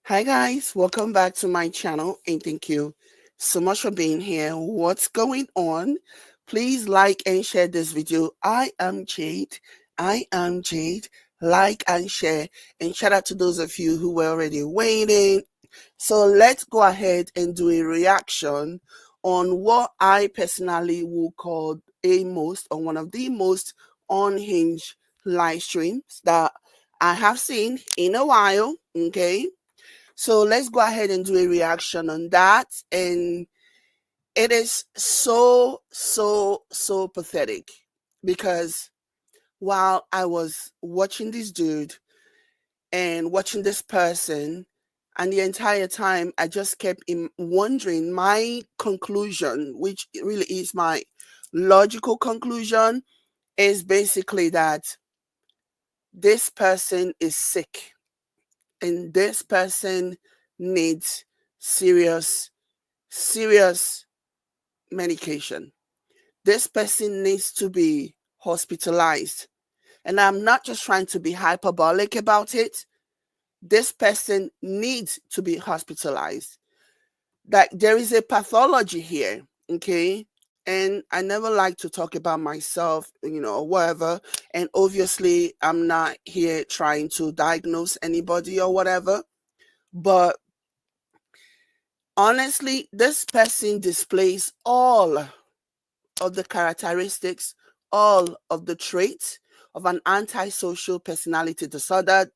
Hi guys, welcome back to my channel and thank you so much for being here. What's going on? Please like and share this video. I am Jade. I am Jade. Like and share, and shout out to those of you who were already waiting. So let's go ahead and do a reaction on what I personally will call one of the most unhinged live streams that I have seen in a while. Okay, so let's go ahead and do a reaction on that. And it is so pathetic because while I was watching this dude and watching this person, and the entire time I just kept wondering my conclusion, which really is my logical conclusion, is basically that this person is sick and this person needs serious medication. This person needs to be hospitalized. And I'm not just trying to be hyperbolic about it. This person needs to be hospitalized. That there is a pathology here, okay? And I never like to talk about myself, or whatever. And obviously, I'm not here trying to diagnose anybody or whatever. But honestly, this person displays all of the characteristics, all of the traits of an antisocial personality disorder,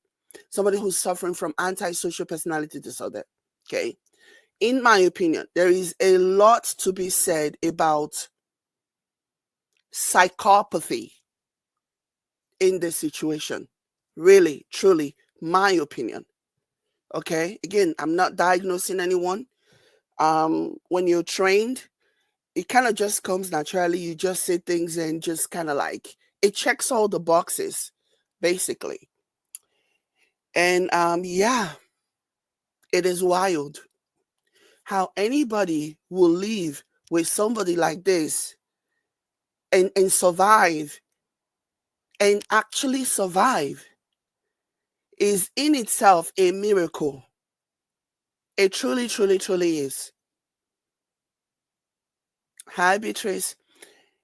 somebody who's suffering from antisocial personality disorder. Okay. In my opinion, there is a lot to be said about psychopathy in this situation. Really, truly, my opinion. Okay. Again, I'm not diagnosing anyone. When you're trained, it kind of just comes naturally. You just say things and just kind of like it checks all the boxes, basically. And yeah, it is wild how anybody will live with somebody like this and survive and actually survive is in itself a miracle. It truly is. Hi, Beatrice.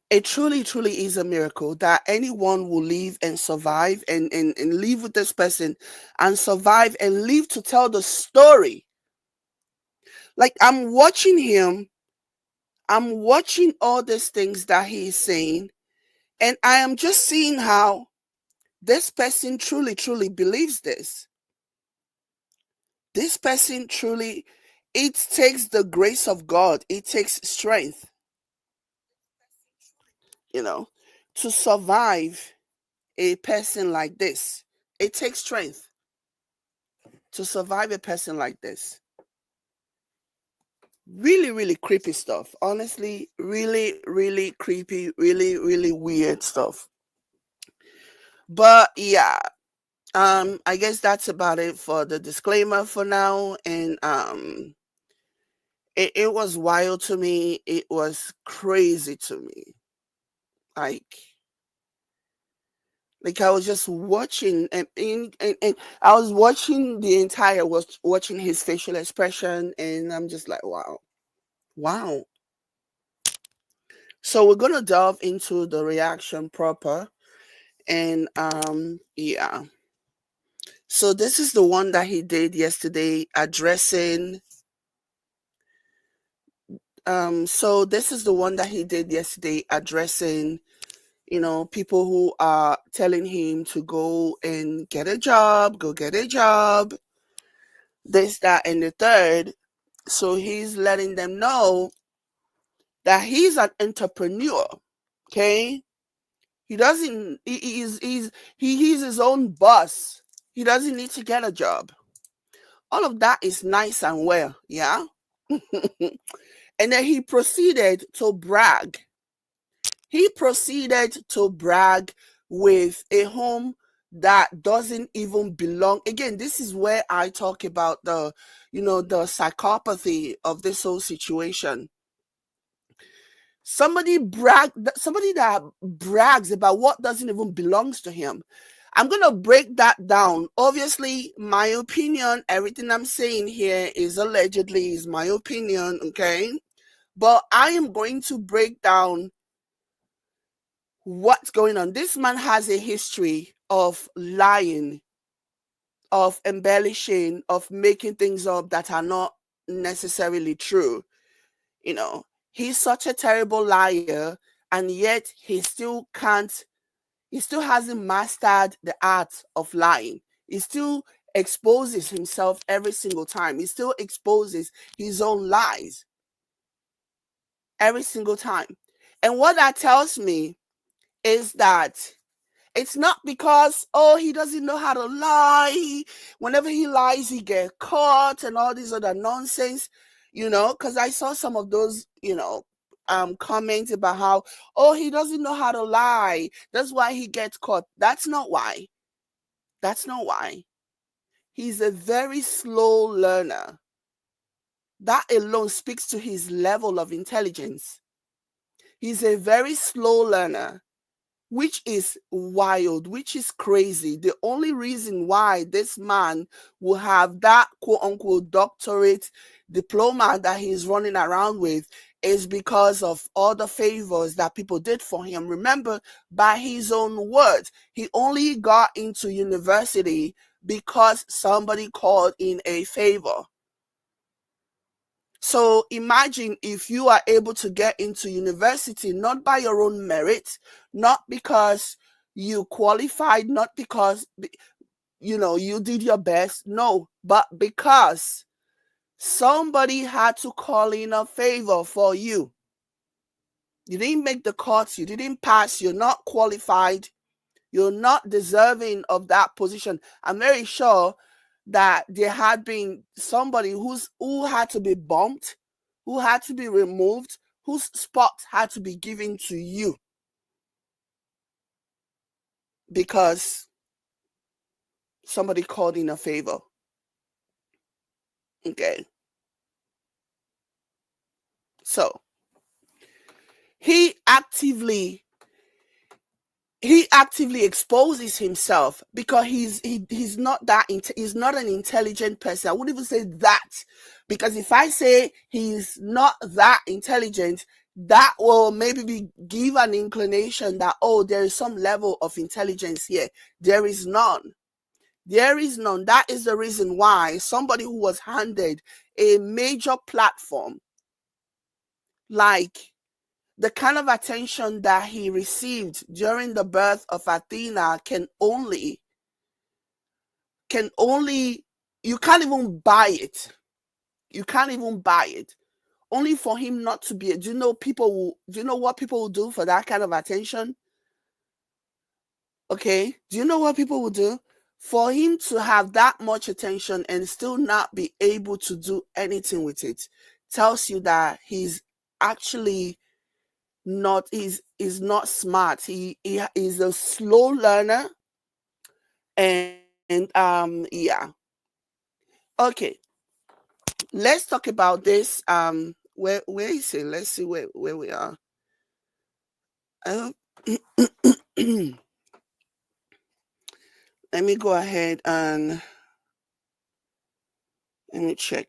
It truly is a miracle that anyone will live and survive and live with this person and survive and live to tell the story. Like I'm watching him, I'm watching all these things that he is saying, and I am just seeing how this person truly believes this. This person truly, it takes the grace of God, it takes strength, you know, to survive a person like this. It takes strength to survive a person like this. Really creepy stuff. Honestly, really creepy, really weird stuff. But yeah, I guess that's about it for the disclaimer for now. And it was wild to me. It was crazy to me. Like like I was just watching and I was watching the entire was watching his facial expression, and I'm just like, wow. So we're gonna delve into the reaction proper. And yeah. So this is the one that he did yesterday addressing so this is the one that he did yesterday addressing, people who are telling him to go and get a job, go get a job, this, that, and the third. So he's letting them know that he's an entrepreneur. Okay. He doesn't, he's his own boss. He doesn't need to get a job. All of that is nice and well. Yeah. And then he proceeded to brag. He proceeded to brag with a home that doesn't even belong. Again, this is where I talk about the psychopathy of this whole situation. Somebody that brags about what doesn't even belongs to him. I'm going to break that down. Obviously, my opinion, everything I'm saying here is allegedly is my opinion, okay? But I am going to break down what's going on. This man has a history of lying, of embellishing, of making things up that are not necessarily true. You know, he's such a terrible liar, and yet he still hasn't mastered the art of lying. He still exposes himself every single time. He still exposes his own lies every single time. And what that tells me is that it's not because, oh, he doesn't know how to lie. Whenever he lies, he gets caught and all this other nonsense, because I saw some of those, comments about how, oh, he doesn't know how to lie. That's why he gets caught. That's not why. That's not why. He's a very slow learner. That alone speaks to his level of intelligence. He's a very slow learner, which is wild, which is crazy. The only reason why this man will have that quote-unquote doctorate diploma that he's running around with is because of all the favors that people did for him. Remember, by his own words, he only got into university because somebody called in a favor. So imagine if you are able to get into university, not by your own merit, not because you qualified, not because, you did your best. No, but because somebody had to call in a favor for you. You didn't make the cut. You didn't pass. You're not qualified. You're not deserving of that position. I'm very sure that there had been somebody who had to be bumped, who had to be removed, whose spot had to be given to you because somebody called in a favor. Okay. So he actively exposes himself because he's not an intelligent person. I wouldn't even say that, because if I say he's not that intelligent, that will maybe give an inclination that, oh, there is some level of intelligence here. There is none. There is none. That is the reason why somebody who was handed a major platform, like the kind of attention that he received during the birth of Athena, can only, you can't even buy it. You can't even buy it. Only for him not to be, do you know what people will do for that kind of attention? Okay. Do you know what people will do? For him to have that much attention and still not be able to do anything with it tells you that he's actually not not smart. He is a slow learner, and yeah. Okay, let's talk about this. Where is it? Let's see where we are. Let me go ahead and let me check.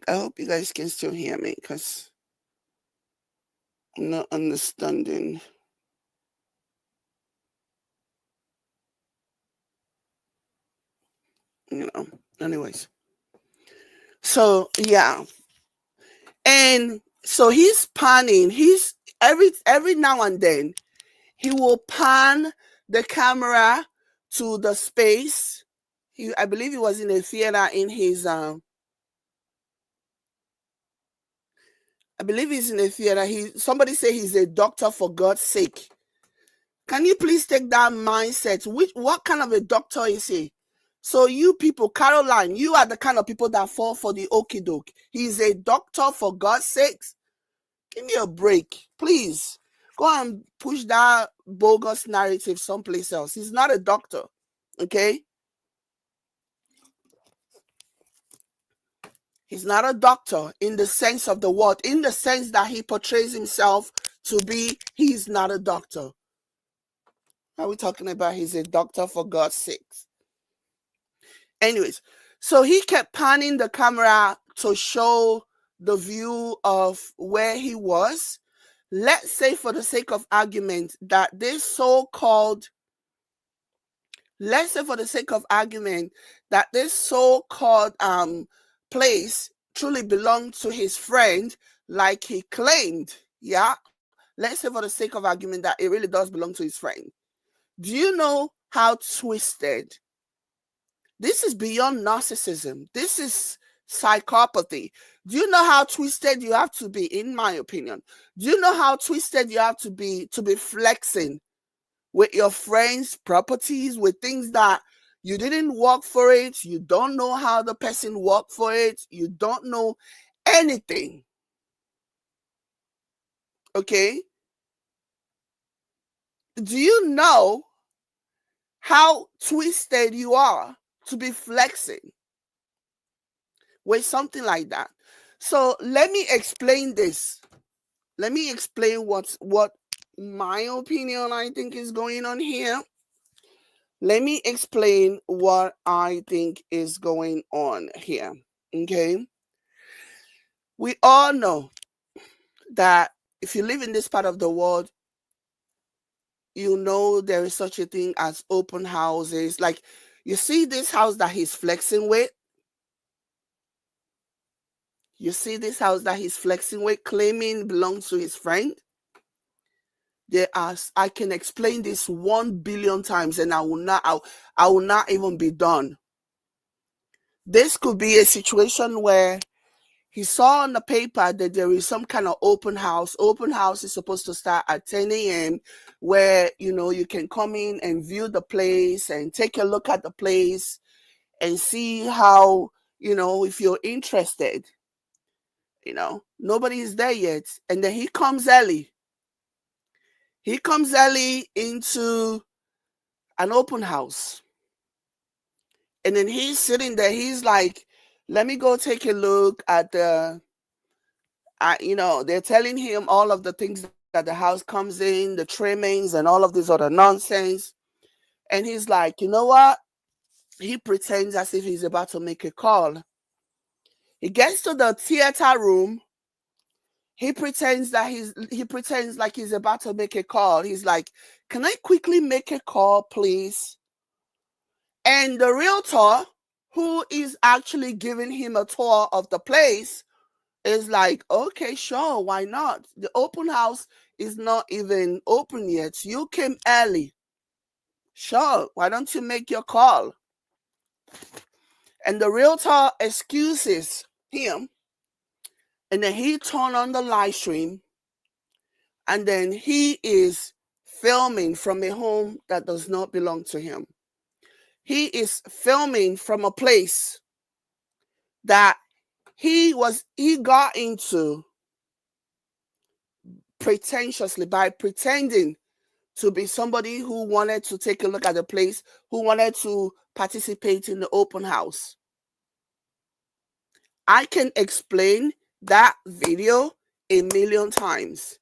I hope you guys can still hear me, because I'm not understanding. Anyways. So yeah. And so he's panning. He's every now and then he will pan the camera to the space. I believe he was in a theater in his I believe he's in a theater. Somebody say he's a doctor, for God's sake. Can you please take that mindset? What kind of a doctor is he? So you people, Caroline, you are the kind of people that fall for the okie doke. He's a doctor, for God's sakes. Give me a break, please. Go and push that bogus narrative someplace else. He's not a doctor, okay? He's not a doctor in the sense of the word, in the sense that he portrays himself to be. He's not a doctor. Are we talking about he's a doctor, for God's sakes? Anyways, so he kept panning the camera to show the view of where he was. Let's say, for the sake of argument, that this so-called place truly belonged to his friend, like he claimed. Yeah, let's say, for the sake of argument, that it really does belong to his friend. Do you know how twisted? This is beyond narcissism. This is psychopathy. Do you know how twisted you have to be, in my opinion? Do you know how twisted you have to be flexing with your friends' properties, with things that you didn't work for it, you don't know how the person worked for it, you don't know anything? Okay? Do you know how twisted you are to be flexing with something like that? So let me explain this. Let me explain what my opinion I think is going on here. Let me explain what I think is going on here. Okay? We all know that if you live in this part of the world, you know there is such a thing as open houses. Like, you see this house that he's flexing with? You see this house that he's flexing with, claiming belongs to his friend? I can explain this 1 billion times and I will not even be done. This could be a situation where he saw on the paper that there is some kind of open house. Open house is supposed to start at 10 a.m. where, you can come in and view the place and take a look at the place and see how, if you're interested. Nobody is there yet. And then he comes early. He comes early into an open house. And then he's sitting there. He's like, let me go take a look at they're telling him all of the things that the house comes in, the trimmings and all of this other nonsense. And he's like, you know what? He pretends as if he's about to make a call. He gets to the theater room. He pretends like he's about to make a call. He's like, can I quickly make a call, please? And the realtor, who is actually giving him a tour of the place, is like, okay, sure, why not? The open house is not even open yet. You came early. Sure, why don't you make your call? And the realtor excuses him. And then he turned on the live stream. And then he is filming from a home that does not belong to him. He is filming from a place that he got into pretentiously, by pretending to be somebody who wanted to take a look at the place, who wanted to participate in the open house. I can explain that video a million times.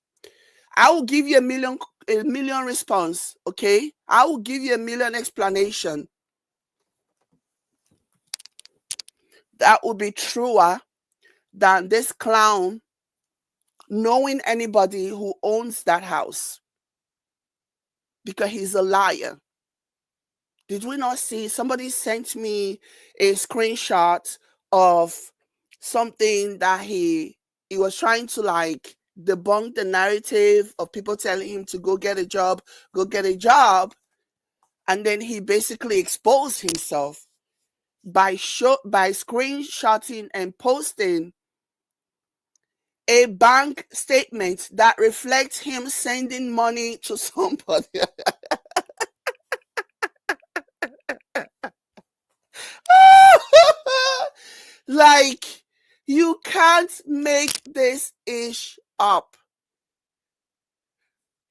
I will give you a million response, okay? I will give you a million explanation. That would be truer than this clown knowing anybody who owns that house, because he's a liar. Did we not see? Somebody sent me a screenshot of something that he was trying to like debunk the narrative of people telling him to go get a job. And then he basically exposed himself by screenshotting and posting a bank statement that reflects him sending money to somebody. Like, you can't make this ish up.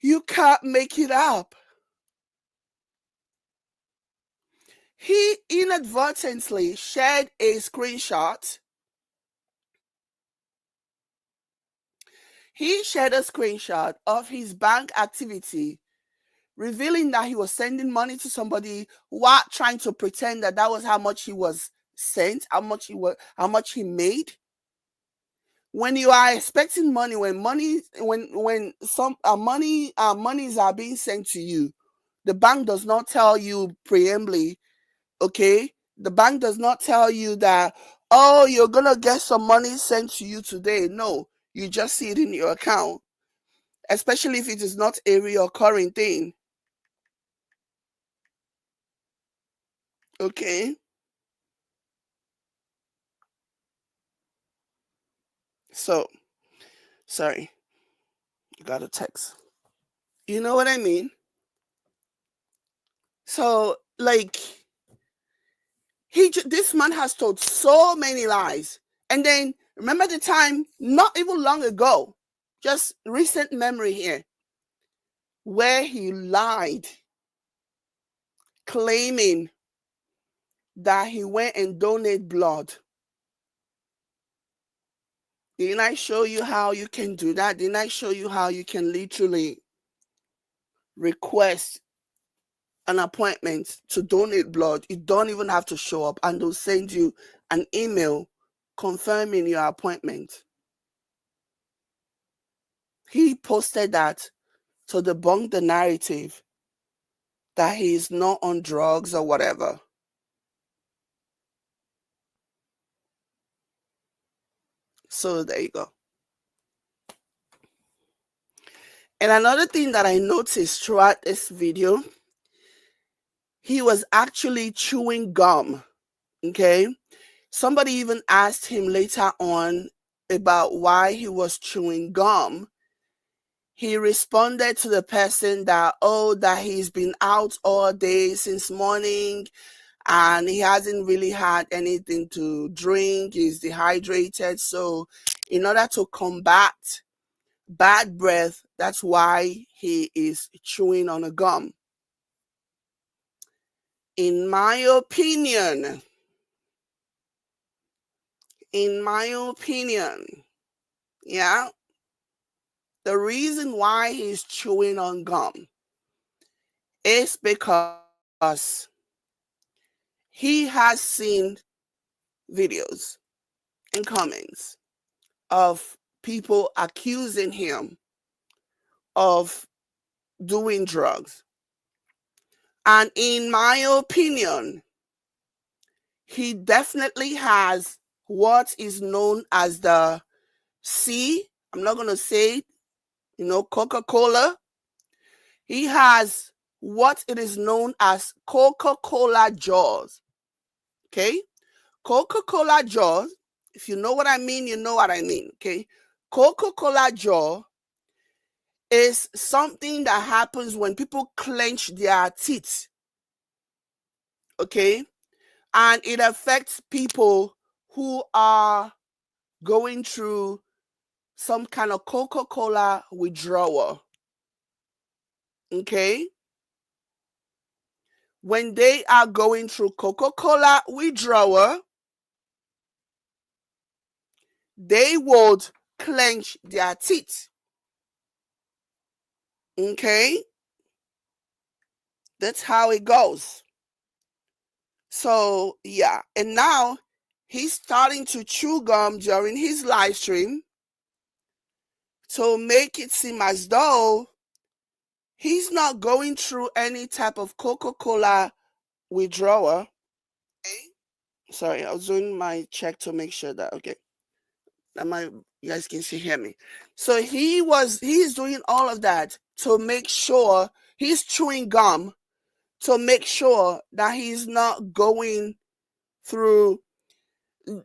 You can't make it up. He inadvertently shared a screenshot. He shared a screenshot of his bank activity revealing that he was sending money to somebody while trying to pretend that that was how much he was sent, how much he made. When you are expecting money, when some monies are being sent to you, the bank does not tell you preemptively, okay? The bank does not tell you that, oh, you're gonna get some money sent to you today. No, you just see it in your account, especially if it is not a recurring thing. Okay? So, sorry, got a text. You know what I mean? So, like, this man has told so many lies. And then remember the time, not even long ago, just recent memory here, where he lied, claiming that he went and donated blood. Didn't I show you how you can do that? Didn't I show you how you can literally request an appointment to donate blood? You don't even have to show up, and they'll send you an email confirming your appointment. He posted that to debunk the narrative that he is not on drugs or whatever. So there you go. And another thing that I noticed throughout this video, he was actually chewing gum. Okay? Somebody even asked him later on about why he was chewing gum. He responded to the person that, oh, that he's been out all day since morning and he hasn't really had anything to drink. He's dehydrated. So in order to combat bad breath, that's why he is chewing on a gum. In my opinion, yeah, the reason why he's chewing on gum is because he has seen videos and comments of people accusing him of doing drugs. And in my opinion, he definitely has what is known as the I'm not going to say it, Coca-Cola. He has what it is known as Coca-Cola jaws. Okay? Coca-Cola jaws, if you know what I mean, you know what I mean. Okay? Coca-Cola jaw is something that happens when people clench their teeth. Okay? And it affects people who are going through some kind of Coca-Cola withdrawal. Okay? When they are going through Coca-Cola withdrawal, they would clench their teeth. Okay? That's how it goes. So, yeah. And now he's starting to chew gum during his live stream to make it seem as though he's not going through any type of Coca-Cola withdrawal. Okay? Sorry, I was doing my check to make sure that, okay, that you guys can hear me. So he's doing all of that to make sure he's chewing gum to make sure that he's not going through,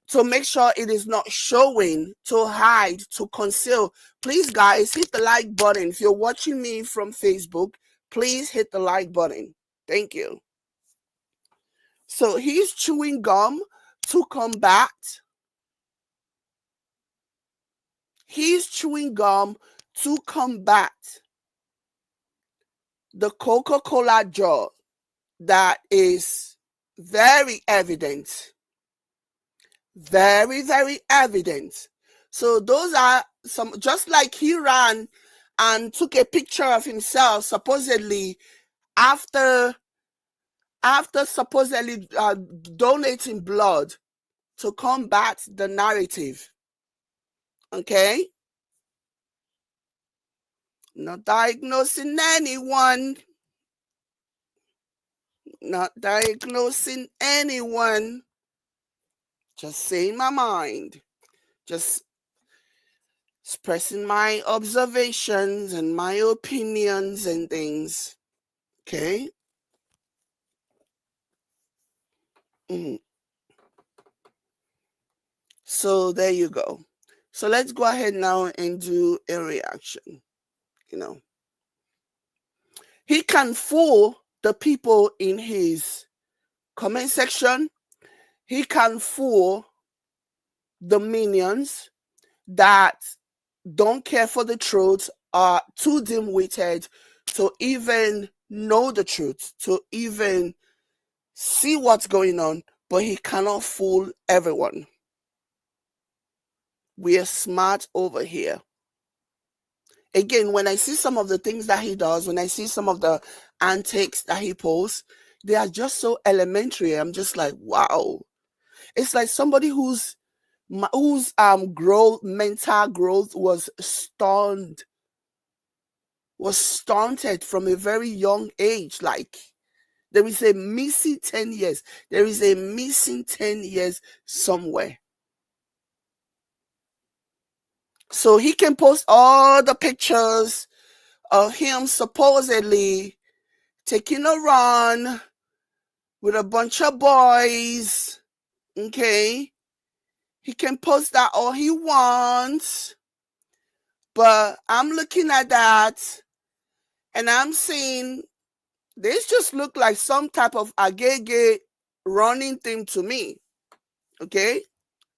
to make sure it is not showing, to hide, to conceal. Please, guys, hit the like button. If you're watching me from Facebook, please hit the like button. Thank you. So he's chewing gum to combat. He's chewing gum to combat the Coca-Cola jaw that is very evident. Very, very evident. So those are some, just like he ran and took a picture of himself supposedly after supposedly donating blood to combat the narrative. Okay? Not diagnosing anyone. Not diagnosing anyone. Just saying my mind. Just expressing my observations and my opinions and things. Okay? So there you go. So let's go ahead now and do a reaction. He can fool the people in his comment section. He can fool the minions that don't care for the truth, are too dim-witted to even know the truth, to even see what's going on, but he cannot fool everyone. We are smart over here. Again, when I see some of the things that he does, when I see some of the antics that he posts, they are just so elementary. I'm just like, wow. It's like somebody whose mental growth was stunted from a very young age. Like, there is a missing 10 years. There is a missing 10 years somewhere. So he can post all the pictures of him supposedly taking a run with a bunch of boys. Okay? He can post that all he wants. But I'm looking at that and I'm seeing this just look like some type of agege running thing to me. Okay?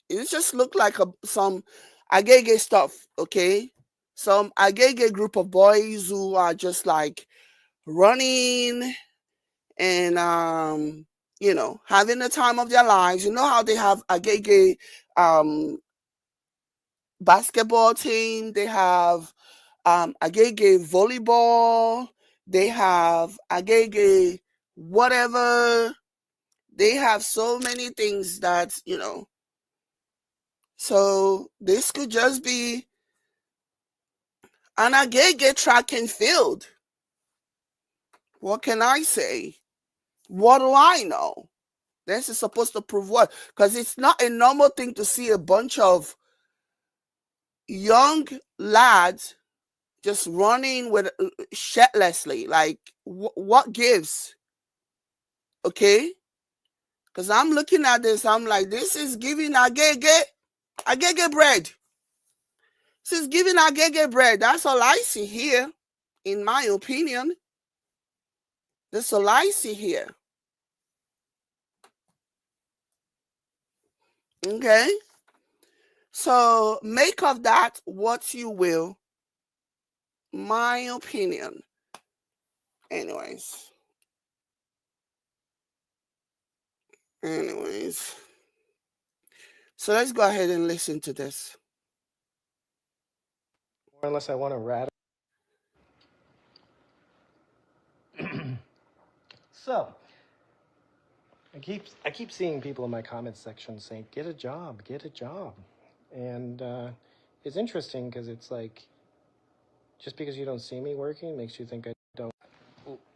It just looked like some agege stuff. Okay? Some agege group of boys who are just like running and having the time of their lives. You know how they have agege basketball team, they have agege volleyball, they have agege whatever. They have so many things that, so this could just be an agege track and field. What can I say? What do I know? This is supposed to prove what? Because it's not a normal thing to see a bunch of young lads just running with shirtlessly. Like, what gives? Okay? Because I'm looking at this, I'm like, this is giving agege bread. This is giving agege bread. That's all I see here, in my opinion. That's all I see here. Okay? So make of that what you will. My opinion. Anyways. So let's go ahead and listen to this. Unless I want to rat. So, I keep seeing people in my comments section saying, "Get a job, get a job," and it's interesting because it's like, just because you don't see me working makes you think I don't.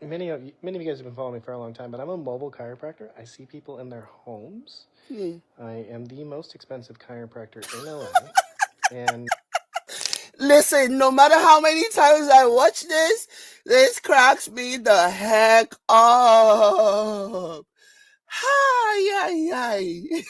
Many of you guys have been following me for a long time, but I'm a mobile chiropractor. I see people in their homes. I am the most expensive chiropractor in LA, and listen, no matter how many times I watch this cracks me the heck up. Hi, hi. He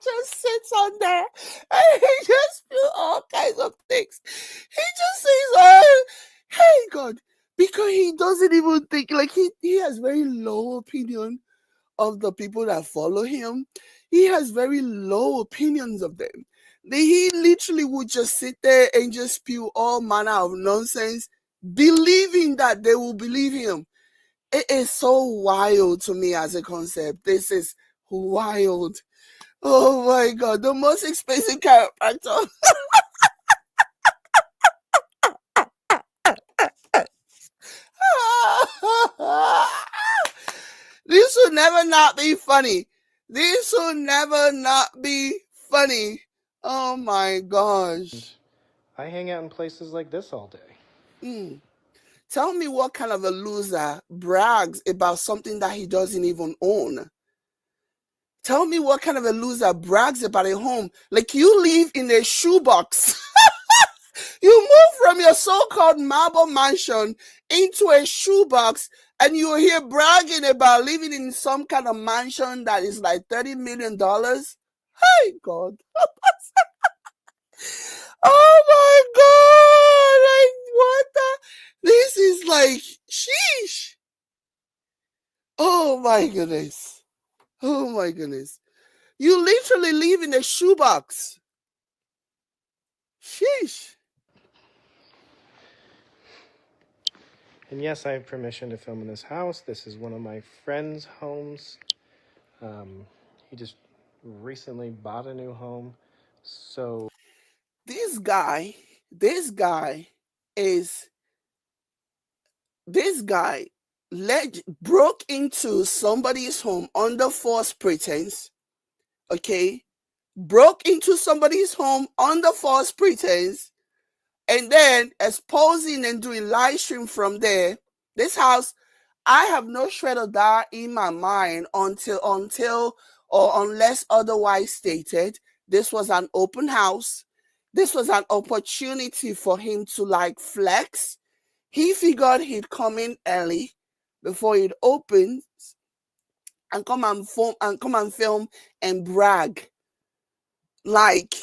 just sits on there and he just feels all kinds of things. He just says, oh, hey, God, because he doesn't even think, like, he has very low opinion of the people that follow him. He has very low opinions of them. He literally would just sit there and just spew all manner of nonsense, believing that they will believe him. It is so wild to me as a concept. This is wild. Oh my God, the most expensive chiropractor. never not be funny. This will never not be funny. Oh my gosh. I hang out in places like this all day. Mm. Tell me what kind of a loser brags about something that he doesn't even own. Tell me what kind of a loser brags about a home. Like you live in a shoebox. You move from your so-called marble mansion into a shoebox and you're here bragging about living in some kind of mansion that is like $30 million. Hey God. Oh my God. Like what the this is like sheesh. Oh my goodness. Oh my goodness. You literally live in a shoebox. Sheesh. And yes, I have permission to film in this house. This is one of my friend's homes. He just recently bought a new home. So This guy, this guy is this guy broke into somebody's home under false pretense. Okay, broke into somebody's home under false pretense, and then exposing and doing live stream from there. This house, I have no shred of that in my mind until or unless otherwise stated. This was an open house. This was an opportunity for him to like flex. He figured he'd come in early before it opens and come and film and brag. Like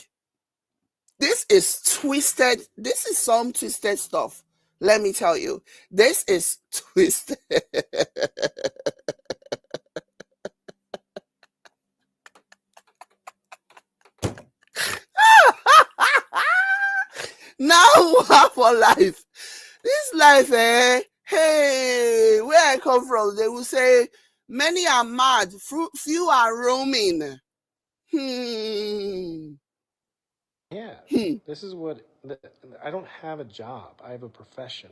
this is twisted. This is some twisted stuff. Let me tell you, this is twisted. Now for life. This life, hey, where I come from, they will say, many are mad, few are roaming. yeah, Hmm. this is what I don't have a job. I have a profession.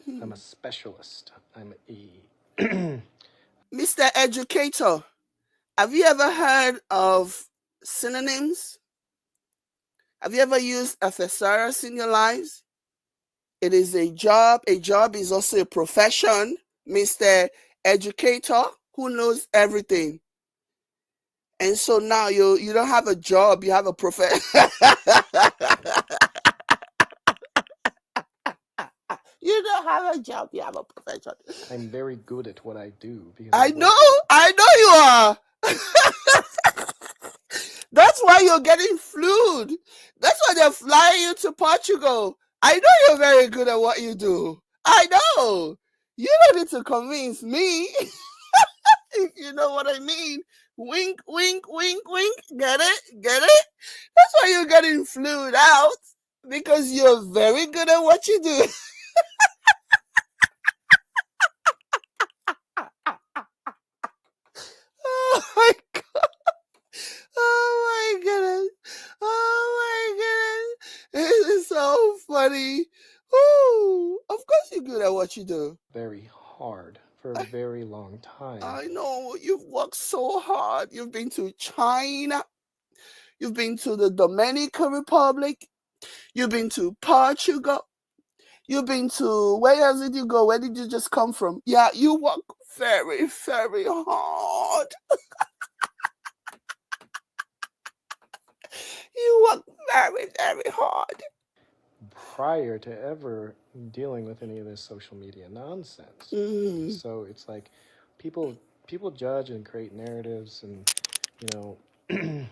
I'm Hmm. a specialist. I'm a Mr. Educator, have you ever heard of synonyms? Have you ever used a thesaurus in your lives? It is a job. A job is also a profession. Mr. Educator, who knows everything. And so now you don't have a job, you have a profession. You don't have a job, you have a profession. I'm very good at what I do because I know, I know you are. That's why you're getting flued. That's why they're flying you to Portugal. I know you're very good at what you do. I know. You don't need to convince me, if you know what I mean. Wink, wink, wink, wink. Get it? Get it? That's why you're getting flued out, because you're very good at what you do. Oh my God. Oh my goodness. Oh my goodness. This is so funny. Ooh, of course you're good at what you do. very hard for a very long time. I know you've worked so hard. You've been to China. You've been to the Dominican Republic. You've been to Portugal. You've been to, where else did you go? Where did you just come from? Yeah, you work very, very hard. You work very, very hard. Prior to ever dealing with any of this social media nonsense. Mm. So it's like people judge and create narratives and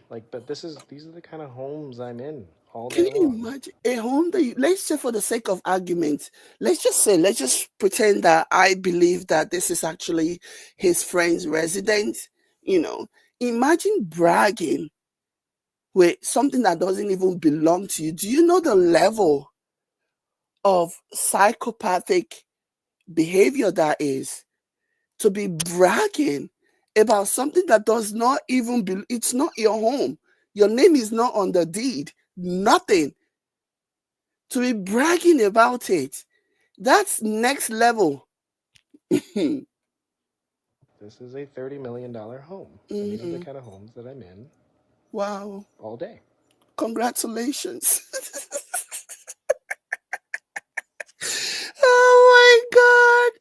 like but these are the kind of homes I'm in all Can day you long. imagine a home that let's say, for the sake of argument, let's just pretend that I believe that this is actually his friend's residence. You know, imagine bragging with something that doesn't even belong to you. Do you know the level of psychopathic behavior that is? To be bragging about something that does not even be, it's not your home. Your name is not on the deed. Nothing. To be bragging about it. That's next level. This is a $30 million home. And these are the Hmm. kind of homes that I'm in Wow. all day. Congratulations. Oh my God.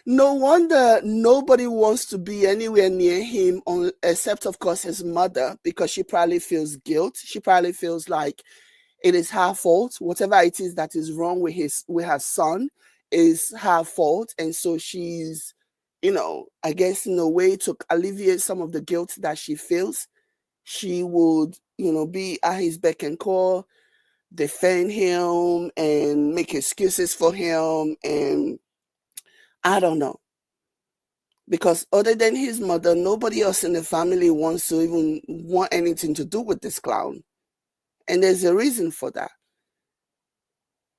No wonder nobody wants to be anywhere near him, except, of course, his mother, because she probably feels guilt. She probably feels like it is her fault. Whatever it is that is wrong with her son is her fault. And so she's, I guess in a way to alleviate some of the guilt that she feels, she would, be at his beck and call, defend him and make excuses for him. And I don't know. Because other than his mother, nobody else in the family wants to even want anything to do with this clown. And there's a reason for that.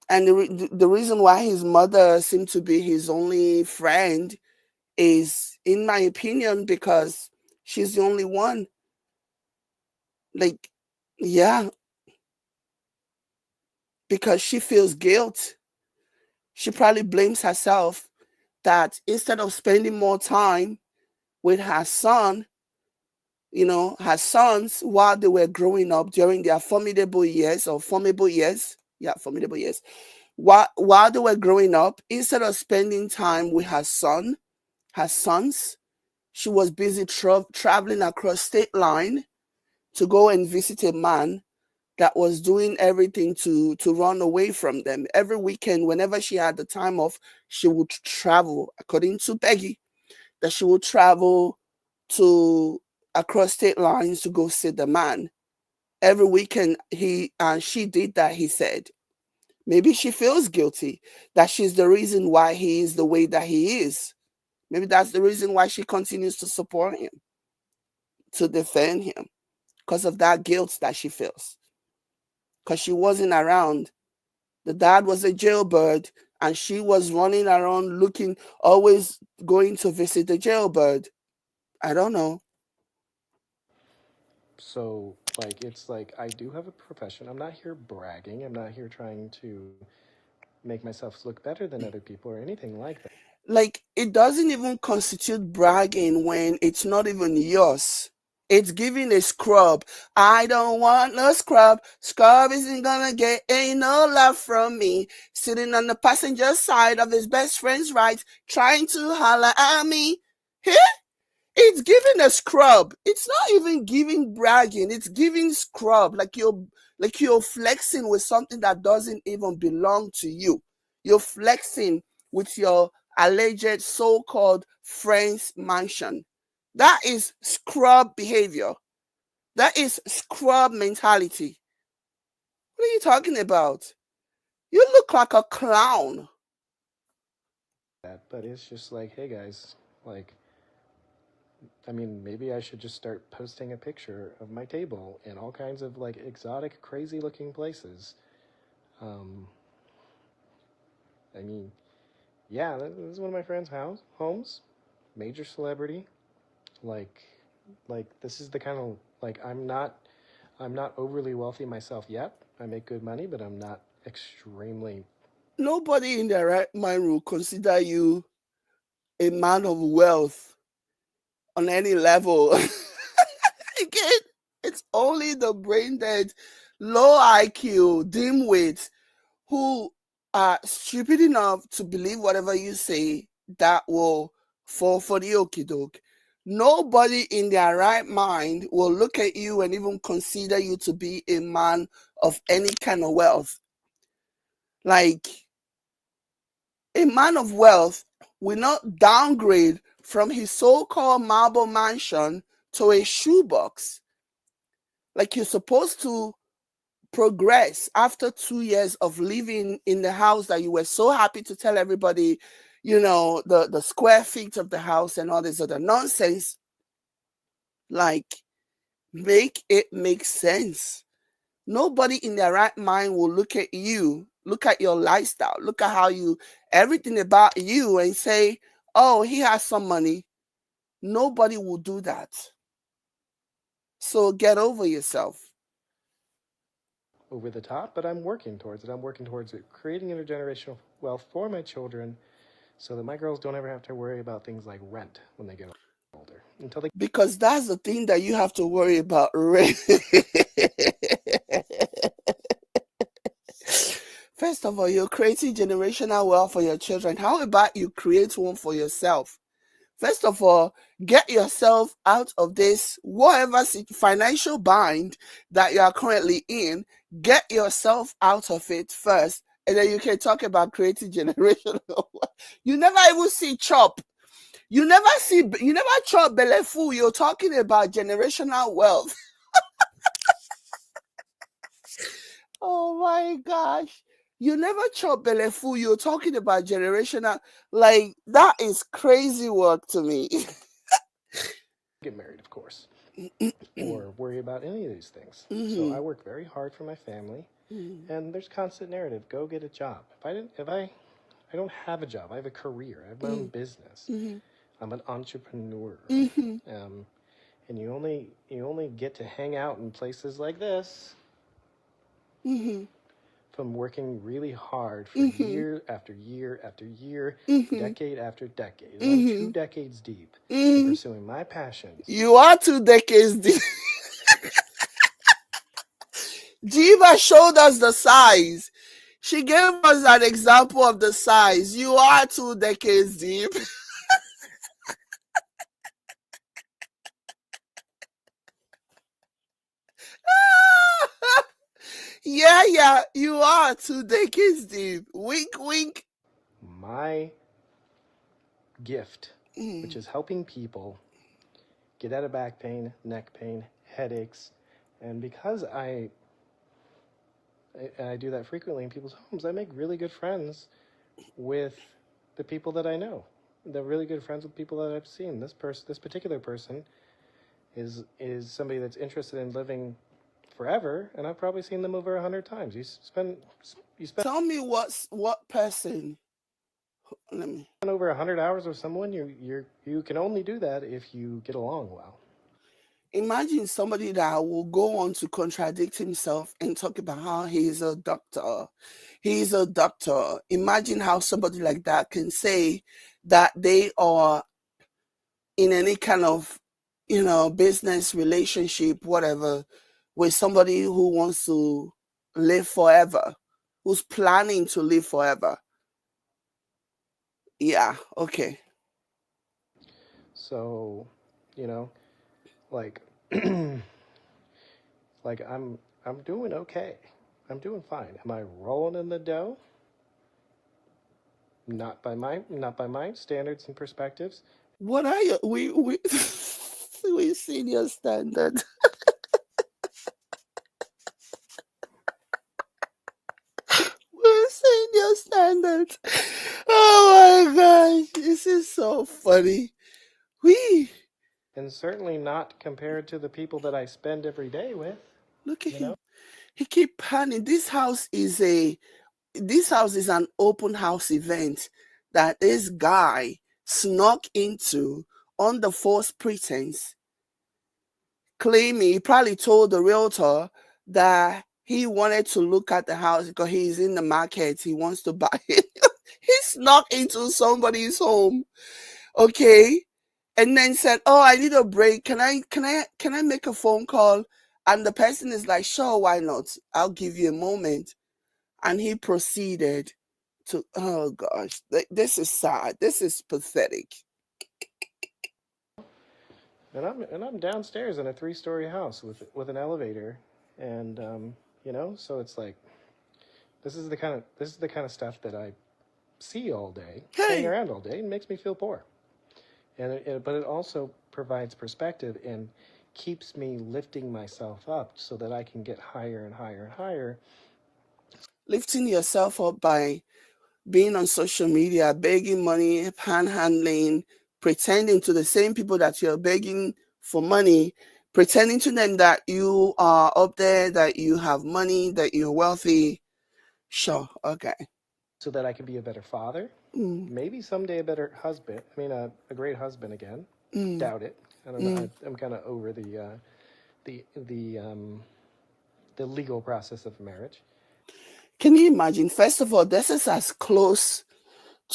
And the reason why his mother seemed to be his only friend is, in my opinion, because she's the only one. Like, yeah, because she feels guilt. She probably blames herself that instead of spending more time with her son, her sons, while they were growing up during their formidable years, yeah, formidable years, while they were growing up, instead of spending time with her sons, she was busy traveling across state line to go and visit a man that was doing everything to run away from them. Every weekend, whenever she had the time off, she would travel, according to Peggy, that she would travel to across state lines to go see the man. Every weekend he and she did that, he said. Maybe she feels guilty that she's the reason why he is the way that he is. Maybe that's the reason why she continues to support him, to defend him, because of that guilt that she feels. Because she wasn't around. The dad was a jailbird, and she was running around looking, always going to visit the jailbird. I don't know. So, like, it's like I do have a profession. I'm not here bragging. I'm not here trying to make myself look better than other people or anything like that. Like, it doesn't even constitute bragging when it's not even yours. It's giving a scrub. I don't want no scrub. Scrub isn't gonna get ain't no love from me. Sitting on the passenger side of his best friend's right, trying to holler at me. It's giving a scrub. It's not even giving bragging. It's giving scrub. Like you're flexing with something that doesn't even belong to you. You're flexing with your alleged so-called friend's mansion. That is scrub behavior. That is scrub mentality. What are you talking about? You look like a clown. But it's just like, hey guys, like, I mean, maybe I should just start posting a picture of my table in all kinds of like exotic, crazy looking places. Um, I mean, yeah, this is one of my friend's homes, major celebrity. Like, like this is the kind of like I'm not overly wealthy myself yet. I make good money, but I'm not extremely. Nobody in their right mind will consider you a man of wealth on any level. Again, it's only the brain dead, low IQ, dimwits who are stupid enough to believe whatever you say that will fall for the okie doke. Nobody in their right mind will look at you and even consider you to be a man of any kind of wealth. Like, a man of wealth will not downgrade from his so called marble mansion to a shoebox. Like, you're supposed to progress after 2 years of living in the house that you were so happy to tell everybody, the square feet of the house and all this other nonsense. Like, make it make sense. Nobody in their right mind will look at you, look at your lifestyle, look at how you, everything about you, and say, oh, he has some money. Nobody will do that. So get over yourself. Over the top, but I'm working towards it. I'm working towards it, creating intergenerational wealth for my children so that my girls don't ever have to worry about things like rent when they get older. older until they Because that's the thing that you have to worry about. First of all, you're creating generational wealth for your children. How about you create one for yourself? First of all, get yourself out of this whatever financial bind that you are currently in. Get yourself out of it first, and then you can talk about creating generational wealth. You never even see chop. You never chop belle full. You're talking about generational wealth. Oh my gosh. You never chop belle full. You're talking about generational. Like, that is crazy work to me. get married, of course, or worry about any of these things. So I work very hard for my family, and there's constant narrative: go get a job. I don't have a job. I have a career. I have my own business. I'm an entrepreneur. And you only get to hang out in places like this from working really hard for year after year after year, decade after decade. And I'm 2 decades deep in pursuing my passions. You are 2 decades deep. Jiva showed us the size. She gave us an example of the size. You are 2 decades deep. Yeah, you are 2 decades deep. Wink, wink. My gift, which is helping people get out of back pain, neck pain, headaches, and because I do that frequently in people's homes, I make really good friends with the people that I know. They're really good friends with people that I've seen. This particular person, is somebody that's interested in living forever, and I've probably seen them over 100 times. You spend Tell me what person. Let me. over 100 hours with someone. You can only do that if you get along well. Imagine somebody that will go on to contradict himself and talk about how he's a doctor. He's a doctor. Imagine how somebody like that can say that they are in any kind of, business relationship, whatever, with somebody who wants to live forever, who's planning to live forever. Yeah, okay. So, like like I'm doing okay. I'm doing fine. Am I rolling in the dough? Not by my standards and perspectives. What are you? We seen your standard. We seen your standard. Oh my gosh, this is so funny. We And certainly not compared to the people that I spend every day with. look at him. He keep panning. This house is an open house event that this guy snuck into on the false pretense, claiming he probably told the realtor that he wanted to look at the house because he's in the market. He wants to buy it. He snuck into somebody's home, okay, and then said, "Oh, I need a break. Can I make a phone call?" And the person is like, "Sure, why not? I'll give you a moment." And he proceeded to, oh gosh, this is sad. This is pathetic. And I'm downstairs in a 3-story house with an elevator, and so it's like this is the kind of stuff that I see all day, hang Hey, around all day, and makes me feel poor. But it also provides perspective and keeps me lifting myself up so that I can get higher and higher and higher. lifting yourself up by being on social media, begging money, panhandling, pretending to the same people that you're begging for money, pretending to them that you are up there, that you have money, that you're wealthy. Sure, okay. So that I can be a better father, maybe someday a better husband. I mean, a great husband again. Doubt it. I don't know. I'm kind of over the the legal process of marriage. Can you imagine? First of all, this is as close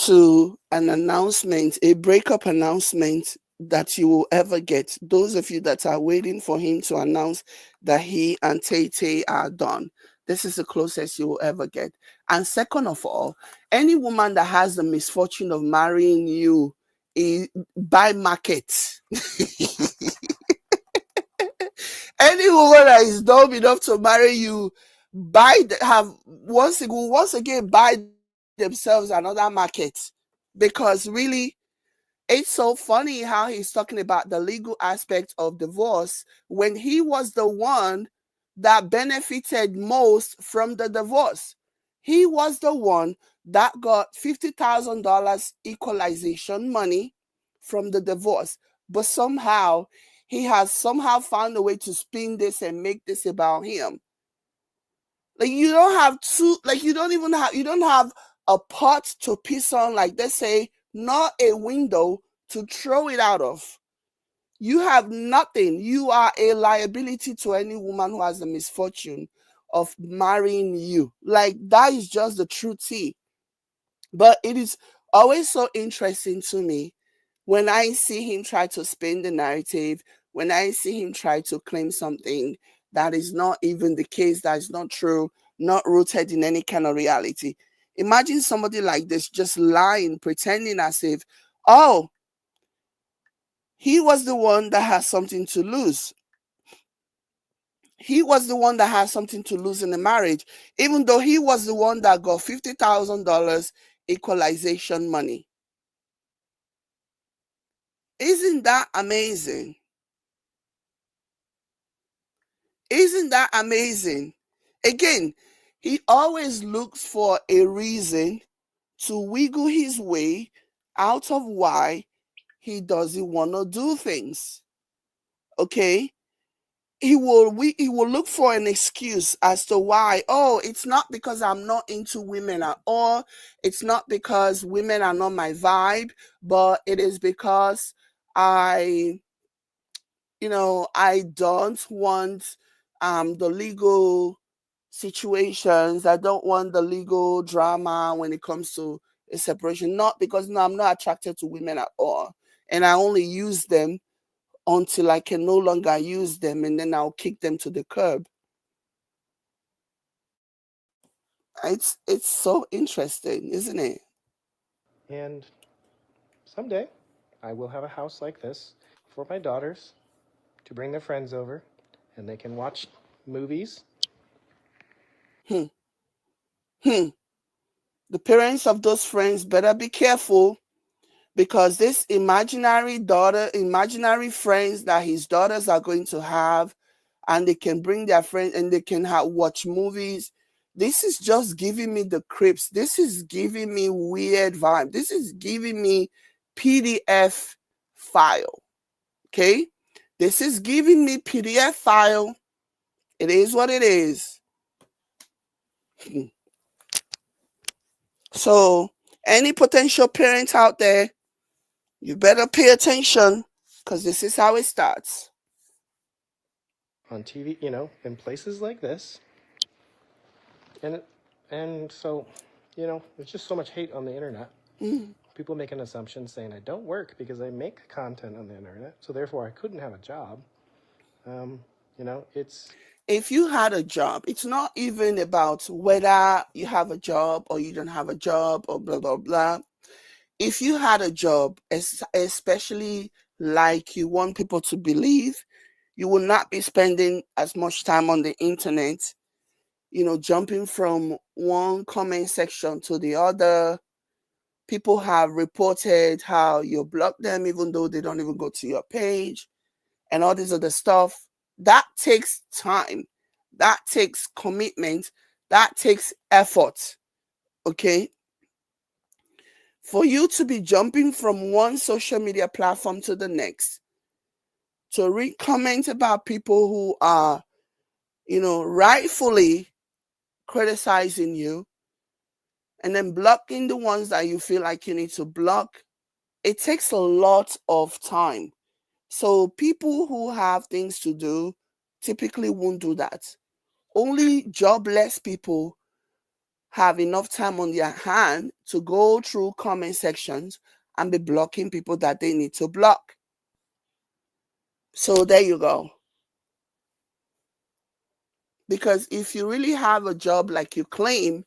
to an announcement, a breakup announcement that you will ever get. Those of you that are waiting for him to announce that he and Tay Tay are done, this is the closest you will ever get. And second of all, any woman that has the misfortune of marrying you by market, any woman that is dumb enough to marry you have once again buy themselves another market, because really it's so funny how he's talking about the legal aspect of divorce when he was the one that benefited most from the divorce. He was the one that got $50,000 equalization money from the divorce. But somehow he has somehow found a way to spin this and make this about him. Like you don't have two, like you don't have a pot to piss on, like they say, not a window to throw it out of. You have nothing. You are a liability to any woman who has the misfortune of marrying you. Like that is just the true tea. But it is always so interesting to me when I see him try to spin the narrative, when I see him try to claim something that is not even the case, that is not true, not rooted in any kind of reality. Imagine somebody like this just lying, pretending as if, oh, he was the one that has something to lose. He was the one that has something to lose in the marriage, even though he was the one that got $50,000 equalization money. Isn't that amazing? Isn't that amazing? Again, he always looks for a reason to wiggle his way out of why he doesn't want to do things. Okay? He will look for an excuse as to why. Oh, it's not because I'm not into women at all. It's not because women are not my vibe, but it is because I I don't want the legal situations. I don't want the legal drama when it comes to a separation. Not because no, I'm not attracted to women at all. And I only use them until I can no longer use them, and then I'll kick them to the curb. It's so interesting, isn't it? And someday I will have a house like this for my daughters to bring their friends over and they can watch movies. Hmm. Hmm. The parents of those friends better be careful, because this imaginary friends that his daughters are going to have, and they can bring their friends and they can watch movies. This is just giving me the creeps. This is giving me weird vibe. This is giving me PDF file. Okay, this is giving me PDF file. It is what it is. So, any potential parents out there, you better pay attention, because this is how it starts. On TV, in places like this. And and so, there's just so much hate on the internet. Mm. People make an assumption saying I don't work because I make content on the internet, so therefore I couldn't have a job. Um, it's If you had a job, it's not even about whether you have a job or you don't have a job or blah, blah, blah. If you had a job, especially like you want people to believe, you will not be spending as much time on the internet, jumping from one comment section to the other. People have reported how you block them even though they don't even go to your page, and all this other stuff. That takes time. That takes commitment. That takes effort. Okay. For you to be jumping from one social media platform to the next to read comments about people who are, rightfully criticizing you, and then blocking the ones that you feel like you need to block, it takes a lot of time. So people who have things to do typically won't do that. Only jobless people have enough time on their hand to go through comment sections and be blocking people that they need to block. So there you go. Because if you really have a job like you claim,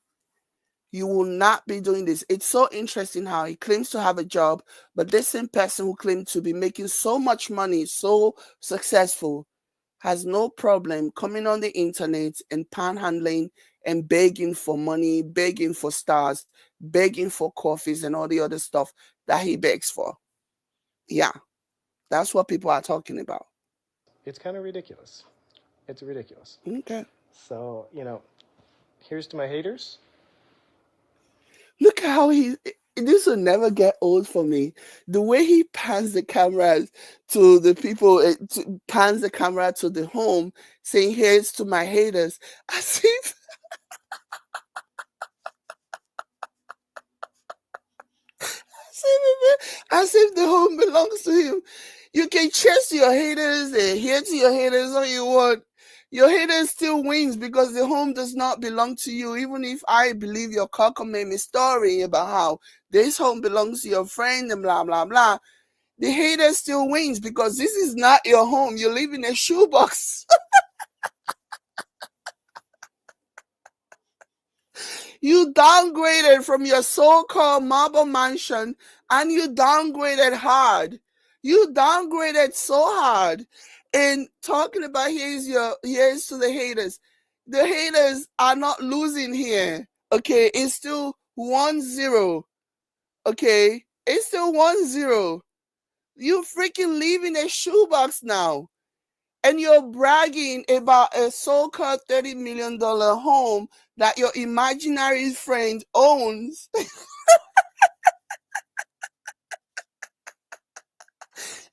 you will not be doing this. It's so interesting how he claims to have a job, but this same person who claimed to be making so much money, so successful, has no problem coming on the internet and panhandling and begging for money, begging for stars, begging for coffees and all the other stuff that he begs for. Yeah, that's what people are talking about. It's kind of ridiculous. It's ridiculous. Okay. So, here's to my haters. Look how this will never get old for me. The way he pans the cameras to the people, pans the camera to the home, saying, "Here's to my haters," as if as if the home belongs to him. You can cheers to your haters and hear to your haters all you want. Your haters still wins because the home does not belong to you. Even if I believe your cockamamie story about how this home belongs to your friend and blah blah blah, the hater still wins because this is not your home. You live in a shoebox. You downgraded from your so-called marble mansion and you downgraded hard. You downgraded so hard. And talking about here's to the haters. The haters are not losing here. Okay, it's still 1-0. Okay, it's still 1-0. You freaking live in a shoebox now. And you're bragging about a so-called $30 million home that your imaginary friend owns.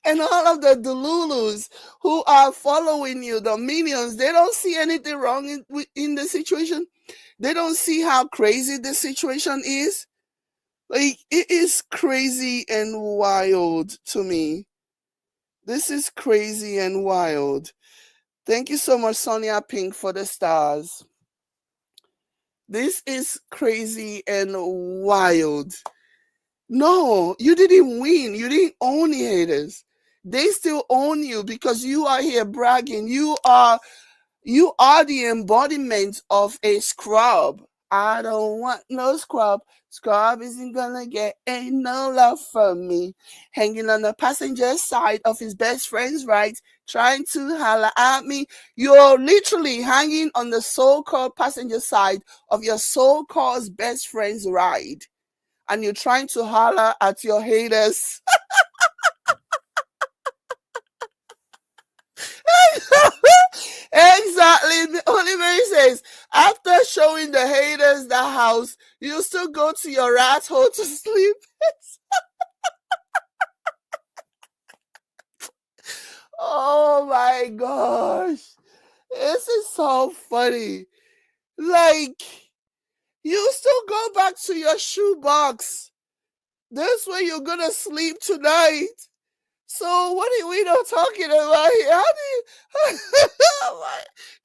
And all of the Delulus who are following you, the minions, they don't see anything wrong in the situation. They don't see how crazy the situation is. Like, it is crazy and wild to me. This is crazy and wild. Thank you so much, Sonia Pink, for the stars. This is crazy and wild. No, you didn't win. You didn't own the haters. They still own you because you are here bragging. You are the embodiment of a scrub. I don't want no scrub. Scrub isn't gonna get ain't no love from me. Hanging on the passenger side of his best friend's right, trying to holler at me. You're literally hanging on the so-called passenger side of your so-called best friend's ride. And you're trying to holler at your haters. Exactly. Holy Mary says, after showing the haters the house, you still go to your rat hole to sleep. Oh my gosh. This is so funny. Like, you still go back to your shoebox. That's where you're gonna sleep tonight. So what are we not talking about here? How do you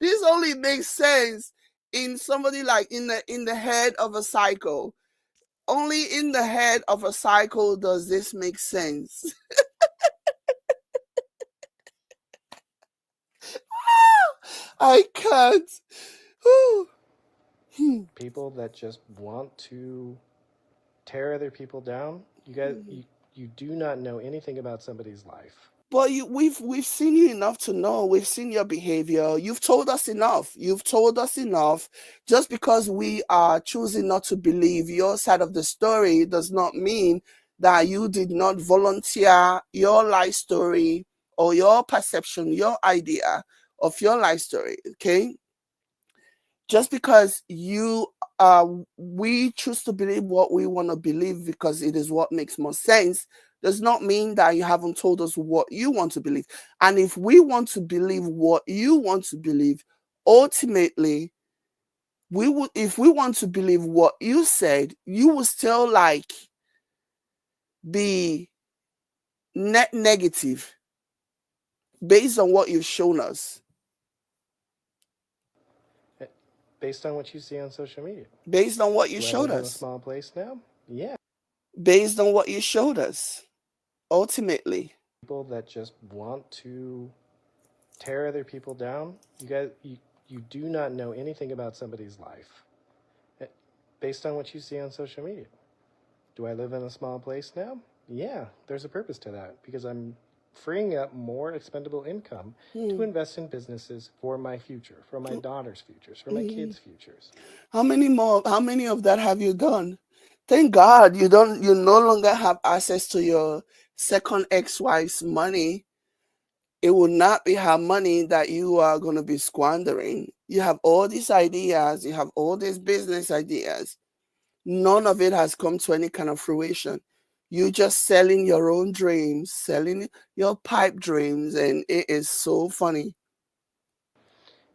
this only makes sense in somebody like in the head of a cycle. Only in the head of a cycle does this make sense. I can't. People that just want to tear other people down. You guys, you do not know anything about somebody's life. But we've seen you enough to know. We've seen your behavior. You've told us enough. You've told us enough. Just because we are choosing not to believe your side of the story does not mean that you did not volunteer your life story or your perception, your idea of your life story. Okay, just because we choose to believe what we want to believe because it is what makes more sense does not mean that you haven't told us what you want to believe. And if we want to believe what you want to believe, ultimately we would if we want to believe what you said, you will still like be net negative based on what you've shown us. Based on what you see on social media. Based on what you Do I showed live in a us. small place now? Yeah. Based on what you showed us. Ultimately. People that just want to tear other people down. You do not know anything about somebody's life based on what you see on social media. Do I live in a small place now? Yeah, there's a purpose to that because I'm freeing up more expendable income to Mm. invest in businesses for my future, for my daughter's futures, for my Mm. kids' futures. How many of that have you done? Thank God you no longer have access to your second ex-wife's money. It will not be her money that you are going to be squandering. You have all these ideas, you have all these business ideas. None of it has come to any kind of fruition. You just selling your own dreams, selling your pipe dreams, and it is so funny.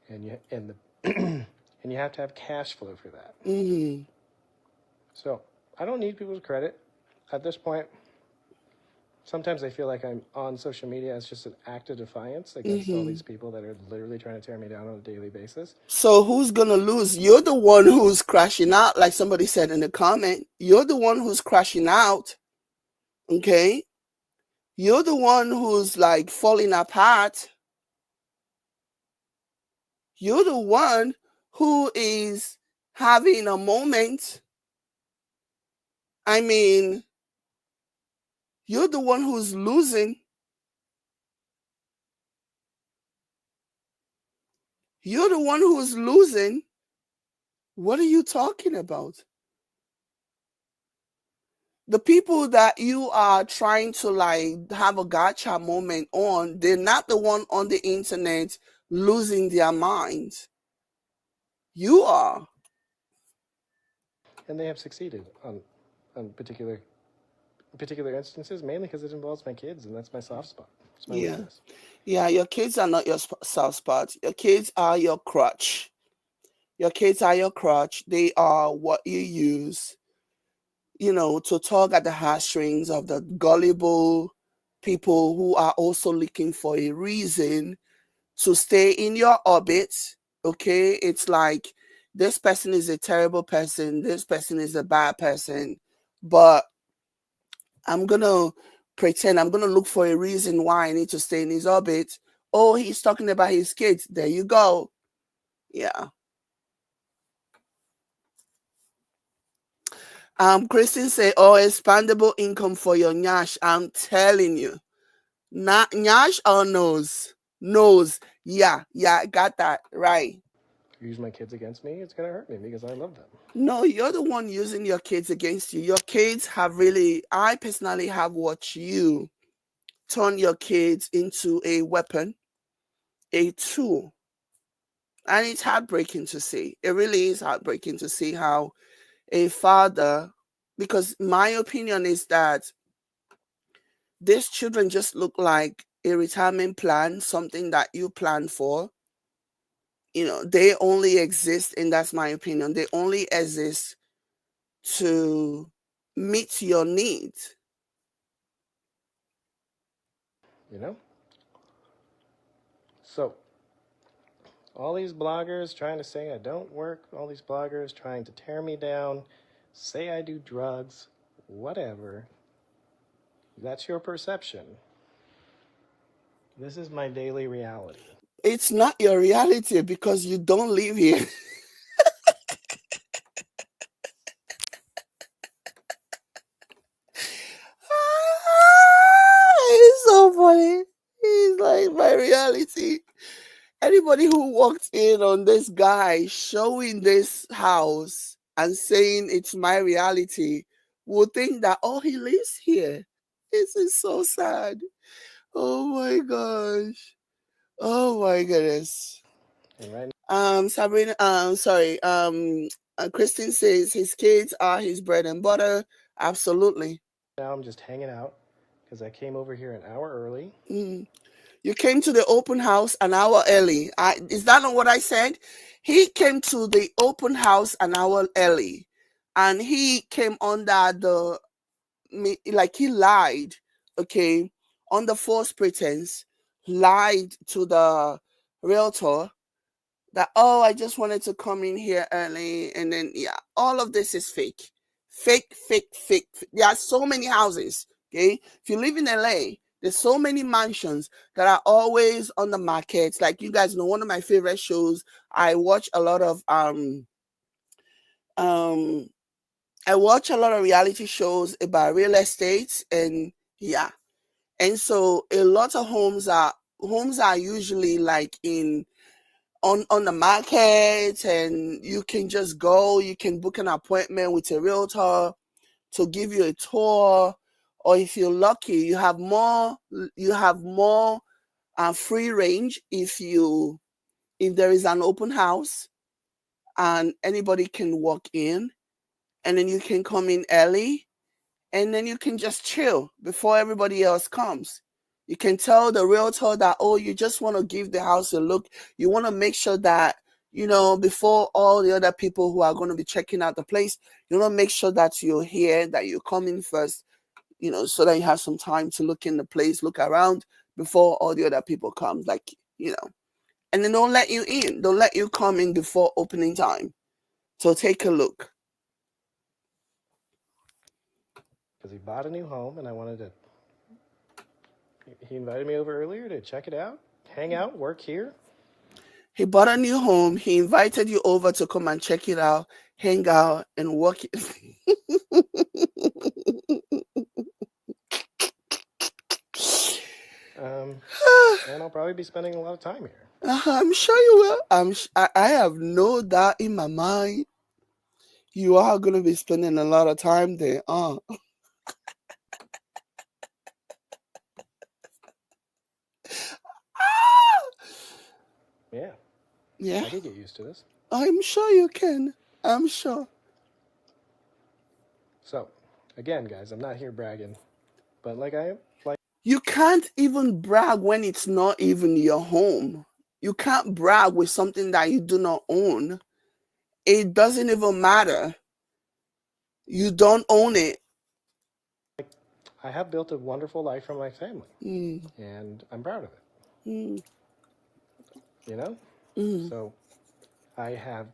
And and you have to have cash flow for that. Hmm. So I don't need people's credit at this point. Sometimes I feel like I'm on social media as just an act of defiance against all Hmm. these people that are literally trying to tear me down on a daily basis. So who's gonna lose? You're the one who's crashing out, like somebody said in the comment. You're the one who's crashing out. Okay? You're the one who's like falling apart. You're the one who is having a moment. I mean, you're the one who's losing. You're the one who's losing. What are you talking about? The people that you are trying to like have a gotcha moment on, they're not the one on the internet losing their minds. You are. And they have succeeded on particular instances, mainly because it involves my kids, and that's my soft spot. It's my Yeah. weakness. Yeah, your kids are not your soft spot. Your kids are your crutch. Your kids are your crutch. They are what you use, to tug at the heartstrings of the gullible people who are also looking for a reason to stay in your orbit. Okay, it's like this person is a terrible person, this person is a bad person, but I'm gonna pretend, I'm gonna look for a reason why I need to stay in his orbit. Oh, he's talking about his kids. There you go. Yeah. Kristen say, oh, expandable income for your nyash. I'm telling you. Not nyash or nose? Nose. Yeah, got that right. Use my kids against me, it's going to hurt me because I love them. No, you're the one using your kids against you. Your kids have really, I personally have watched you turn your kids into a weapon, a tool. And it's heartbreaking to see. It really is heartbreaking to see how a father, because my opinion is that these children just look like a retirement plan, something that you plan for. They only exist, and that's my opinion. They only exist to meet your needs. You know? So, all these bloggers trying to say I don't work, all these bloggers trying to tear me down, say I do drugs, whatever. That's your perception. This is my daily reality. It's not your reality because you don't live here. It's so funny. It's like my reality. Anybody who walked in on this guy showing this house and saying it's my reality would think that, oh, he lives here. This is so sad. Oh my gosh. Oh my goodness. And right Sabrina, sorry, Christine says his kids are his bread and butter. Absolutely. now, I'm just hanging out because I came over here an hour early. Mm. You came to the open house an hour early. Is that not what I said? He came to the open house an hour early, and he came under like he lied, okay, on the false pretense, lied to the realtor that, oh, I just wanted to come in here early, and then yeah, all of this is fake. Fake, fake, fake. There are so many houses. Okay, if you live in LA, There's so many mansions that are always on the market. Like you guys know, one of my favorite shows, I watch a lot of um I watch a lot of reality shows about real estate, and yeah. And so a lot of homes are usually like in on the market, and you can just go, you can book an appointment with a realtor to give you a tour, or if you're lucky, you have more free range if there is an open house and anybody can walk in, and then you can come in early, and then you can just chill before everybody else comes. You can tell the realtor that, oh, you just want to give the house a look. You want to make sure that, before all the other people who are going to be checking out the place, you want to make sure that you're here, that you come in first, so that you have some time to look in the place, look around before all the other people come. Like, and then don't let you in. Don't let you come in before opening time. So take a look. Because he bought a new home, and I wanted to. He invited me over earlier to check it out, hang out, work here. He bought a new home. He invited you over to come and check it out, hang out, and work it. And I'll probably be spending a lot of time here. I'm sure you will. I have no doubt in my mind you are going to be spending a lot of time there. Yeah. Yeah. I could get used to this. I'm sure you can. I'm sure. So, again, guys, I'm not here bragging, but like You can't even brag when it's not even your home. You can't brag with something that you do not own. It doesn't even matter. You don't own it. I have built a wonderful life for my family, Mm, and I'm proud of it. mm, You know, mm, so I have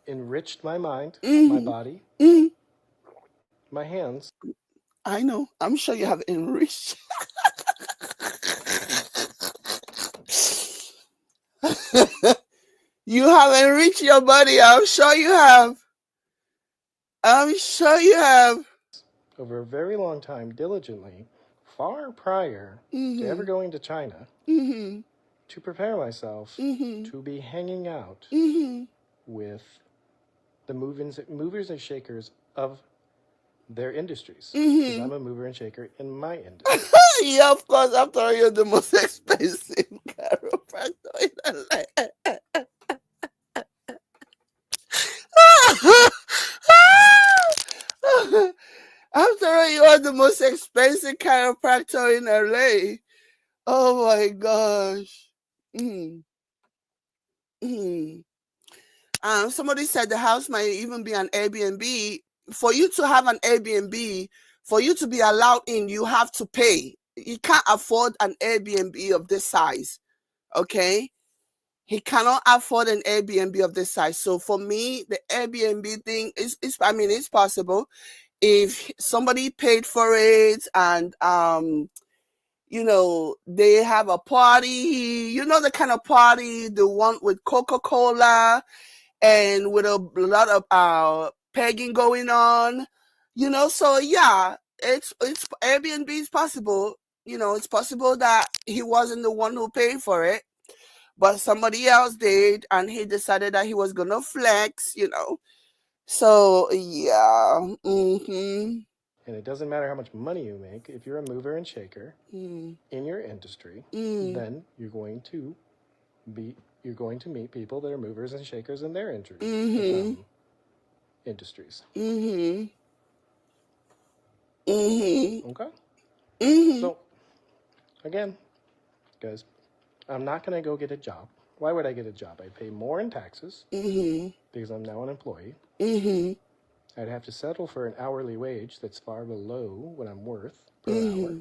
enriched my mind, my mm, body, mm. my hands. I know. I'm sure you have enriched. You have enriched your body. I'm sure you have. I'm sure you have. Over a very long time, diligently, far prior to ever Mm-hmm. going to China, Mm-hmm. to prepare myself Mm-hmm. to be hanging out Mm-hmm. with the movers and shakers of their industries. Because Mm-hmm. I'm a mover and shaker in my industry. Yeah, of course. After all, you're the most expensive chiropractor in LA. After all, you are the most expensive chiropractor in LA. Oh my gosh. Mm, mm. Somebody said the house might even be an Airbnb. For you to have an Airbnb, for you to be allowed in, you have to pay. You can't afford an Airbnb of this size. Okay? He cannot afford an Airbnb of this size. So for me, the Airbnb thing is I mean, it's possible if somebody paid for it, and they have a party, the kind of party, the one with Coca-Cola and with a lot of pegging going on, so yeah, it's Airbnb is possible. It's possible that he wasn't the one who paid for it, but somebody else did, and he decided that he was gonna flex. So yeah. Mm-hmm. And it doesn't matter how much money you make, if you're a mover and shaker Mm. in your industry, Mm. then you're going to meet people that are movers and shakers in their Mm-hmm. industries. Mm-hmm. Mm-hmm. Okay? Mm-hmm. So, again, guys, I'm not going to go get a job. Why would I get a job? I pay more in taxes Mm-hmm. because I'm now an employee. Mm-hmm. I'd have to settle for an hourly wage that's far below what I'm worth per hour. Mm-hmm.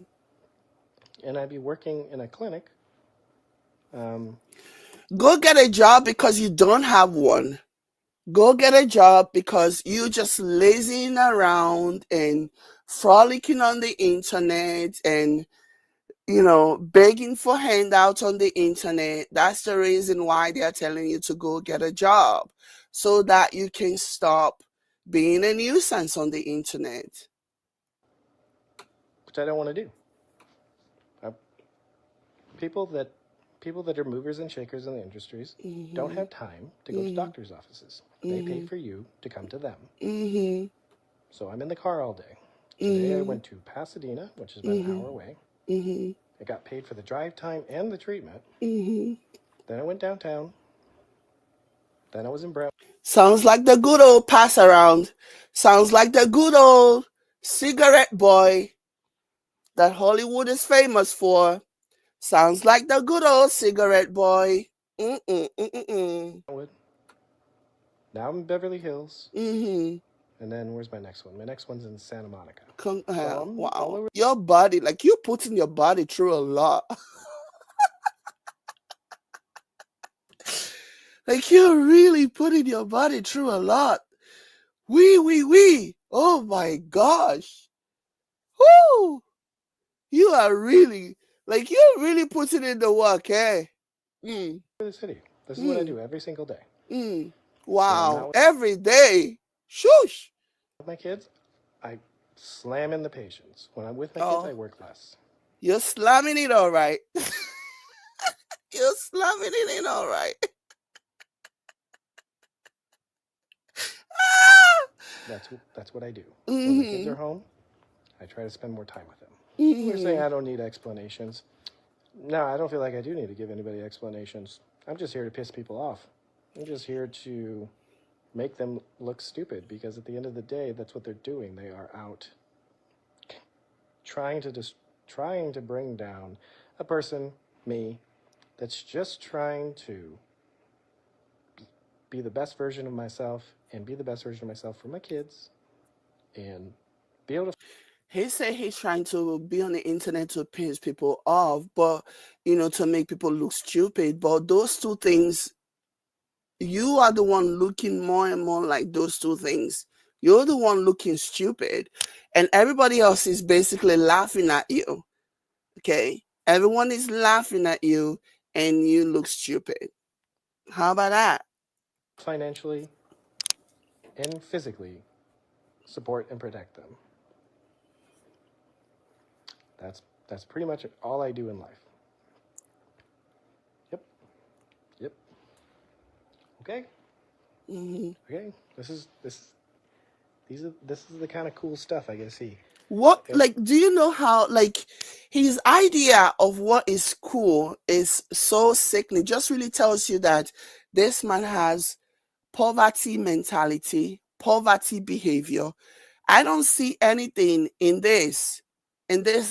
And I'd be working in a clinic. Go get a job because you don't have one. Go get a job because you just lazing around and frolicking on the internet and begging for handouts on the internet. That's the reason why they're telling you to go get a job, so that you can stop being a nuisance on the internet. which I don't want to do. Uh, people that people that are movers and shakers in the industries don't have time to go to doctor's offices. They pay for you to come to them. So I'm in the car all day. Today I went to Pasadena, which is about an hour away. I got paid for the drive time and the treatment. Then I went downtown. Then I was in Brown. Sounds like the good old pass around. Sounds like the good old cigarette boy that Hollywood is famous for. Sounds like the good old cigarette boy. Now I'm in Beverly Hills. Mm-hmm. And then where's my next one? My next one's in Santa Monica. So I'm all Wow. over. Your body, like you're putting your body through a lot. Like you're really putting your body through a lot. Wee. Oh my gosh. Whoo! You are really, like you're really putting in the work, eh? The city. This is what I do every single day. Wow. Every day. Shush. With my kids, I slam in the patients. When I'm with my kids, I work less. You're slamming it all right. You're slamming it in all right. That's what I do. When the kids are home, I try to spend more time with them. You're saying I don't need explanations. No, I don't feel like I do need to give anybody explanations. I'm just here to piss people off. I'm just here to make them look stupid, because at the end of the day, that's what they're doing. They are out trying to bring down a person, me, that's just trying to be the best version of myself and be the best version of myself for my kids and be able to. He said he's trying to be on the internet to piss people off, but to make people look stupid. But those two things, you are the one looking more and more like those two things. You're the one looking stupid, and everybody else is basically laughing at you. Okay? Everyone is laughing at you, and you look stupid. How about that? Financially and physically support and protect them. That's pretty much all I do in life. Yep. Yep. Okay. Okay. This is the kind of cool stuff I get to see. What, Okay. like, do you know how, like, his idea of what is cool is so sickening? Just really tells you that this man has poverty mentality, poverty behavior. I don't see anything in this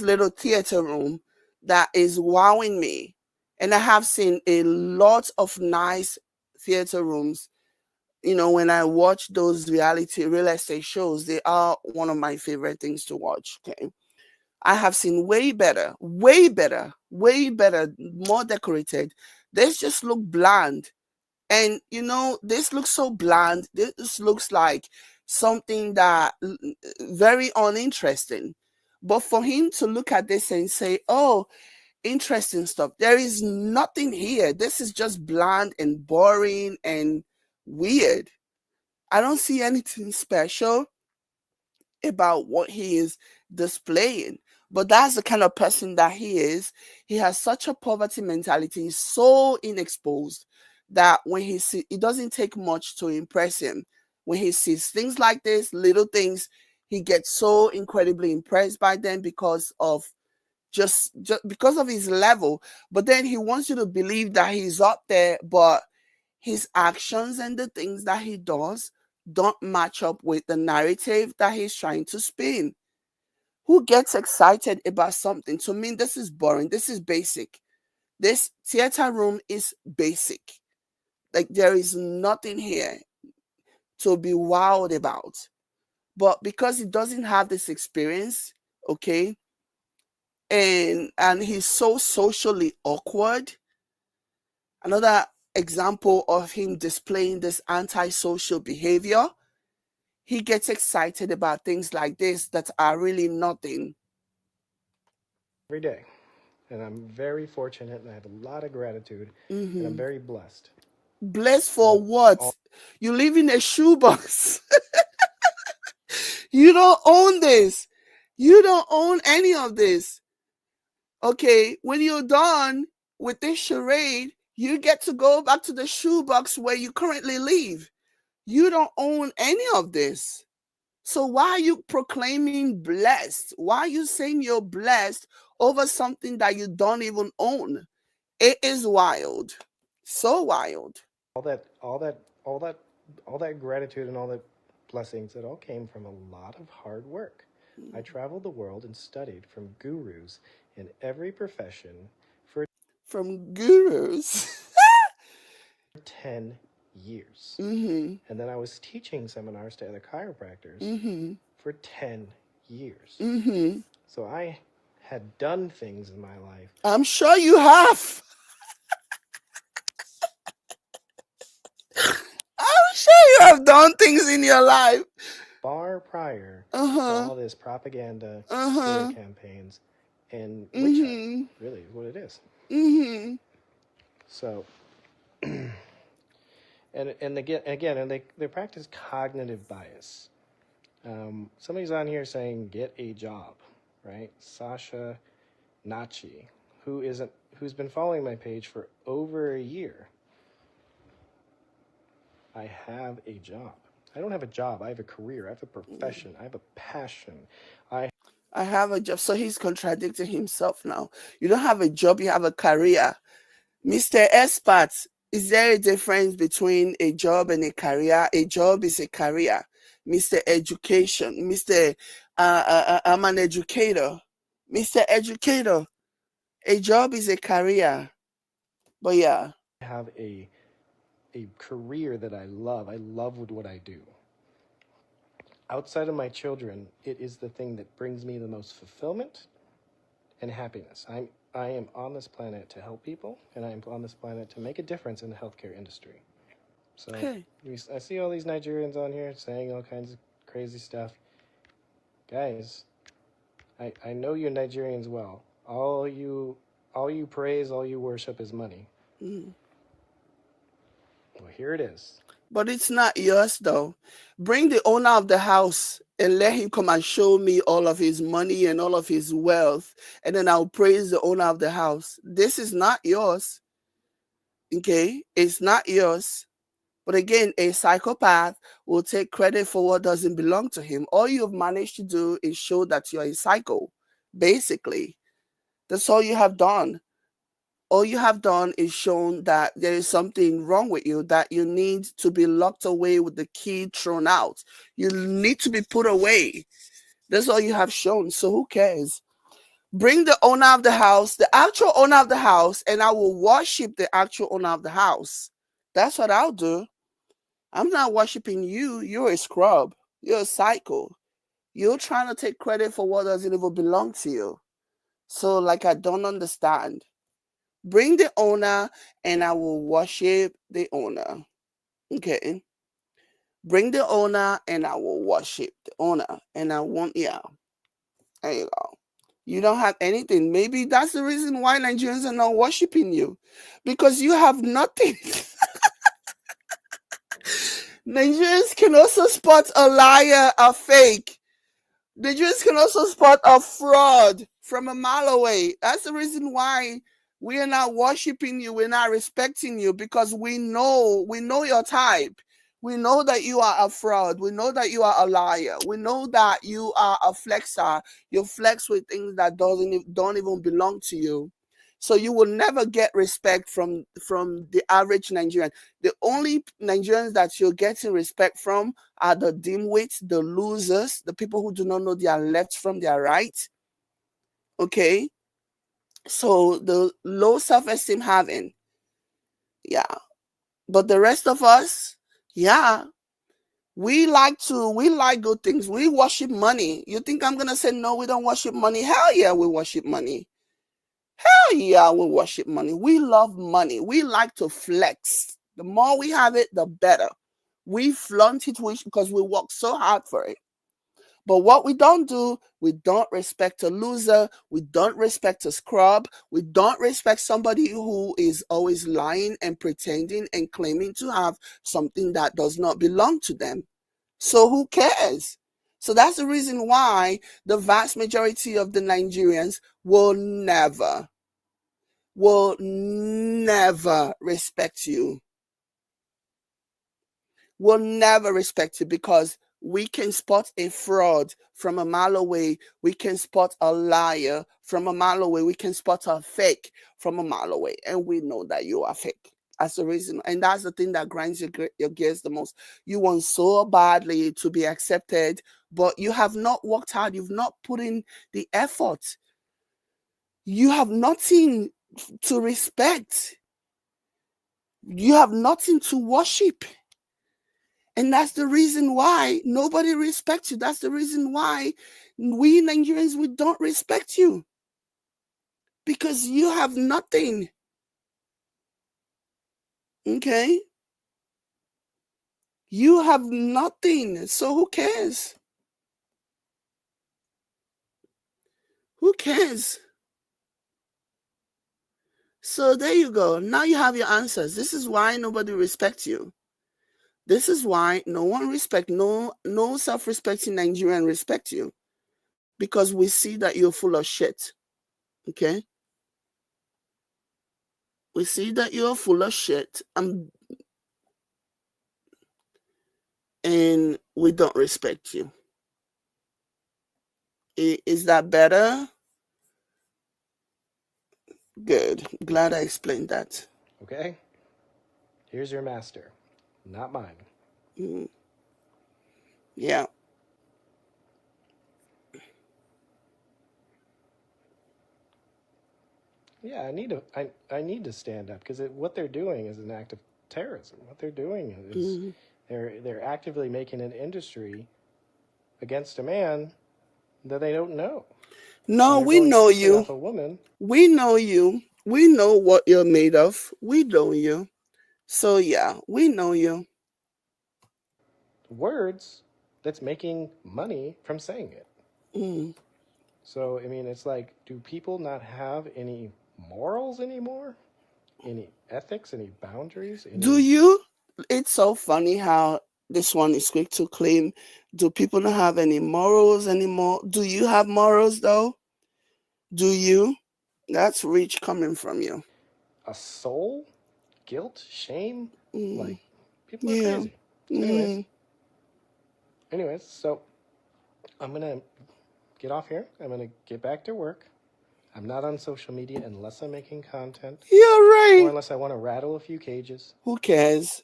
little theater room that is wowing me. And I have seen a lot of nice theater rooms. When I watch those reality real estate shows, they are one of my favorite things to watch. Okay. I have seen way better, more decorated. This just look bland. And this looks so bland. This looks like something that very uninteresting. But for him to look at this and say, "Oh, interesting stuff," there is nothing here. This is just bland and boring and weird. I don't see anything special about what he is displaying. But that's the kind of person that he is. He has such a poverty mentality. He's so inexposed that when it doesn't take much to impress him. When he sees things like this, little things, he gets so incredibly impressed by them because of just because of his level. But then he wants you to believe that he's up there, but his actions and the things that he does don't match up with the narrative that he's trying to spin. Who gets excited about something? To me, this is boring. This is basic. This theater room is basic. Like, there is nothing here to be wowed about. But because he doesn't have this experience, okay, and he's so socially awkward, another example of him displaying this antisocial behavior, he gets excited about things like this that are really nothing. Every day. and I'm very fortunate, and I have a lot of gratitude, and I'm Mm-hmm. very blessed. Blessed for But what? all You live in a shoebox. You don't own this. You don't own any of this. Okay, when you're done with this charade, you get to go back to the shoebox where you currently live. You don't own any of this. So why are you proclaiming blessed? Why are you saying you're blessed over something that you don't even own? It is wild. So wild. all that all that all that all that gratitude and all that blessings, it all came from a lot of hard work. I traveled the world and studied from gurus in every profession for From gurus. 10 years. Mm-hmm. And then I was teaching seminars to other chiropractors Mm-hmm. for 10 years. Mm-hmm. So I had done things in my life I'm sure you have. I'm sure you have done things in your life. far prior to Uh-huh. all this propaganda, smear Uh-huh. campaigns, and witch hunt, Mm-hmm. really, is what it is. Mm-hmm. So, and they practice cognitive bias. Somebody's on here saying get a job, right? Sasha Nachi, who's been following my page for over a year. I have a job. I don't have a job. I have a career. I have a profession. I have a passion. I I have a job. So he's contradicting himself now. You don't have a job, you have a career. Mr. Expert, is there a difference between a job and a career? A job is a career. Mr. Education, Mr. I'm an educator. Mr. Educator, a job is a career. But yeah. have a career that I love. I love what I do. Outside of my children, it is the thing that brings me the most fulfillment and happiness. I am on this planet to help people, and I am on this planet to make a difference in the healthcare industry. So Okay. I see all these Nigerians on here saying all kinds of crazy stuff. Guys, I know you Nigerians well. All you praise, all you worship is money. Mm. Well, here it is. But it's not yours though. Bring the owner of the house and let him come and show me all of his money and all of his wealth. And then I'll praise the owner of the house. This is not yours. Okay? It's not yours. But again, a psychopath will take credit for what doesn't belong to him. All you've managed to do is show that you're a psycho, basically. That's all you have done. All you have done is shown that there is something wrong with you, that you need to be locked away with the key thrown out. You need to be put away. That's all you have shown. So who cares? Bring the owner of the house, the actual owner of the house, and I will worship the actual owner of the house. That's what I'll do. I'm not worshiping you. You're a scrub. You're a psycho. You're trying to take credit for what doesn't even belong to you. So, like, I don't understand. Bring the owner and I will worship the owner. Okay. Bring the owner and I will worship the owner. And I want, yeah, there you go. You don't have anything. Maybe that's the reason why Nigerians are not worshiping you because you have nothing. Nigerians can also spot a liar, a fake. Nigerians can also spot a fraud from a mile away. That's the reason why we are not worshiping you, we're not respecting you, because we know your type. We know that you are a fraud. We know that you are a liar. We know that you are a flexer. You flex with things that don't even belong to you. So you will never get respect from the average Nigerian. The only Nigerians that you're getting respect from are the dimwits, the losers, the people who do not know their left from their right. Okay, so the low self-esteem having, yeah. But the rest of us, yeah, we like good things. We worship money. You think I'm gonna say no? We don't worship money? Hell yeah, we worship money. Hell yeah, we worship money. We love money. We like to flex. The more we have it, the better. We flaunt it because we work so hard for it. But what we don't do, we don't respect a loser. We don't respect a scrub. We don't respect somebody who is always lying and pretending and claiming to have something that does not belong to them. So who cares? So that's the reason why the vast majority of the Nigerians will never respect you. Will never respect you because we can spot a fraud from a mile away. We can spot a liar from a mile away. We can spot a fake from a mile away. And we know that you are fake. That's the reason. And that's the thing that grinds your gears the most. You want so badly to be accepted, but you have not worked hard. You've not put in the effort. You have nothing to respect. You have nothing to worship. And that's the reason why nobody respects you. That's the reason why we Nigerians, we don't respect you. Because you have nothing. Okay? You have nothing. So who cares? Who cares? So there you go. Now you have your answers. This is why nobody respects you. This is why no one respect, no self-respecting Nigerian respect you. Because we see that you're full of shit. Okay? We see that you're full of shit and we don't respect you. Is that better? Good. Glad I explained that. Okay? Here's your master, not mine. Mm. Yeah. Yeah, I need to stand up because what they're doing is an act of terrorism. What they're doing is Mm. they're actively making an industry against a man that they don't know. And No, they're we going know after you. a woman. We know you. We know what you're made of. We know you. So yeah, we know you. Words that's making money from saying it. Mm. So, I mean, it's like, do people not have any morals anymore? Any ethics, any boundaries, Do any. you? It's so funny how this one is quick to claim. Do people not have any morals anymore? Do you have morals though? Do you? That's rich coming from you. A soul? Guilt? Shame? Mm. Like, people are Yeah. crazy. Anyways, Mm. so I'm going to get off here. I'm going to get back to work. I'm not on social media unless I'm making content You're or right. unless I want to rattle a few cages. Who cares?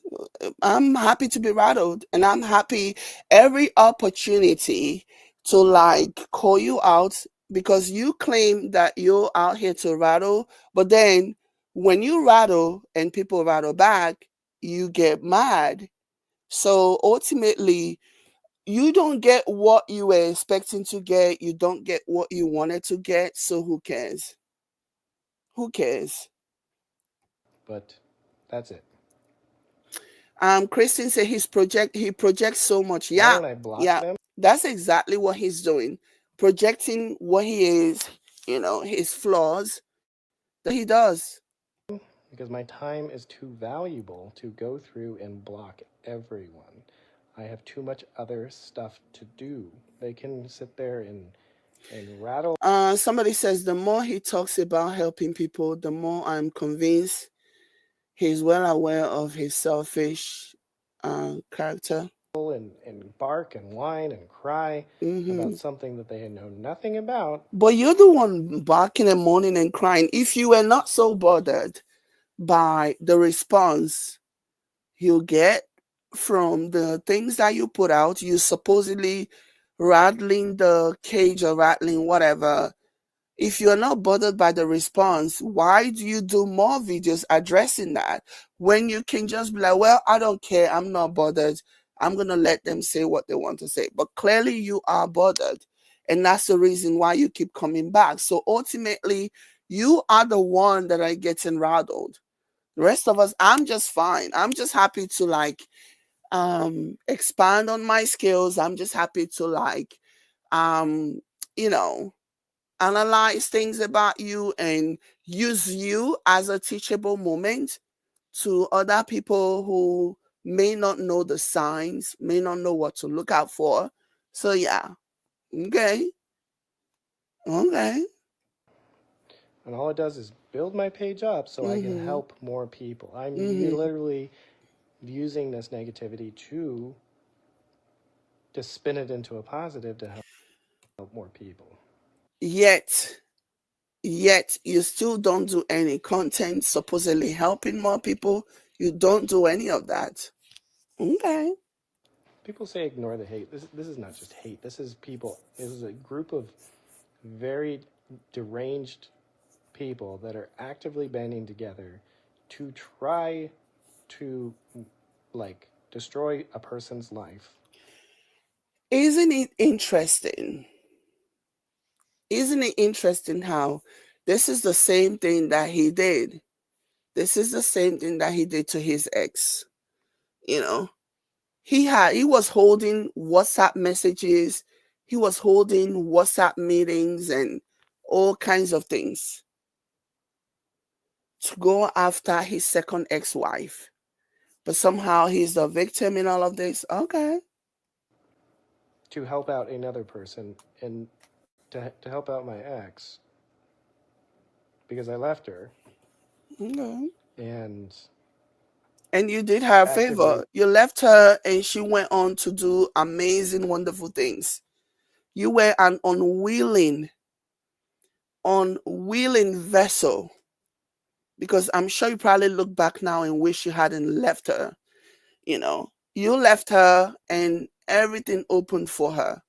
I'm happy to be rattled, and I'm happy every opportunity to like call you out because you claim that you're out here to rattle, but then when you rattle and people rattle back, you get mad. So ultimately, you don't get what you were expecting to get, you don't get what you wanted to get, so who cares? Who cares? But that's it. Christian said he projects so much. Why Yeah, don't I block yeah. them? That's exactly what he's doing. Projecting what he is, his flaws. That's what he does. Because my time is too valuable to go through and block everyone. I have too much other stuff to do. They can sit there and rattle Somebody says the more he talks about helping people, the more I'm convinced he's well aware of his selfish character. and bark and whine and cry Hmm. about something that they know nothing about. But you're the one barking and moaning and crying. If you were not so bothered by the response you get from the things that you put out, you supposedly rattling the cage or rattling whatever. If you're not bothered by the response, why do you do more videos addressing that when you can just be like, well, I don't care, I'm not bothered, I'm going to let them say what they want to say? But clearly you are bothered, and that's the reason why you keep coming back. So ultimately, you are the one that are getting rattled. The rest of us, I'm just fine. I'm just happy to like expand on my skills. I'm just happy to like um, you know, analyze things about you and use you as a teachable moment to other people who may not know the signs, may not know what to look out for. So yeah, okay, okay. And all it does is build my page up so I can Mhm. help more people. I'm Mhm. literally using this negativity to spin it into a positive to help more people. Yet, yet you still don't do any content supposedly helping more people. You don't do any of that. Okay. People say ignore the hate. This is not just hate. This is people. This is a group of very deranged people that are actively banding together to try to like destroy a person's life. Isn't it interesting? Isn't it interesting how this is the same thing that he did? This is the same thing that he did to his ex. You know, he was holding WhatsApp messages, he was holding WhatsApp meetings and all kinds of things to go after his second ex-wife. But somehow he's the victim in all of this. Okay. To help out another person and to help out my ex because I left her Okay. and And you did her a favor. actively You left her and she went on to do amazing, wonderful things. You were an unwilling vessel, because I'm sure you probably look back now and wish you hadn't left her. You left her and everything opened for her.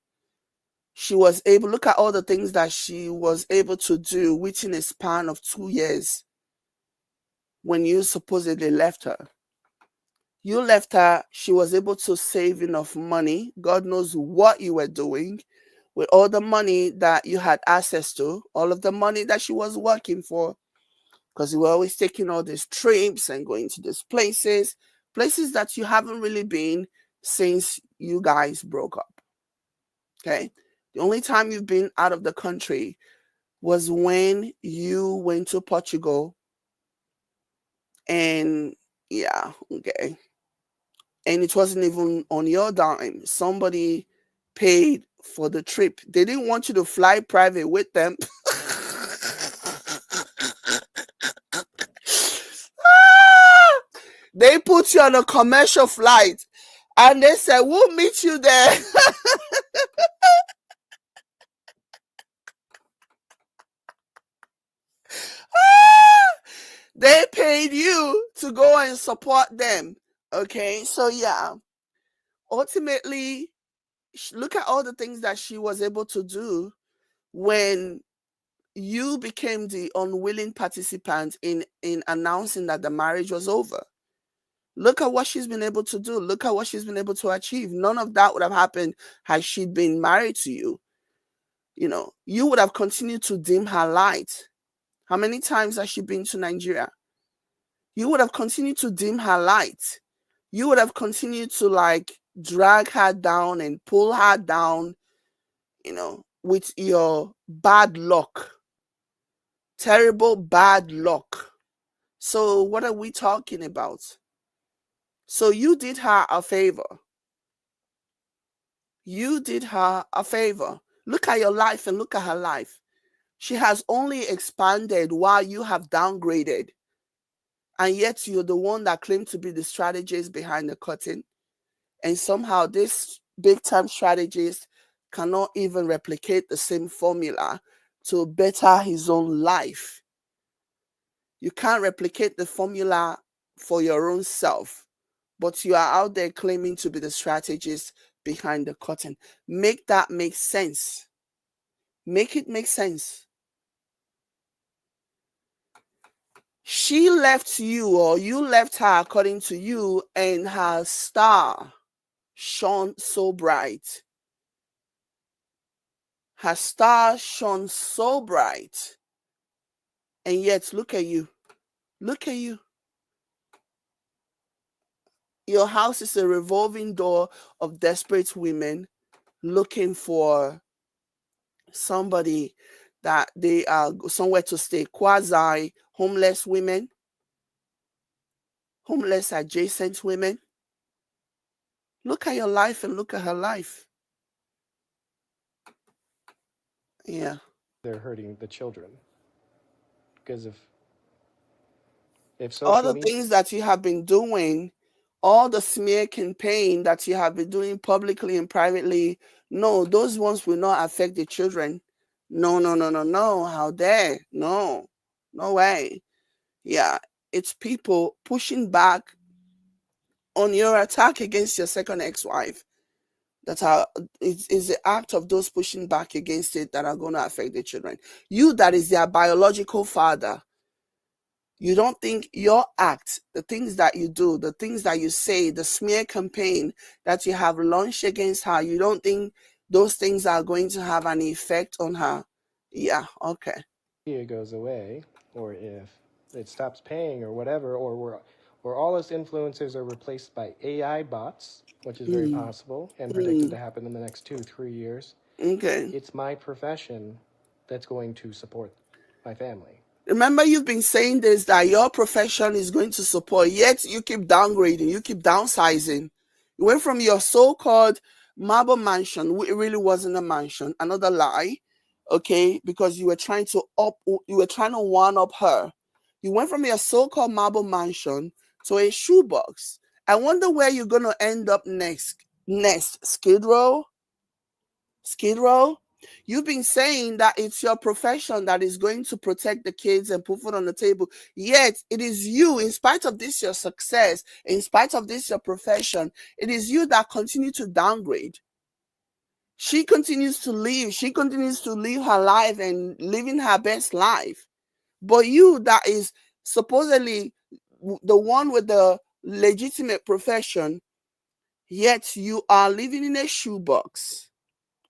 She was able, look at all the things that she was able to do within a span of 2 years when you supposedly left her. You left her, she was able to save enough money. God knows what you were doing with all the money that you had access to, all of the money that she was working for, because you were always taking all these trips and going to these places that you haven't really been since you guys broke up. Okay. The only time you've been out of the country was when you went to Portugal. And yeah, okay. And it wasn't even on your dime. Somebody paid for the trip. They didn't want you to fly private with them. They put you on a commercial flight and they said, we'll meet you there. They paid you to go and support them. Okay, so yeah, ultimately, look at all the things that she was able to do when you became the unwilling participant in announcing that the marriage was over. Look at what she's been able to do. Look at what she's been able to achieve. None of that would have happened had she been married to you. You would have continued to dim her light. How many times has she been to Nigeria? You would have continued to dim her light. You would have continued to like drag her down and pull her down, with your bad luck, terrible bad luck. So, what are we talking about? So, you did her a favor. You did her a favor. Look at your life and look at her life. She has only expanded while you have downgraded. And yet, you're the one that claimed to be the strategist behind the curtain. And somehow, this big time strategist cannot even replicate the same formula to better his own life. You can't replicate the formula for your own self, but you are out there claiming to be the strategist behind the curtain. Make that make sense. Make it make sense. She left you, or you left her, according to you, and her star shone so bright. Her star shone so bright. And yet, look at you. Look at you. Your house is a revolving door of desperate women looking for somebody that they are somewhere to stay, quasi homeless women, homeless adjacent women. Look at your life and look at her life. Yeah. They're hurting the children because if All social the media, things that you have been doing, all the smear campaign that you have been doing publicly and privately, no, those ones will not affect the children. No, no, no, no, no. How dare? No, no way. Yeah, it's people pushing back on your attack against your second ex-wife that are is the act of those pushing back against it that are going to affect the children. You that is their biological father, you don't think your act, the things that you do, the things that you say, the smear campaign that you have launched against her, you don't think those things are going to have an effect on her? Yeah, okay. goes away, or if it stops paying, or whatever, or all us influencers are replaced by AI bots, which is very Mm, possible and predicted mm, to happen in the next 2-3 years, okay. it's my profession that's going to support my family. Remember, you've been saying this that your profession is going to support, yet you keep downgrading, you keep downsizing. You went from your so called marble mansion, it really wasn't a mansion, another lie, okay, because you were trying to one up her. You went from your so called marble mansion to a shoebox. I wonder where you're going to end up next. Next, Skid Row? Skid Row? You've been saying that it's your profession that is going to protect the kids and put food on the table. Yet it is you, in spite of this, your success, in spite of this, your profession, it is you that continue to downgrade. She continues to live. She continues to live her life and living her best life. But you that is supposedly the one with the legitimate profession, yet you are living in a shoebox.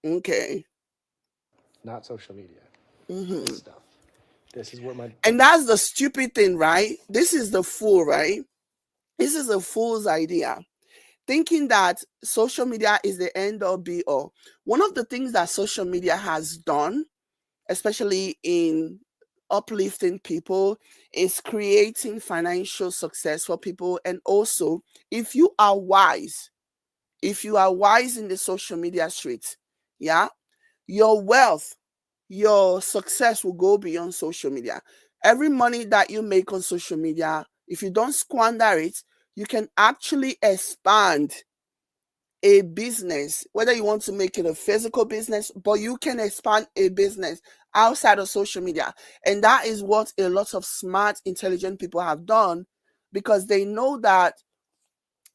Okay. Not social media. This Mm-hmm. stuff. This is where And that's the stupid thing, right? This is the fool, right? This is a fool's idea. Thinking that social media is the end all be all. One of the things that social media has done, especially in uplifting people, is creating financial success for people. And also, if you are wise, if you are wise in the social media streets, yeah, your wealth, your success will go beyond social media. Every money that you make on social media, if you don't squander it, you can actually expand a business, whether you want to make it a physical business, but you can expand a business outside of social media. And that is what a lot of smart, intelligent people have done because they know that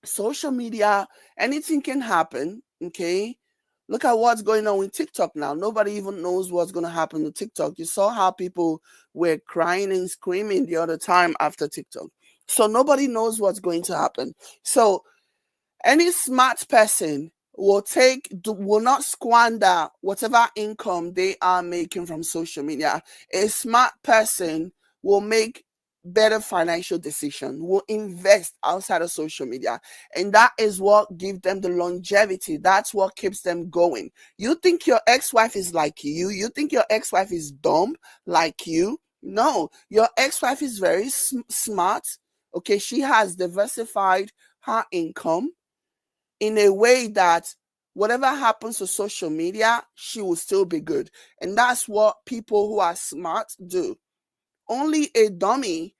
social media, anything can happen. Okay. Look at what's going on with TikTok now. Nobody even knows what's going to happen with TikTok. You saw how people were crying and screaming the other time after TikTok. So nobody knows what's going to happen. So any smart person will not squander whatever income they are making from social media. A smart person will make better financial decision, will invest outside of social media. And that is what gives them the longevity. That's what keeps them going. You think your ex-wife is like you? You think your ex-wife is dumb like you? No, your ex-wife is very smart. Okay, she has diversified her income in a way that whatever happens to social media, she will still be good. And that's what people who are smart do. Only a dummy,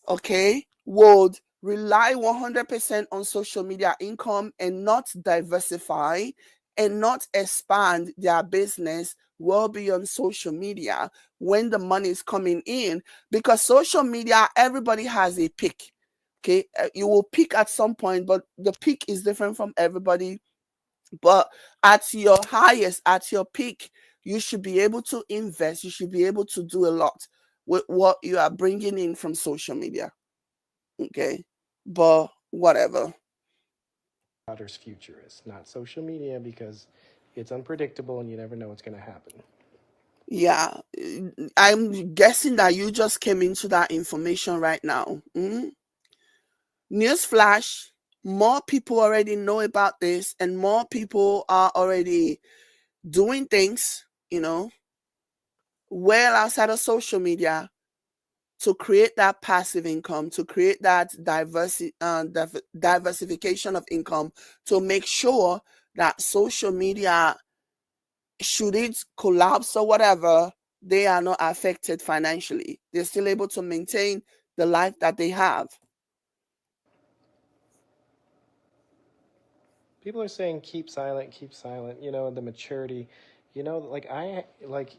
okay, would rely 100% on social media income and not diversify and not expand their business well beyond social media when the money is coming in, because social media, everybody has a peak. Okay, you will peak at some point, but the peak is different from everybody. But at your highest, at your peak, you should be able to invest. You should be able to do a lot with what you are bringing in from social media. Okay. But whatever. daughter's future is, not social media, because it's unpredictable and you never know what's going to happen. Yeah. I'm guessing that you just came into that information right now. Newsflash, more people already know about this and more people are already doing things, well outside of social media to create that passive income, to create that diversification of income, to make sure that social media, should it collapse or whatever, they are not affected financially. They're still able to maintain the life that they have. People are saying keep silent, keep silent. The maturity. Like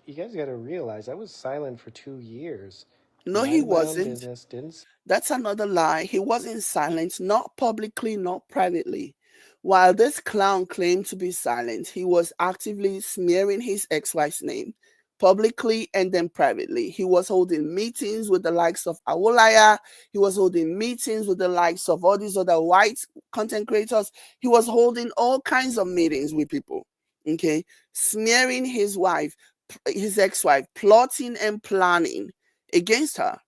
you guys got to realize I was silent for 2 years, No, he minded my own wasn't. business, didn't. That's another lie. He wasn't silent, not publicly, not privately. While this clown claimed to be silent, he was actively smearing his ex-wife's name publicly and then privately. He was holding meetings with the likes of Awolaya. He was holding meetings with the likes of all these other white content creators. He was holding all kinds of meetings with people, okay? Smearing his wife, his ex-wife, plotting and planning against her.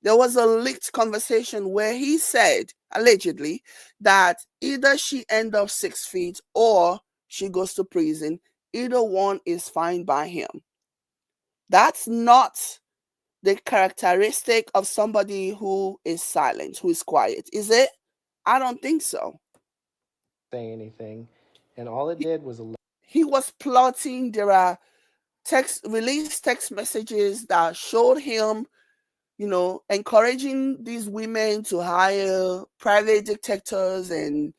There was a leaked conversation where he said, allegedly, that either she ends up 6 feet or she goes to prison. Either one is fine by him. That's not the characteristic of somebody who is silent, who is quiet, is it? I don't think so. Say anything, and all it did was He was plotting. There are released text messages that showed him, encouraging these women to hire private detectives and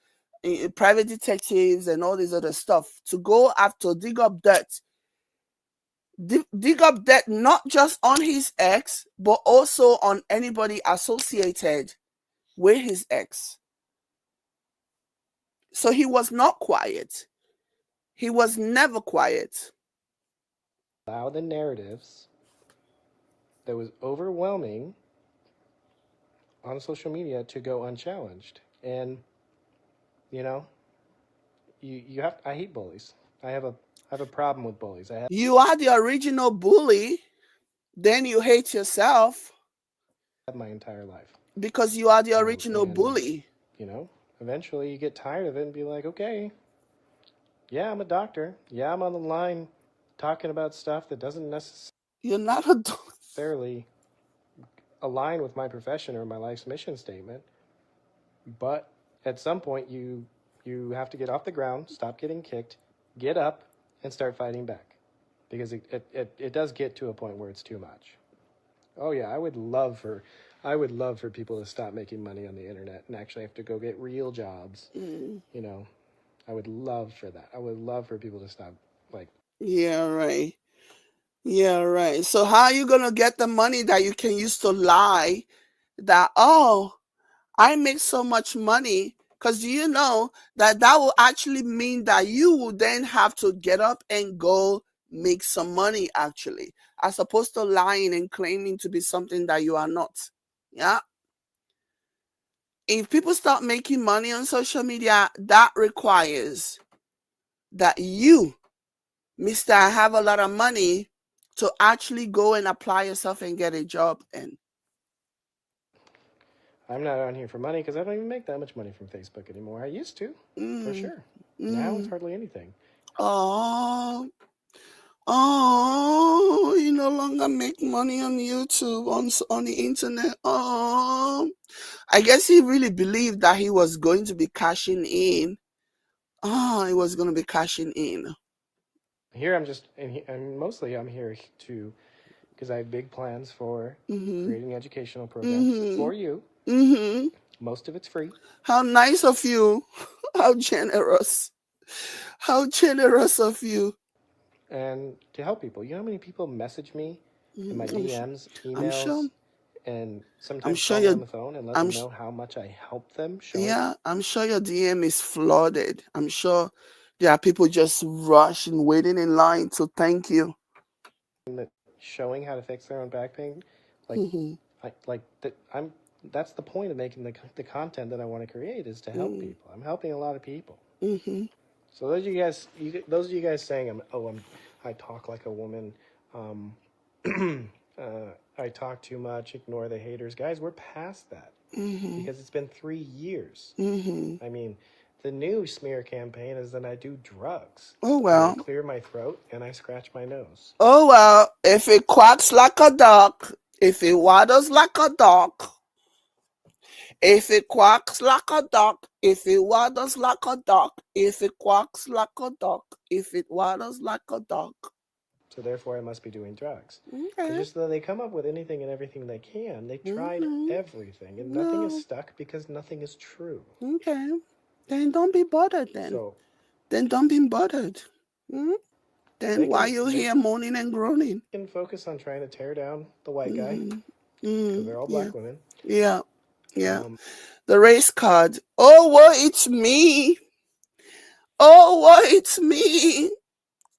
private detectives and all this other stuff to go after, dig up dirt. Dig up dirt not just on his ex, but also on anybody associated with his ex. So he was not quiet. He was never quiet. allow the narratives that was overwhelming on social media to go unchallenged. And you know, you have I hate bullies. I have a problem with bullies. I You are the original bully, then you hate yourself have my entire life. because you are the original And bully. eventually you get tired of it and be like, okay, yeah, I'm a doctor. Yeah, I'm on the line talking about stuff that doesn't You're not a necessarily align with my profession or my life's mission statement. But at some point, you have to get off the ground, stop getting kicked, get up, and start fighting back, because it does get to a point where it's too much. Oh yeah, I would love for people to stop making money on the internet and actually have to go get real jobs. Mm. You know, I would love for that. I would love for people to stop like Yeah, right. Yeah, right. So how are you gonna get the money that you can use to lie that, oh, I make so much money? Because do you know that that will actually mean that you will then have to get up and go make some money actually, as opposed to lying and claiming to be something that you are not. Yeah. If people start making money on social media, that requires that you, Mr. I have a lot of money, to actually go and apply yourself and get a job. And I'm not on here for money because I don't even make that much money from Facebook anymore. I used to, for mm, sure. Now it's mm, hardly anything. oh, oh, you no longer make money on YouTube, on the internet. Oh, I guess he really believed that he was going to be cashing in. Oh, he was going to be cashing in. Here I'm just, and mostly I'm here to, because I have big plans for Mm-hmm. creating educational programs Mm-hmm. for you. Mm-hmm. Most of it's free. How nice of you. How generous. How generous of you. And to help people. You know how many people message me in my I'm, sure. DMs, I'm sure. emails, and I'm sometimes sure call me your. on the phone and let I'm. them know how much I help them, showing Yeah. I'm sure your DM is flooded. I'm sure there are people just rushing, waiting in line to thank you. that showing how to fix their own back pain. Like Mm-hmm. like that I'm that's the point of making the content that I want to create, is to help people. I'm helping a lot of people. Mm-hmm. So those of you guys saying I talk like a woman, um, I talk too much, ignore the haters, guys. We're past that Mm-hmm. because it's been 3 years. Mm-hmm. I mean, the new smear campaign is that I do drugs Oh and they well. clear my throat and I scratch my nose. Oh well. If it quacks like a duck, if it waddles like a duck, if it quacks like a duck, if it waddles like a duck, if it quacks like a duck, if it waddles like a duck. So therefore, I must be doing drugs. It's Okay. just that they come up with anything and everything they can. They tried Mm-hmm. everything, and nothing is No. stuck because nothing is true. Okay. Then don't be bothered then. So Then don't be bothered. Hmm. Then they why can you they here moaning and groaning? can focus on trying to tear down the white guy Mm-hmm. because Mm, they're all yeah. black women. Yeah. Yeah. Um, The race card. Oh, well, it's me. Oh, well, it's me.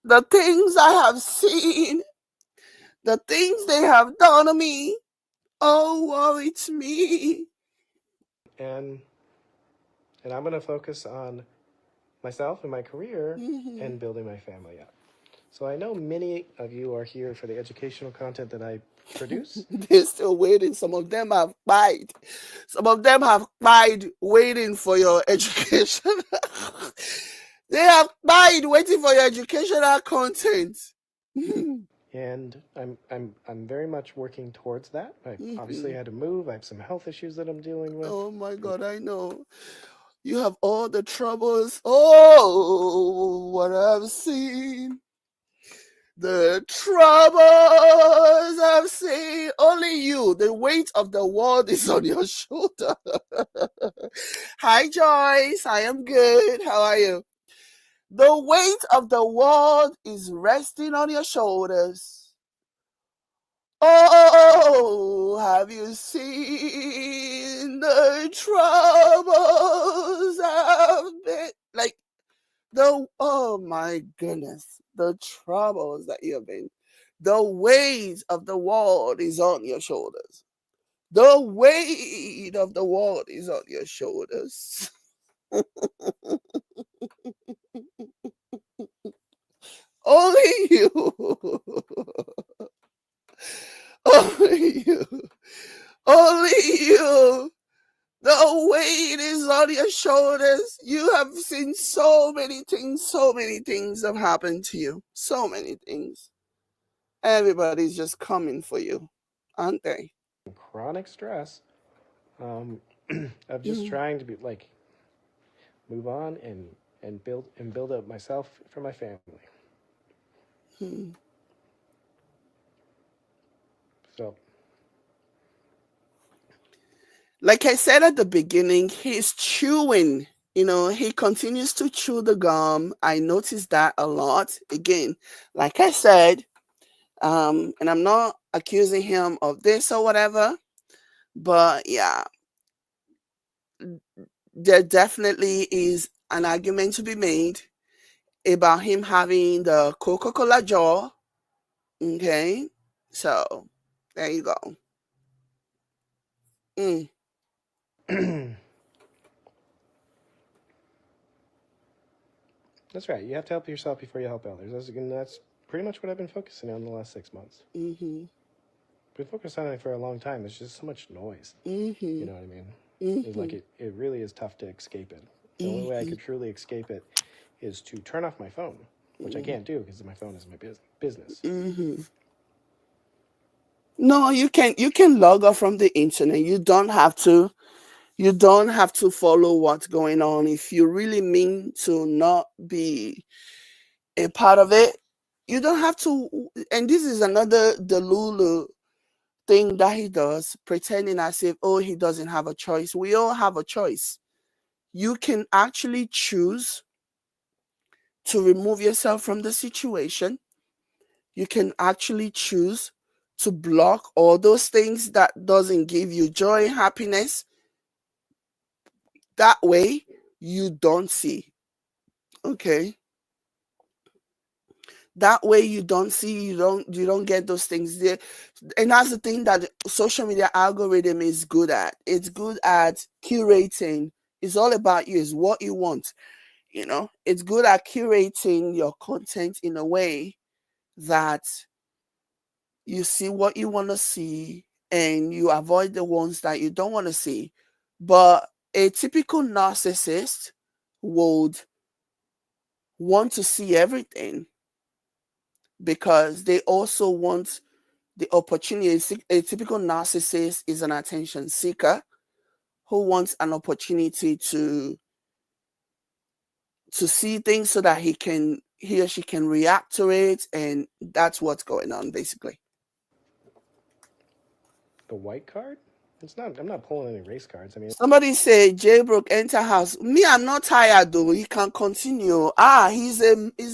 The things I have seen, the things they have done to me. Oh, well, it's me. and and I'm going to focus on myself and my career Mm-hmm. and building my family up. So I know many of you are here for the educational content that I produce. They're still waiting. Some of them have died. Some of them have died waiting for your education. They have died waiting for your educational content. And I'm very much working towards that. I obviously Mhm. had to move. I have some health issues that I'm dealing with. Oh my God, I know. You have all the troubles. Oh, what I've seen. The troubles I've seen. Only you. The weight of the world is on your shoulder. Hi, Joyce. I am good. How are you? The weight of the world is resting on your shoulders. Oh, have you seen the troubles I've been like oh my goodness, the troubles that you have been, the weight of the world is on your shoulders. The weight of the world is on your shoulders. Only you. Only you. Only you. The weight is on your shoulders. You have seen so many things. So many things have happened to you. So many things. Everybody's just coming for you, aren't they? Chronic stress um, of just Mm-hmm. trying to be like move on and build up myself for my family. So Like I said at the beginning, he's chewing. He continues to chew the gum. I noticed that a lot. Again, like I said, and I'm not accusing him of this or whatever, but yeah, there definitely is an argument to be made about him having the Coca-Cola jaw. Okay, so there you go. Mm. that's right. You have to help yourself before you help others. That's pretty much what I've been focusing on the last 6 months. Mm-hmm. Been focused on it for a long time. There's just so much noise. You Mm-hmm. know what I mean? It's like Mm-hmm. it really is tough to escape it. The only way I Mm-hmm. could truly escape it is to turn off my phone, which I can't do because my phone is my business. Mm-hmm. No, you can log off from the internet. You don't have to follow what's going on. If you really mean to not be a part of it, you don't have to. And this is another Delulu thing that he does, pretending as if, oh, he doesn't have a choice. We all have a choice. You can actually choose to remove yourself from the situation. You can actually choose to block all those things that doesn't give you joy, happiness. That way you don't see. Okay. That way you don't see, you don't get those things there. And that's the thing that the social media algorithm is good at. It's good at curating. It's all about you, is what you want. It's good at curating your content in a way that you see what you want to see and you avoid the ones that you don't want to see. But a typical narcissist would want to see everything because they also want the opportunity. A typical narcissist is an attention seeker who wants an opportunity to see things so that he or she can react to it, and that's what's going on basically. The white card? It's not. I'm not pulling any race cards. I mean, Somebody say Jaybrook enter house. Me, I'm not tired though. He can continue. He's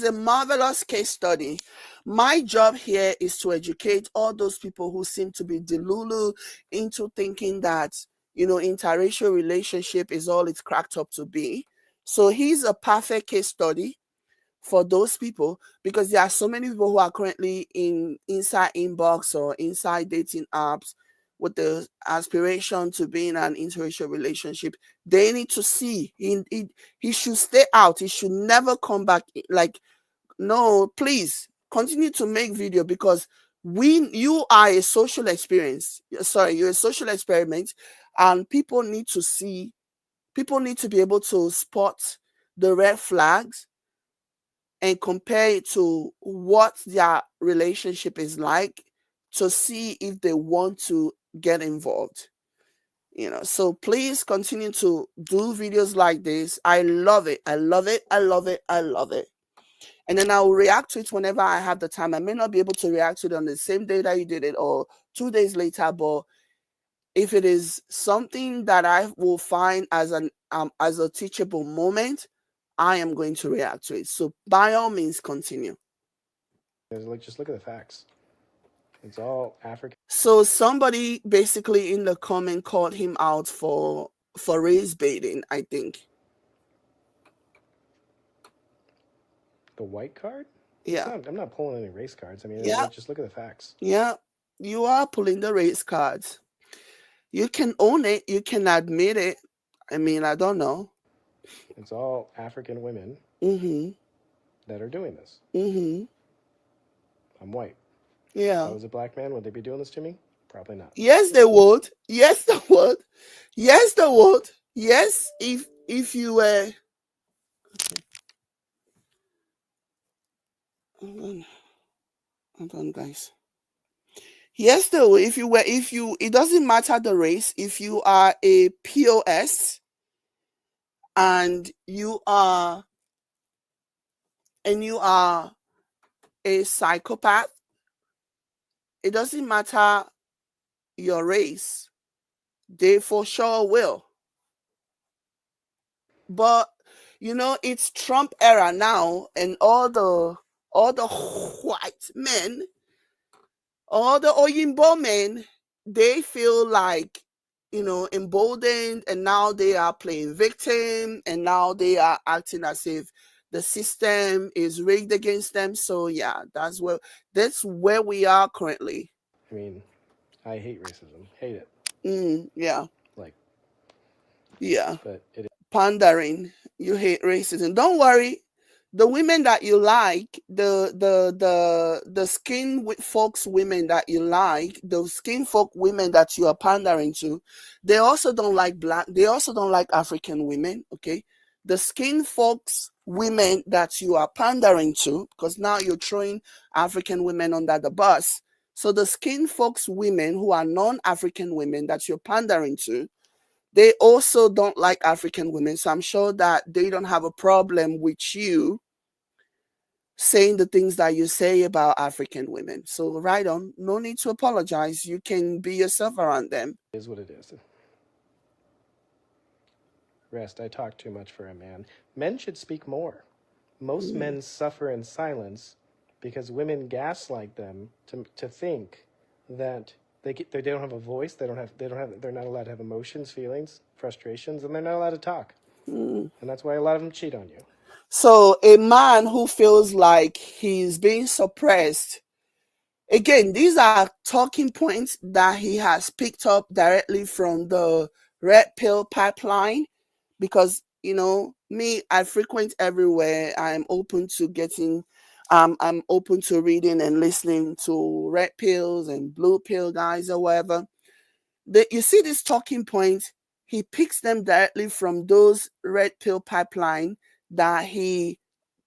a marvelous case study. My job here is to educate all those people who seem to be delulu into thinking that interracial relationship is all it's cracked up to be. So he's a perfect case study for those people because there are so many people who are currently inside inbox or inside dating apps with the aspiration to be in an interracial relationship. They need to see he should stay out. He should never come back. Like, no, please continue to make video because you are a social experience. Sorry, you're a social experiment, and people need to be able to spot the red flags and compare it to what their relationship is like to see if they want to get involved. So please continue to do videos like this. I love it. I love it. I love it. I love it. And then I will react to it whenever I have the time. I may not be able to react to it on the same day that you did it or 2 days later, but if it is something that I will find as a teachable moment, I am going to react to it. So by all means, continue. like just look at the facts. It's all African. So somebody basically in the comment called him out for race baiting, I think. The white card? It's Yeah. not. I'm not pulling any race cards. I mean, Yeah. like just look at the facts. Yeah. You are pulling the race cards. You can own it, you can admit it. I mean, I don't know. It's all African women Mhm. that are doing this. Mhm. I'm white. If I Yeah. was a black man, would they be doing this to me? Probably not. Yes, they would. Yes, they would. Yes, they would. Yes, if you were. Hold on, hold on, guys. Yes, they would. If you were, if you, it doesn't matter the race. If you are a POS and you are a psychopath, it doesn't matter your race. They for sure will. But it's Trump era now, and all the white men, all the Oyinbo men, they feel like emboldened, and now they are playing victim, and now they are acting as if the system is rigged against them. So yeah, that's where we are currently. I mean, I hate racism. Hate it. Yeah, Like, yeah. but it Pandering. You hate racism. Don't worry. The women that you like, the skin folks women that you like, the skin folk women that you are pandering to, they also don't like black. They also don't like African women. Okay, the skin folks women that you are pandering to, because now you're throwing African women under the bus. So the skin folks women who are non-African women that you're pandering to, they also don't like African women. So I'm sure that they don't have a problem with you saying the things that you say about African women. So right on, no need to apologize. You can be yourself around them. is what it is. Rest. I talk too much for a man. Men should speak more. Most Mm, men suffer in silence because women gaslight them to think that they don't have a voice. They're not allowed to have emotions, feelings, frustrations, and they're not allowed to talk. mm. And that's why a lot of them cheat on you. So a man who feels like he's being suppressed, again, these are talking points that he has picked up directly from the red pill pipeline because me, I frequent everywhere. I'm open to getting I'm open to reading and listening to red pills and blue pill guys or whatever. You see these talking points, he picks them directly from those red pill pipeline that he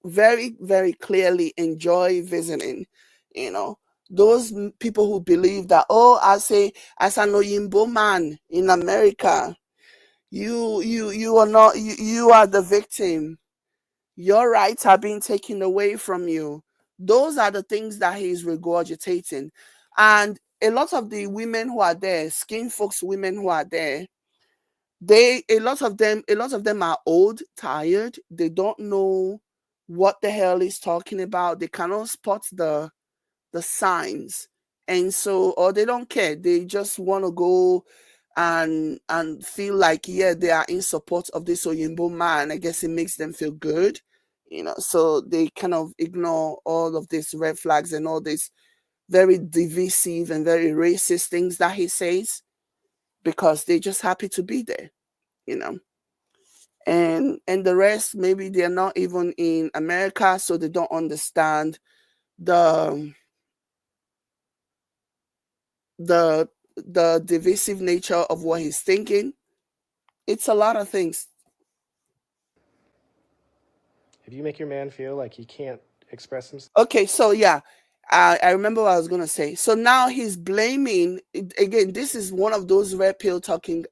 very, very clearly enjoy visiting. You know, those people who believe that, oh, as an Oyinbo man in America, you are not, you are the victim. Your rights are being taken away from you. Those are the things that he's regurgitating. And a lot of the women who are there, skin folks women who are there, they a lot of them are old, tired. They don't know what the hell he's talking about. They cannot spot the signs. And so, or they don't care. They just want to go and feel like, yeah, they are in support of this Oyinbo man. I guess it makes them feel good. So they kind of ignore all of these red flags and all these very divisive and very racist things that he says, because they're just happy to be there, you know. And the rest, maybe they're not even in America, so they don't understand the the the divisive nature of what he's thinking. It's a lot of things. If you make your man feel like he can't express himself, Okay, so yeah, I remember what I was gonna say. So now he's blaming again. This is one of those red pill talking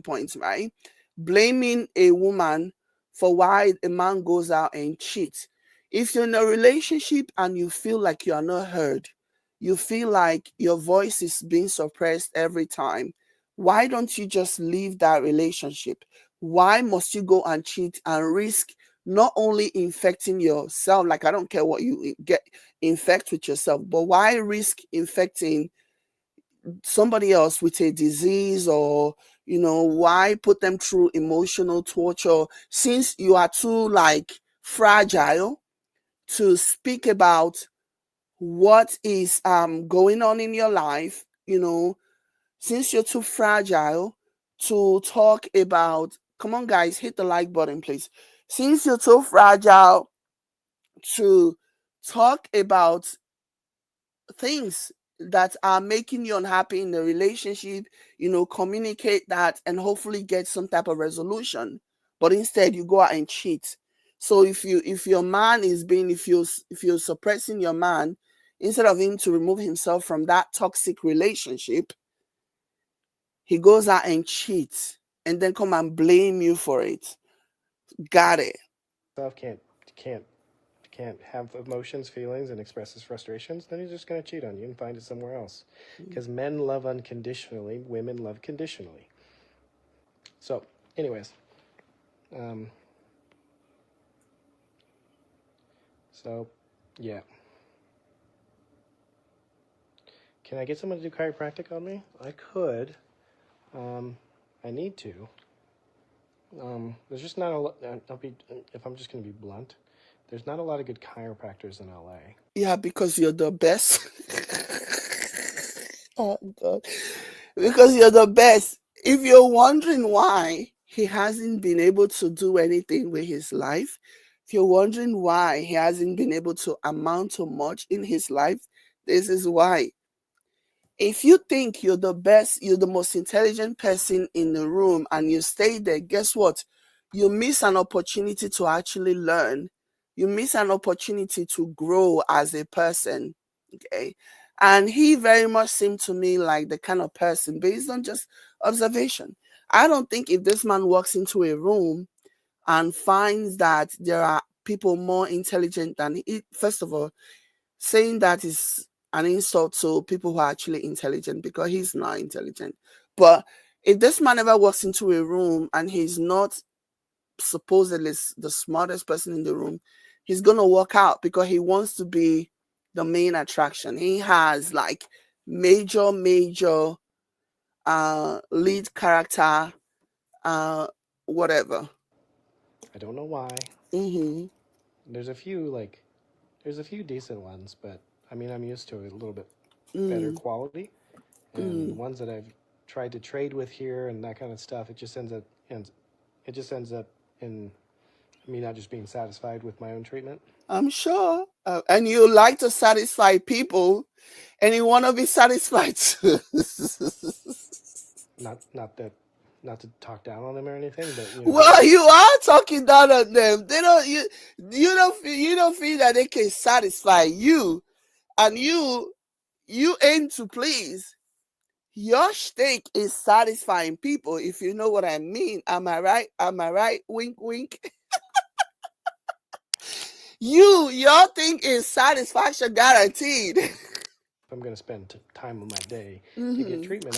points, right? Blaming a woman for why a man goes out and cheats. If you're in a relationship and you feel like you are not heard, you feel like your voice is being suppressed every time, why don't you just leave that relationship? Why must you go and cheat and risk not only infecting yourself, like I don't care what you get infect with yourself, but why risk infecting somebody else with a disease, or why put them through emotional torture, since you are too like fragile to speak about what is going on in your life, since you're too fragile to talk about, come on guys, hit the like button please, since you're too fragile to talk about things that are making you unhappy in the relationship, communicate that and hopefully get some type of resolution. But instead you go out and cheat. So if your man is being if you're suppressing your man, instead of him to remove himself from that toxic relationship, he goes out and cheats and then come and blame you for it. Got it. can't can't have emotions, feelings, and express his frustrations, then he's just going to cheat on you and find it somewhere else. Because men love unconditionally, women love conditionally. So, anyways, um, so yeah. Can I get someone to do chiropractic on me? I could. Um, I need to. There's just not a lot. I'll be, if I'm just going to be blunt, there's not a lot of good chiropractors in LA. Yeah, because you're the best. Oh God. Because you're the best. If you're wondering why he hasn't been able to do anything with his life, if you're wondering why he hasn't been able to amount to much in his life, this is why. If you think you're the best, you're the most intelligent person in the room and you stay there, guess what? You miss an opportunity to actually learn. You miss an opportunity to grow as a person. Okay. And he very much seemed to me like the kind of person, based on just observation. I don't think if this man walks into a room and finds that there are people more intelligent than he, first of all, saying that is an insult to people who are actually intelligent, because he's not intelligent. But if this man ever walks into a room and he's not supposedly the smartest person in the room, he's gonna walk out because he wants to be the main attraction. He has like major lead character, uh whatever. I don't know why. Mm-hmm. There's a few like there's a few decent ones, but I mean I'm used to a little bit better Mm, quality. And the mm. ones that I've tried to trade with here and that kind of stuff, it just ends up in me not just being satisfied with my own treatment. I'm sure. And you like to satisfy people, and you want to be satisfied too. Not that not to talk down on them or anything, but Well, you are talking down on them. They don't. You don't feel that they can satisfy you, and you aim to please. Your stake is satisfying people, if you know what I mean. Am I right? Am I right? Wink, wink. Your thing is satisfaction guaranteed. if I'm going to spend time on my day to get treatment,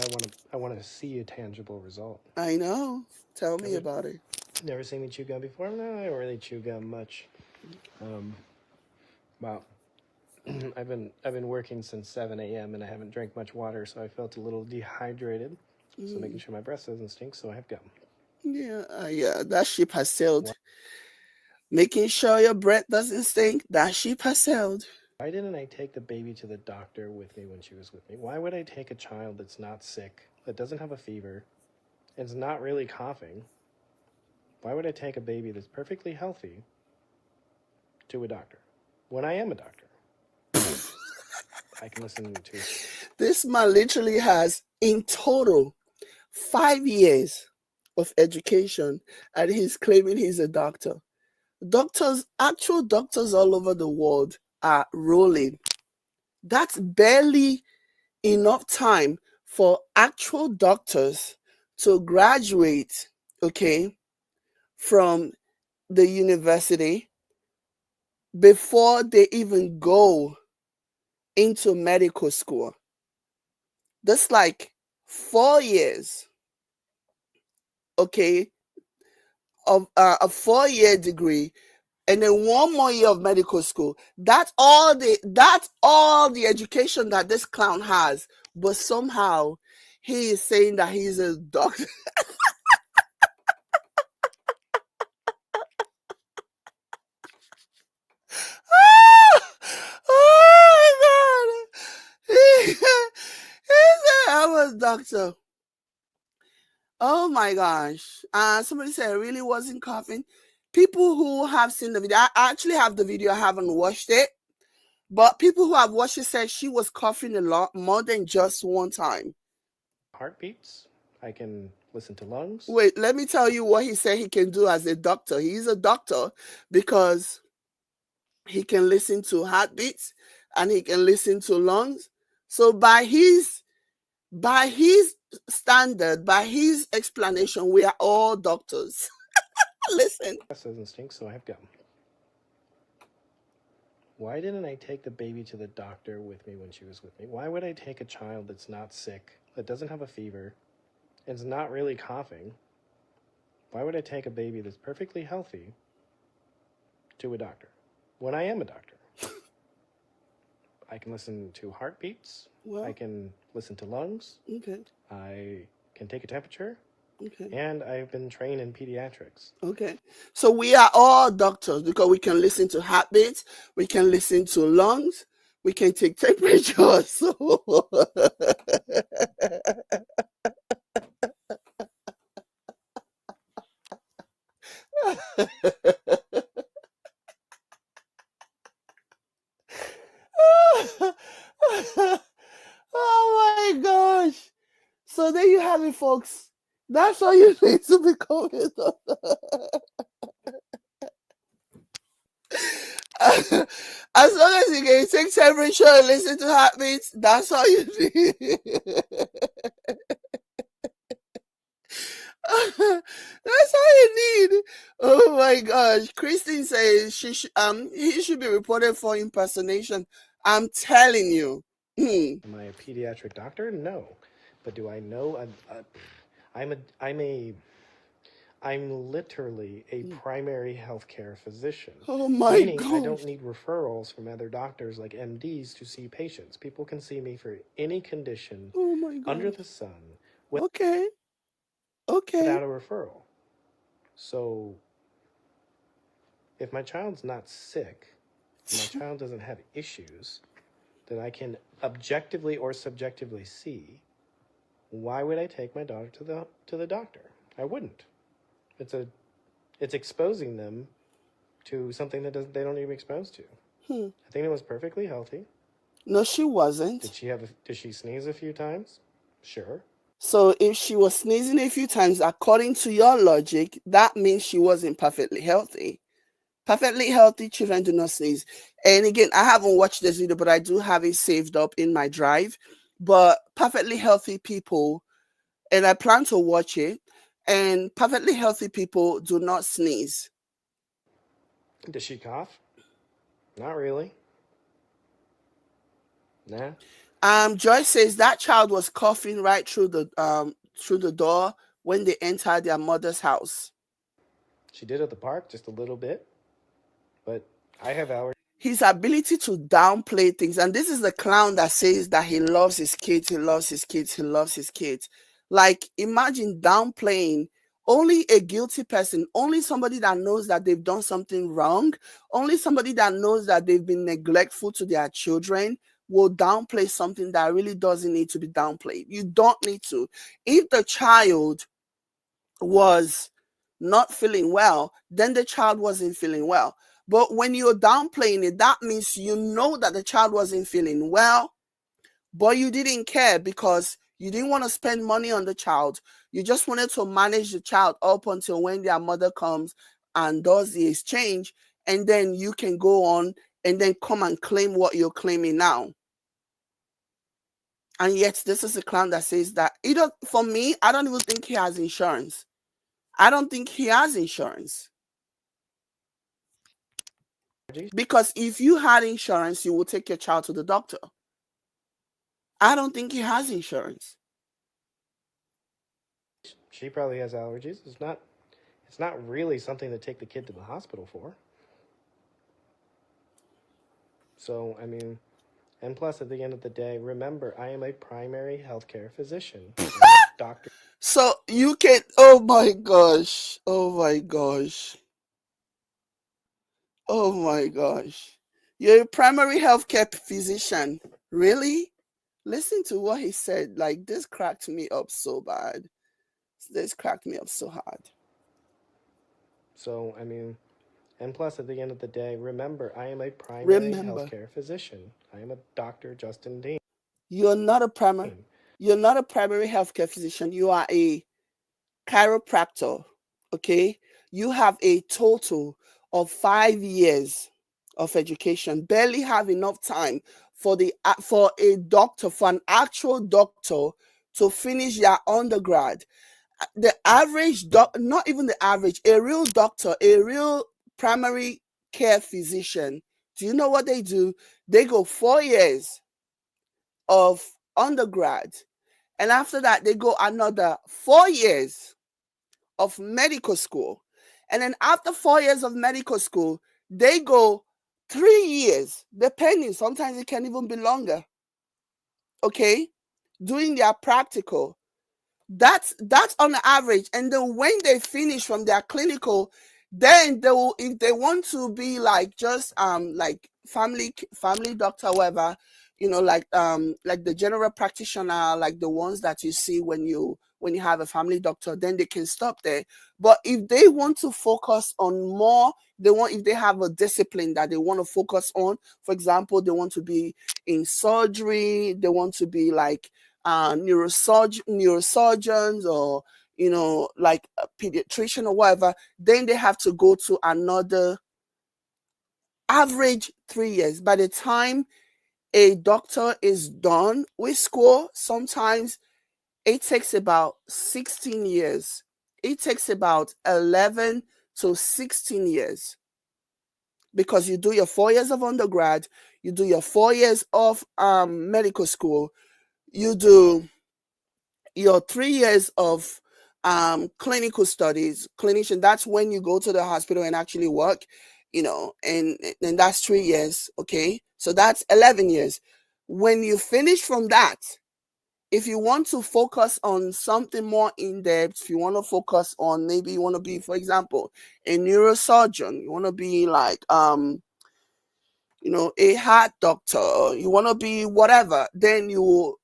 I want to see a tangible result. I know. Tell me Never, about it. never seen me chew gum before. No, I don't really chew gum much. Wow. I've been working since 7 a.m. and I haven't drank much water, so I felt a little dehydrated. So making sure my breath doesn't stink, so I have gum. Yeah, that ship has sailed. Making sure your breath doesn't stink, that ship has sailed. Why didn't I take the baby to the doctor with me when she was with me? Why would I take a child that's not sick, that doesn't have a fever, and is not really coughing? Why would I take a baby that's perfectly healthy to a doctor when I am a doctor? I can listen to. This man literally has, in total, 5 years of education, and he's claiming he's a doctor. Actual doctors all over the world are rolling. That's barely enough time for actual doctors to graduate, okay, from the university before they even go into medical school. That's like 4 years, okay, of a 4-year degree, and then 1 more year of medical school. That's all the education that this clown has. But somehow he is saying that he's a doctor. Oh my god. He said I was doctor. Oh my gosh. Somebody said I really wasn't coughing. People who have seen the video, I actually have the video, I haven't watched it. But people who have watched it said she was coughing a lot more than just one time. Heartbeats. I can listen to lungs. Wait, let me tell you what he said he can do as a doctor. He's a doctor because he can listen to heartbeats and he can listen to lungs. So by his standard, by his explanation, we are all doctors. Listen. Doesn't stink, so I have gum. Why didn't I take the baby to the doctor with me when she was with me? Why would I take a child that's not sick, that doesn't have a fever, and is not really coughing? Why would I take a baby that's perfectly healthy to a doctor when I am a doctor? I can listen to heartbeats. I can listen to lungs. Okay. I can take a temperature. Okay. And I've been trained in pediatrics. Okay. So we are all doctors because we can listen to heartbeats, we can listen to lungs, we can take temperatures. Oh my gosh. So there you have it, folks. That's all you need to become a doctor. As long as you can take temperature and listen to heartbeats, that's all you need. That's all you need. Oh my gosh. Christine says he should be reported for impersonation. I'm telling you. Am I a pediatric doctor? No. But do I know I'm literally a primary healthcare physician. Oh my meaning gosh. I don't need referrals from other doctors like MDs to see patients. People can see me for any condition under the sun without a referral. So if my child's not sick, my child doesn't have issues that I can objectively or subjectively see, why would I take my daughter to the doctor? I wouldn't. It's exposing them to something that they don't need to be exposed to. I think it was perfectly healthy. No, she wasn't. Did she sneeze a few times? Sure. So if she was sneezing a few times, according to your logic, that means she wasn't perfectly healthy. Perfectly healthy children do not sneeze. And again, I haven't watched this video, but I do have it saved up in my drive. But perfectly healthy people, and I plan to watch it, and perfectly healthy people do not sneeze. Does she cough? Not really. Nah. Joyce says that child was coughing right through the door when they entered their mother's house. She did at the park just a little bit, but I have allergies. His ability to downplay things, and this is the clown that says that he loves his kids, he loves his kids, he loves his kids. Like, imagine downplaying. Only a guilty person, only somebody that knows that they've done something wrong, only somebody that knows that they've been neglectful to their children will downplay something that really doesn't need to be downplayed. You don't need to. If the child was not feeling well, then the child wasn't feeling well. But when you're downplaying it, that means you know that the child wasn't feeling well, but you didn't care because you didn't want to spend money on the child. You just wanted to manage the child up until when their mother comes and does the exchange, and then you can go on and then come and claim what you're claiming now. And yet, this is a clown that says that either for me, I don't even think he has insurance. I don't think he has insurance. Because if you had insurance, you would take your child to the doctor. I don't think he has insurance. She probably has allergies. It's not really something to take the kid to the hospital for. So, I mean, and plus, at the end of the day, remember, I am a primary healthcare physician. I'm a doctor. So you can, oh my gosh, oh my gosh, oh my gosh. You're a primary healthcare physician. Really? Listen to what he said. Like, this cracked me up so bad. This cracked me up so hard. So, I mean, and plus, at the end of the day, remember, I am a primary Remember, healthcare physician. I am a Dr. Justin Dean. you're not a primary you're not a primary healthcare physician. You are a chiropractor. Okay, you have a total of 5 years of education. Barely have enough time for a doctor, for an actual doctor, to finish their undergrad. The average not even the average, a real doctor, a real primary care physician, do you know what they do? They go 4 years of undergrad, and after that they go another 4 years of medical school. And then after 4 years of medical school, they go 3 years, depending. Sometimes it can even be longer. Okay, doing their practical. That's on the average. And then when they finish from their clinical, then they will, if they want to be like just like family doctor, whatever, like the general practitioner, like the ones that you see when you have a family doctor, then they can stop there. But if they want to focus on more, if they have a discipline that they want to focus on, for example, they want to be in surgery, they want to be like neurosurgeons, or like a pediatrician or whatever, then they have to go to another average 3 years. By the time a doctor is done with school, sometimes it takes about 16 years. It takes about 11 to 16 years, because you do your 4 years of undergrad, you do your 4 years of medical school, you do your 3 years of clinical studies, clinician. That's when you go to the hospital and actually work, and that's 3 years. Okay, so that's 11 years. When you finish from that, if you want to focus on something more in depth, if you want to focus on, maybe you want to be, for example, a neurosurgeon, you want to be like a heart doctor, you want to be whatever, then you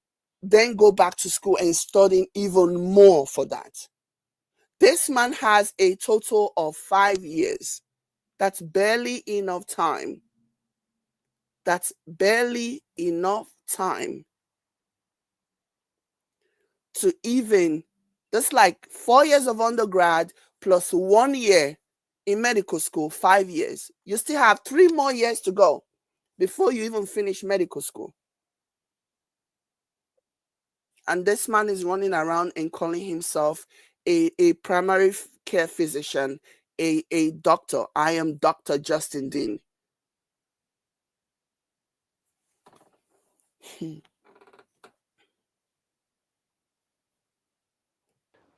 then go back to school and studying even more for that. This man has a total of 5 years. That's barely enough time. That's barely enough time to even, that's like 4 years of undergrad plus 1 year in medical school, 5 years. You still have 3 more years to go before you even finish medical school. And this man is running around and calling himself a primary care physician, a doctor. I am Dr. Justin Dean.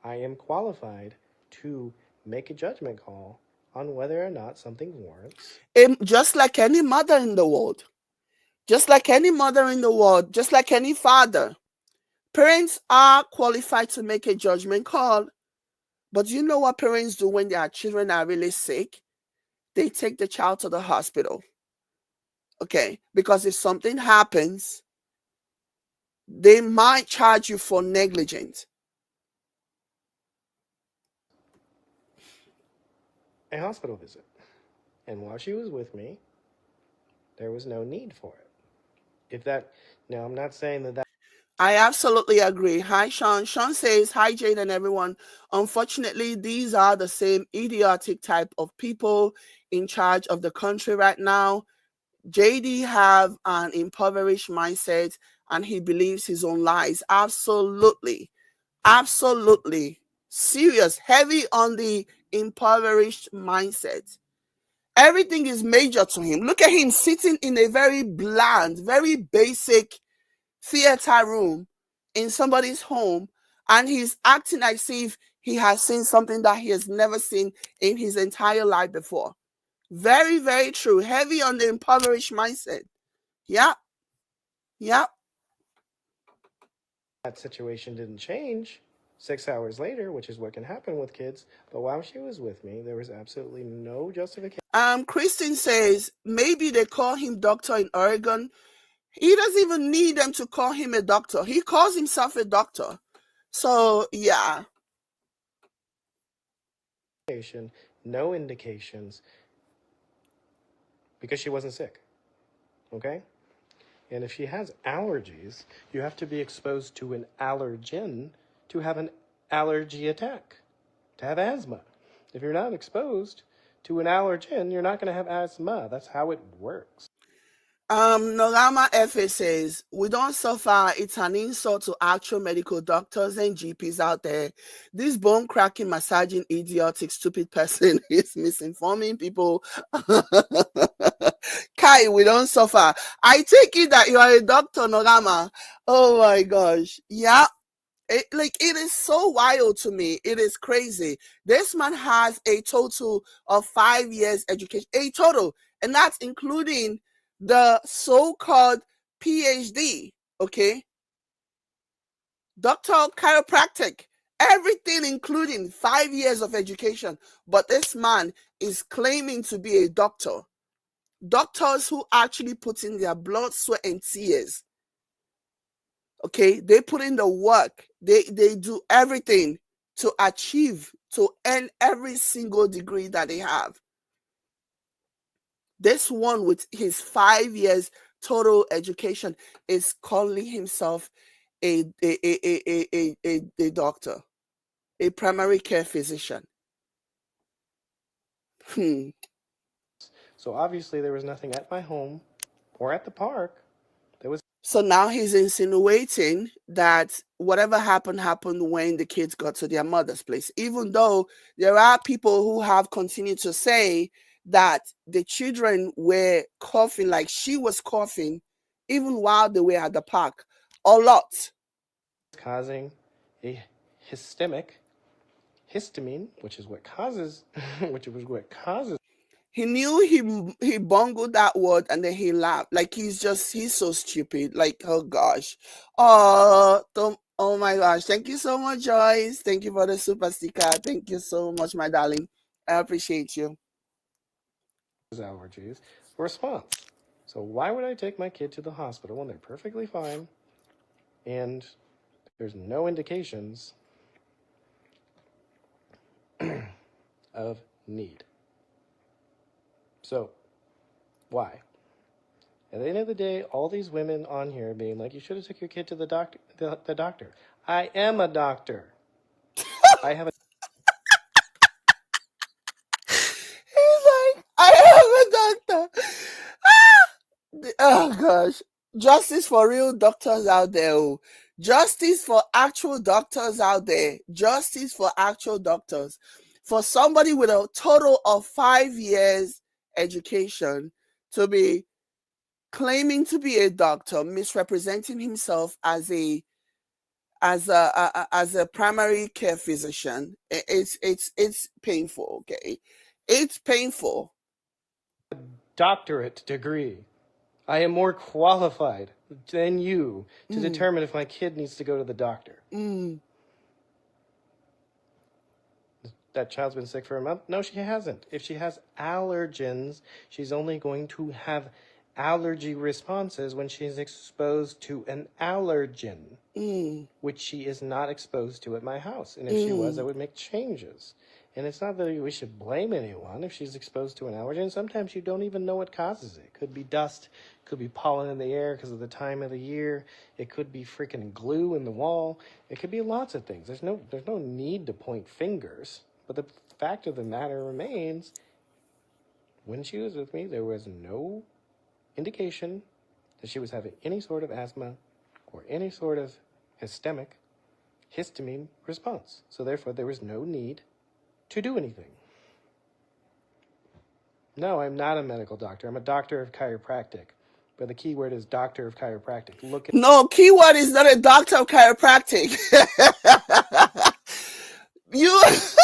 I am qualified to make a judgment call on whether or not something warrants. Just like any mother in the world, just like any mother in the world, just like any father, parents are qualified to make a judgment call. But you know what parents do when their children are really sick? They take the child to the hospital. Okay, because if something happens, they might charge you for negligence. A hospital visit. And while she was with me, there was no need for it. If that, now I'm not saying that I absolutely agree. Hi, Sean. Sean says, hi, Jade and everyone. Unfortunately, these are the same idiotic type of people in charge of the country right now. JD have an impoverished mindset and he believes his own lies. Absolutely. Absolutely. Serious. Heavy on the impoverished mindset. Everything is major to him. Look at him sitting in a very bland, very basic theater room in somebody's home, and he's acting as if he has seen something that he has never seen in his entire life before. Very, very true. Heavy on the impoverished mindset. Yeah. Yeah. that situation didn't change 6 hours later, which is what can happen with kids. But while she was with me, there was absolutely no justification. Kristen says maybe they call him doctor in Oregon. He doesn't even need them to call him a doctor. He calls himself a doctor. So, yeah. No indications, because she wasn't sick. Okay? And if she has allergies, you have to be exposed to an allergen to have an allergy attack, to have asthma. If you're not exposed to an allergen, you're not going to have asthma. That's how it works. Norama FA says, we don't suffer. It's an insult to actual medical doctors and GPs out there. This bone cracking, massaging, idiotic, stupid person is misinforming people. Kai, we don't suffer. I take it that you are a doctor, Norama. Oh my gosh. Yeah. It is so wild to me. It is crazy. This man has a total of 5 years education, a total, and that's including the so-called PhD. Okay, doctor chiropractic, everything including 5 years of education. But this man is claiming to be a doctor. Doctors who actually put in their blood, sweat, and tears. Okay, they put in the work, they do everything to achieve, to earn every single degree that they have. This one with his 5 years total education is calling himself a doctor, a primary care physician. So obviously there was nothing at my home or at the park that was. So now he's insinuating that whatever happened when the kids got to their mother's place, even though there are people who have continued to say that the children were coughing, like she was coughing, even while they were at the park, a lot. Causing a histamine, which is what causes, He knew he bungled that word and then he laughed. Like he's so stupid. Like, oh gosh. Oh my gosh. Thank you so much, Joyce. Thank you for the super sticker. Thank you so much, my darling. I appreciate you. allergies response. So why would I take my kid to the hospital when they're perfectly fine and there's no indications of need? So why? At the end of the day, all these women on here being like, you should have took your kid to the doctor. The doctor. I am a doctor. I have a He's like, I am a doctor. Oh gosh. Justice for real doctors out there. Oh. Justice for actual doctors out there. Justice for actual doctors. For somebody with a total of 5 years education to be claiming to be a doctor, misrepresenting himself as a primary care physician, it's painful. Okay, it's painful. doctorate degree. I am more qualified than you to determine if my kid needs to go to the doctor. That child's been sick for a month? No, she hasn't. If she has allergens, she's only going to have allergy responses when she's exposed to an allergen, which she is not exposed to at my house. And if she was, I would make changes. And it's not that we should blame anyone if she's exposed to an allergen. Sometimes you don't even know what causes it. It could be dust, could be pollen in the air because of the time of the year. It could be freaking glue in the wall. It could be lots of things. There's no need to point fingers. But the fact of the matter remains, when she was with me, there was no indication that she was having any sort of asthma or any sort of histamine response. So therefore, there was no need to do anything. No, I'm not a medical doctor. I'm a doctor of chiropractic. But the key word is doctor of chiropractic. Look at No, keyword is not a doctor of chiropractic. You Oh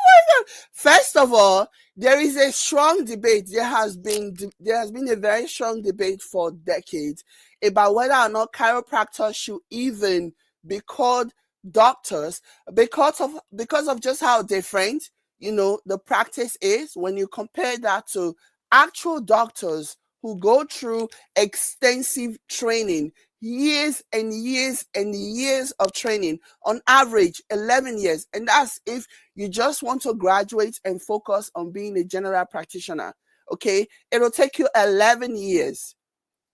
my God. First of all, there is a strong debate. There has been a very strong debate for decades about whether or not chiropractors should even be called doctors because of just how different, the practice is when you compare that to actual doctors who go through extensive training, years and years and years of training, on average 11 years. And that's if you just want to graduate and focus on being a general practitioner. Okay, it'll take you 11 years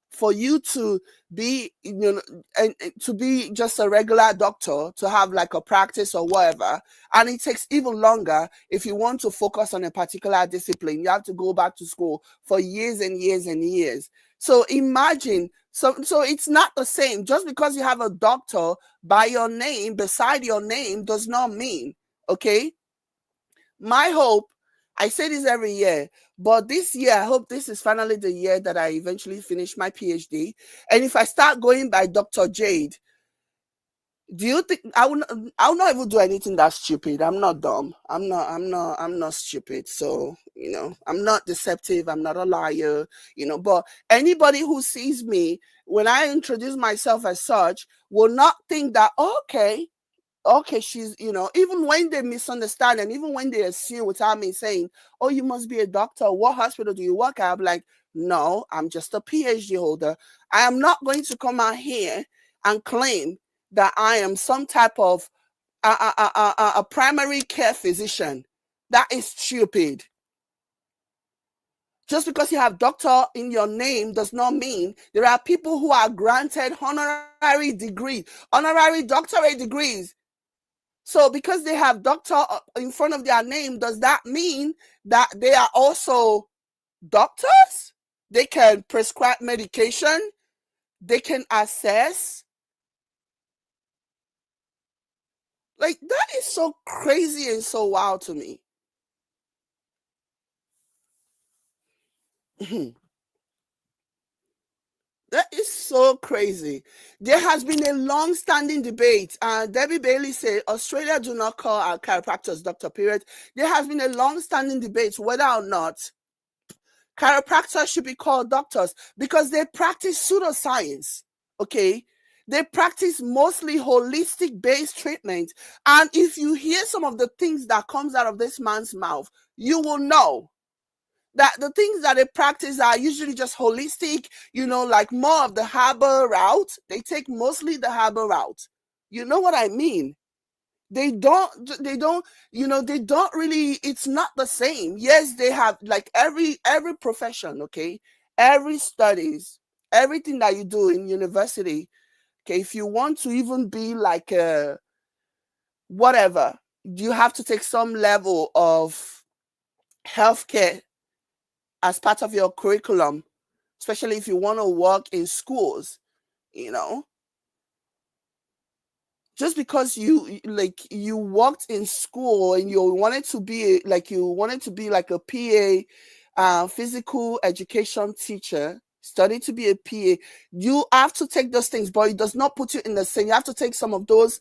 for you to be, and to be just a regular doctor, to have like a practice or whatever. And it takes even longer if you want to focus on a particular discipline. You have to go back to school for years and years and years. So imagine, so it's not the same. Just because you have a doctor by your name, beside your name, does not mean, okay? My hope, I say this every year, but this year, I hope this is finally the year that I eventually finish my PhD. And if I start going by Dr. Jade, do you think I will not even do anything that's stupid? I'm not dumb. I'm not stupid. So, I'm not deceptive. I'm not a liar, but anybody who sees me when I introduce myself as such will not think that, okay, she's, even when they misunderstand and even when they assume without me saying, oh, you must be a doctor. What hospital do you work at? I'm like, no, I'm just a PhD holder. I am not going to come out here and claim that I am some type of a primary care physician. That is stupid. Just because you have doctor in your name does not mean there are people who are granted honorary doctorate degrees. So because they have doctor in front of their name, does that mean that they are also doctors? They can prescribe medication. They can assess. Like, that is so crazy and so wild to me. That is so crazy. There has been a long-standing debate. Debbie Bailey said Australia do not call our chiropractors doctor, period. There has been a long-standing debate whether or not chiropractors should be called doctors because they practice pseudoscience, okay? They practice mostly holistic-based treatment. And if you hear some of the things that comes out of this man's mouth, you will know that the things that they practice are usually just holistic, like more of the herbal route. They take mostly the herbal route. You know what I mean? They don't they don't really, it's not the same. Yes, they have, like, every profession, okay, every studies, everything that you do in university, okay, if you want to even be like a whatever, you have to take some level of healthcare as part of your curriculum, especially if you want to work in schools, you know. Just because you worked in school and you wanted to be like a PA, physical education teacher, study to be a PA, you have to take those things, but it does not put you in the same. You have to take some of those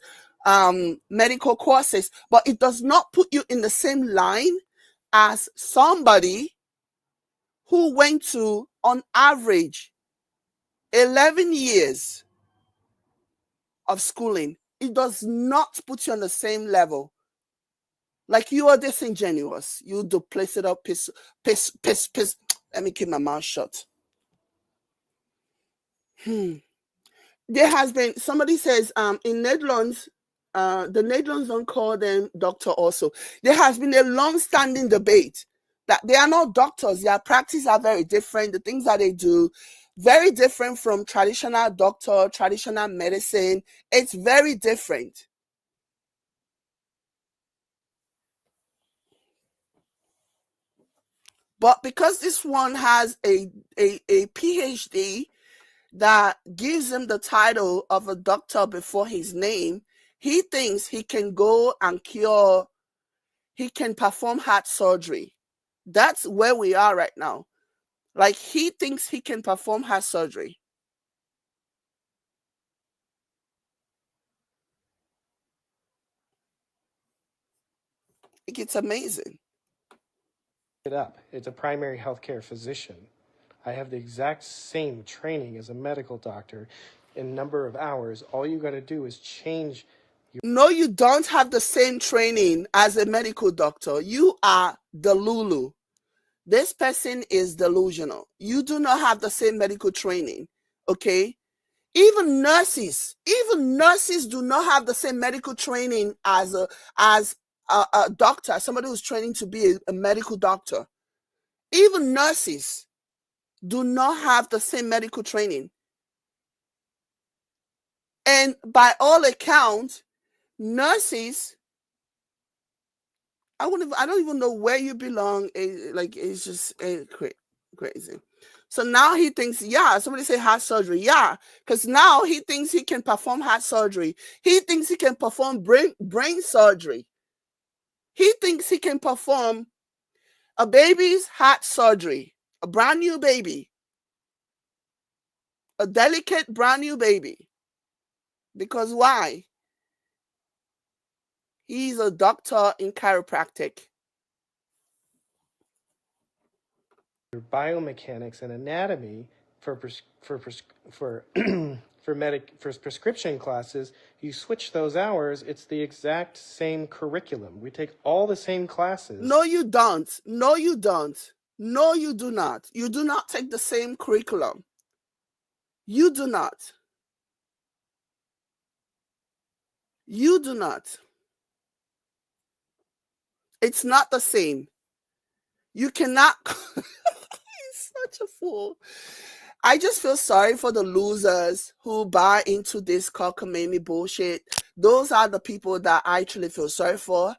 medical courses, but it does not put you in the same line as somebody who went to, on average, 11 years of schooling. It does not put you on the same level. Like, you are disingenuous. You duplicit up, piss, piss, piss, piss. Let me keep my mouth shut. There has been, somebody says, in Netherlands, the Netherlands don't call them doctor also. There has been a long-standing debate that they are not doctors. Their practice are very different. The things that they do, very different from traditional doctor, traditional medicine. It's very different. But because this one has a PhD that gives him the title of a doctor before his name, he thinks he can go and cure, he can perform heart surgery. That's where we are right now. Like, he thinks he can perform heart surgery. It's amazing. It up. It's a primary healthcare physician. I have the exact same training as a medical doctor in number of hours. All you got to do is change. No, you don't have the same training as a medical doctor. You are delulu. This person is delusional. You do not have the same medical training. Okay? Even nurses do not have the same medical training as a doctor, somebody who's training to be a medical doctor. Even nurses do not have the same medical training. And by all accounts, nurses, I don't even know where you belong. Like, it's just crazy. So now he thinks, yeah, somebody say heart surgery. Yeah, because now he thinks he can perform heart surgery. He thinks he can perform brain surgery. He thinks he can perform a baby's heart surgery, a brand new baby, a delicate brand new baby. Because why? He's a doctor in chiropractic. Your biomechanics and anatomy for for for prescription classes. You switch those hours. It's the exact same curriculum. We take all the same classes. No, you don't. No, you don't. No, you do not. You do not take the same curriculum. You do not. You do not. It's not the same. You cannot. He's such a fool. I just feel sorry for the losers who buy into this cockamamie bullshit. Those are the people that I actually feel sorry for.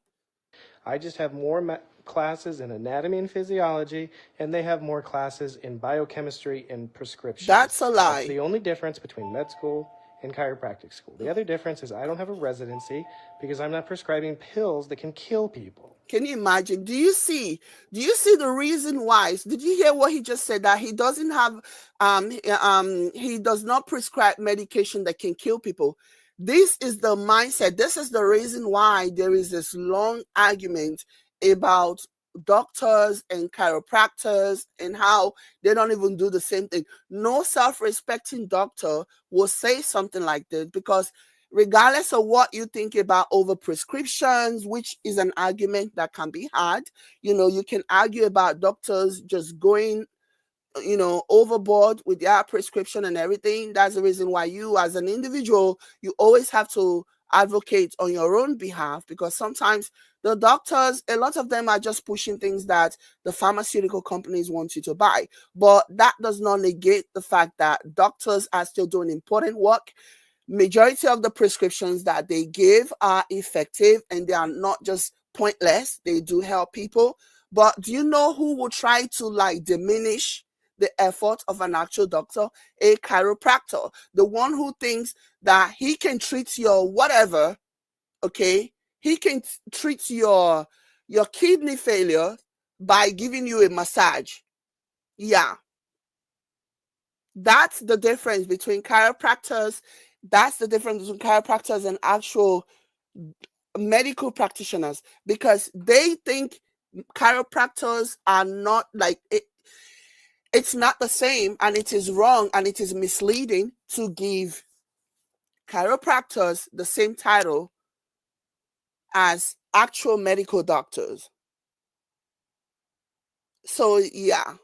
I just have more classes in anatomy and physiology, and they have more classes in biochemistry and prescription. That's a lie. That's the only difference between med school and chiropractic school. The other difference is I don't have a residency because I'm not prescribing pills that can kill people. Can you imagine? Do you see the reason why? Did you hear what he just said? That he doesn't have, he does not prescribe medication that can kill people. This is the mindset. This is the reason why there is this long argument about doctors and chiropractors and how they don't even do the same thing. No self-respecting doctor will say something like this, because regardless of what you think about over prescriptions, which is an argument that can be had, you can argue about doctors just going overboard with their prescription and everything. That's the reason why you, as an individual, you always have to advocate on your own behalf, because sometimes the doctors, a lot of them are just pushing things that the pharmaceutical companies want you to buy. But that does not negate the fact that doctors are still doing important work. Majority of the prescriptions that they give are effective and they are not just pointless. They do help people. But do you know who will try to like diminish the effort of an actual doctor? A chiropractor, the one who thinks that he can treat your whatever, okay? He can treat your kidney failure by giving you a massage. Yeah. That's the difference between chiropractors. That's the difference between chiropractors and actual medical practitioners, because they think chiropractors are not like it. It's not the same, and it is wrong and it is misleading to give chiropractors the same title as actual medical doctors. So yeah,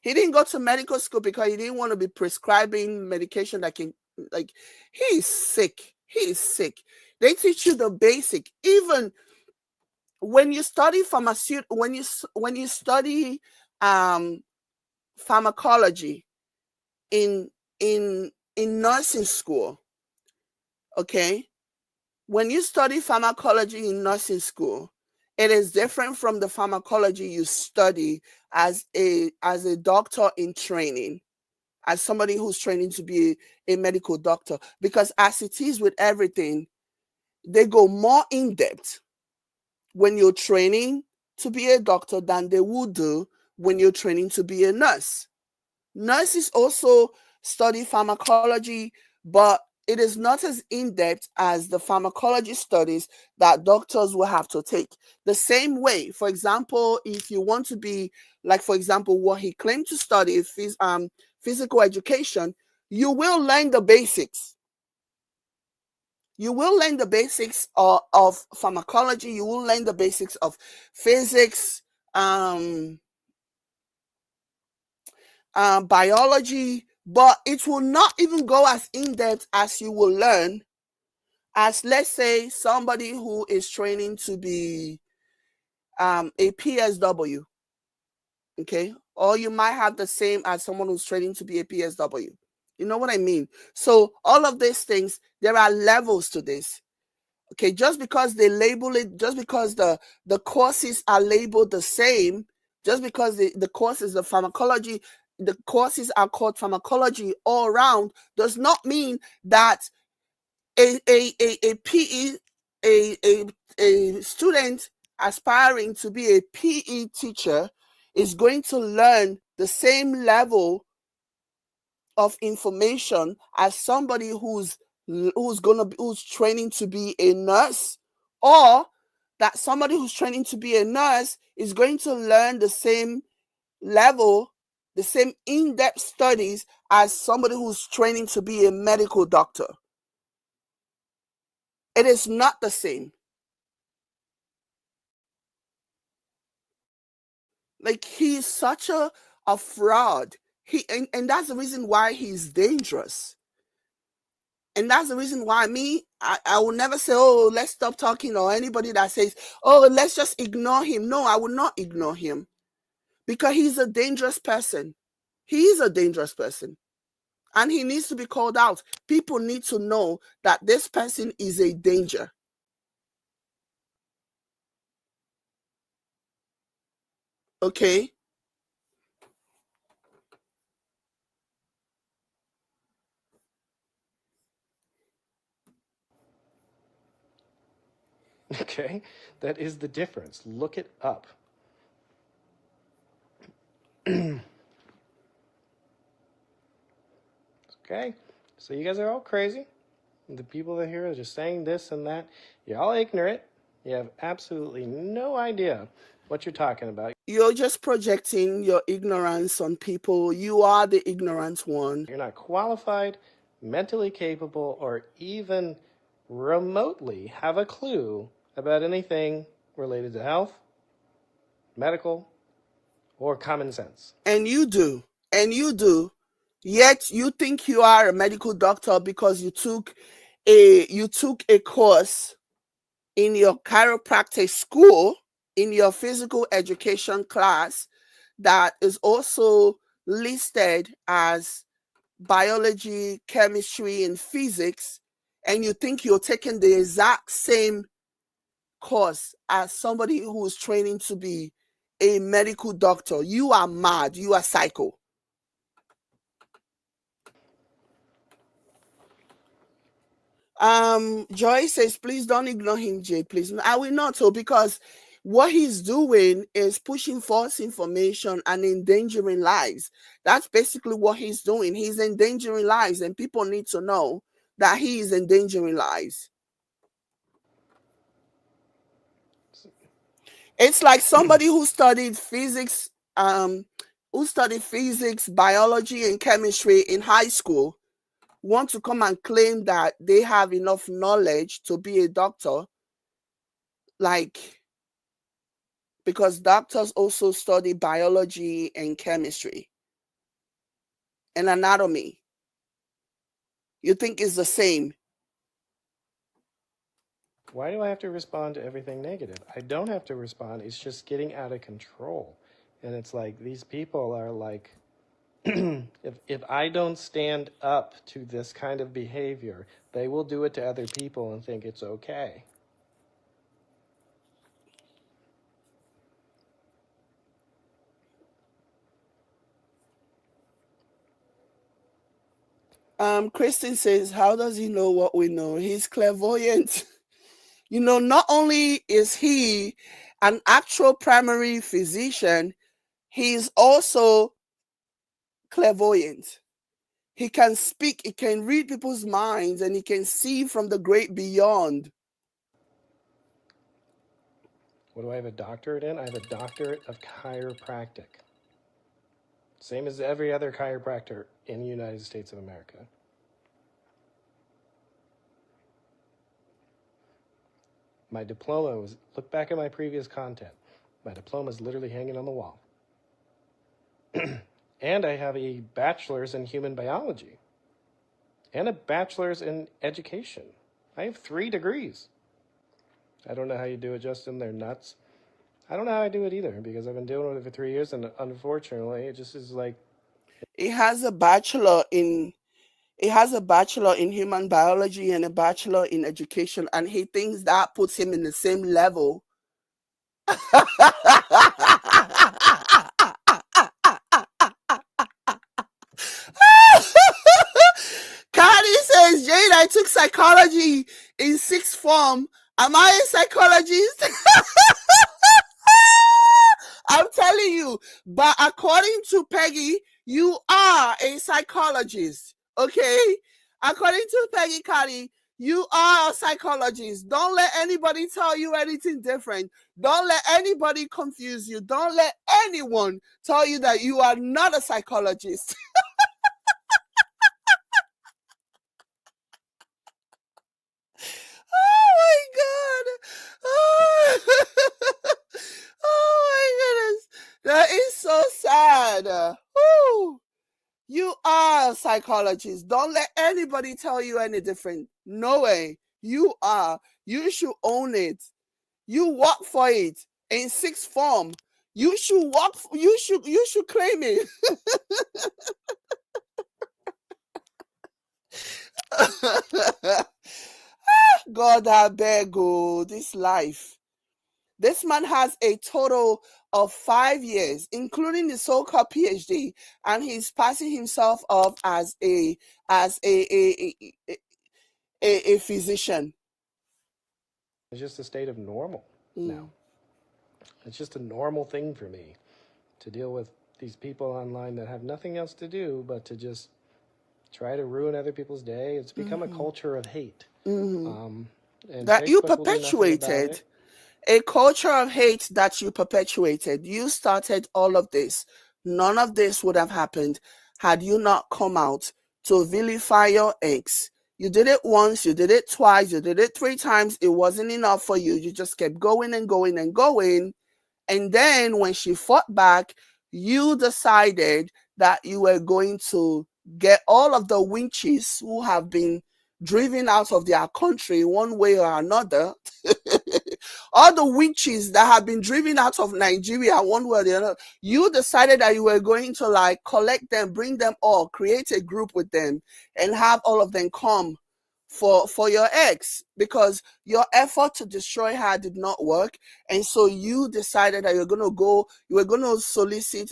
he didn't go to medical school because he didn't want to be prescribing medication that can, like, he's sick. He is sick. They teach you the basic. Even when you study when you study pharmacology in in nursing school, okay? When you study pharmacology in nursing school, it is different from the pharmacology you study as a doctor in training, as somebody who's training to be a medical doctor. Because as it is with everything, they go more in depth when you're training to be a doctor than they would do when you're training to be a nurse. Nurses also study pharmacology, but it is not as in depth as the pharmacology studies that doctors will have to take. The same way, for example, if you want to be, like, for example, what he claimed to study is physical education, you will learn the basics. You will learn the basics of pharmacology, you will learn the basics of physics, biology, but it will not even go as in depth as you will learn as, let's say, somebody who is training to be a PSW, okay? Or you might have the same as someone who's training to be a PSW. You know what I mean? So all of these things, there are levels to this. Okay, just because they label it, just because the courses are labeled the same, just because the courses of pharmacology, the courses are called pharmacology all around, does not mean that a PE, a student aspiring to be a PE teacher is going to learn the same level of information as somebody who's training to be a nurse, or that somebody who's training to be a nurse is going to learn the same level, the same in-depth studies as somebody who's training to be a medical doctor. It is not the same. Like, he's such a fraud. And that's the reason why he's dangerous. And that's the reason why I will never say, oh, let's stop talking, or anybody that says, oh, let's just ignore him. No, I will not ignore him, because he's a dangerous person. He is a dangerous person. And he needs to be called out. People need to know that this person is a danger. Okay? Okay, that is the difference. Look it up. Okay, so you guys are all crazy. The people that here are just saying this and that. You're all ignorant. You have absolutely no idea what you're talking about. You're just projecting your ignorance on people. You are the ignorant one. You're not qualified, mentally capable, or even remotely have a clue about anything related to health, medical, or common sense. And you do. And you do. Yet you think you are a medical doctor because you took you took a course in your chiropractic school, in your physical education class, that is also listed as biology, chemistry, and physics, and you think you're taking the exact same course as somebody who's training to be a medical doctor, you are mad. You are psycho. Joy says, please don't ignore him, Jay. Please, I will not. So because what he's doing is pushing false information and endangering lives. That's basically what he's doing. He's endangering lives, and people need to know that he is endangering lives. It's like somebody who studied physics, biology, and chemistry in high school want to come and claim that they have enough knowledge to be a doctor, like, because doctors also study biology and chemistry and anatomy. You think it's the same? Why do I have to respond to everything negative? I don't have to respond. It's just getting out of control. And it's like these people are like, if I don't stand up to this kind of behavior, they will do it to other people and think it's okay. Kristen says, how does he know what we know? He's clairvoyant. Not only is he an actual primary physician, he's also clairvoyant. He can speak, he can read people's minds, and he can see from the great beyond. What do I have a doctorate in? I have a doctorate of chiropractic. Same as every other chiropractor in the United States of America. My diploma was, look back at my previous content. My diploma is literally hanging on the wall. And I have a bachelor's in human biology and a bachelor's in education. I have 3 degrees. I don't know how you do it, Justin. They're nuts. I don't know how I do it either because I've been doing it for 3 years, and unfortunately, it just is like. He has a bachelor in human biology and a bachelor in education, and he thinks that puts him in the same level. Cardi says, Jade, I took psychology in 6th form. Am I a psychologist? I'm telling you, but according to Peggy, you are a psychologist. Okay? According to Peggy Cardi, you are a psychologist. Don't let anybody tell you anything different. Don't let anybody confuse you. Don't let anyone tell you that you are not a psychologist. Oh my God. Oh. Oh my goodness. That is so sad. Woo. You are a psychologist. Don't let anybody tell you any different. No way. You are. You should own it. You work for it in 6th form. You should work. You should claim it. God, I beg, oh, this life. This man has a total of 5 years, including the so-called PhD, and he's passing himself off as a physician. It's just a state of normal now. It's just a normal thing for me to deal with these people online that have nothing else to do but to just try to ruin other people's day. It's become a culture of hate. And That you Facebook will do nothing about perpetuated. it. A culture of hate that you perpetuated. You started all of this. None of this would have happened had you not come out to vilify your ex. You did it once, you did it twice, you did it 3 times. It wasn't enough for you. You just kept going and going and going. And then when she fought back, you decided that you were going to get all of the winches who have been driven out of their country one way or another. All the witches that have been driven out of Nigeria one way or the other, you decided that you were going to like collect them, bring them all, create a group with them, and have all of them come for your ex, because your effort to destroy her did not work. And so you decided that you were going to solicit,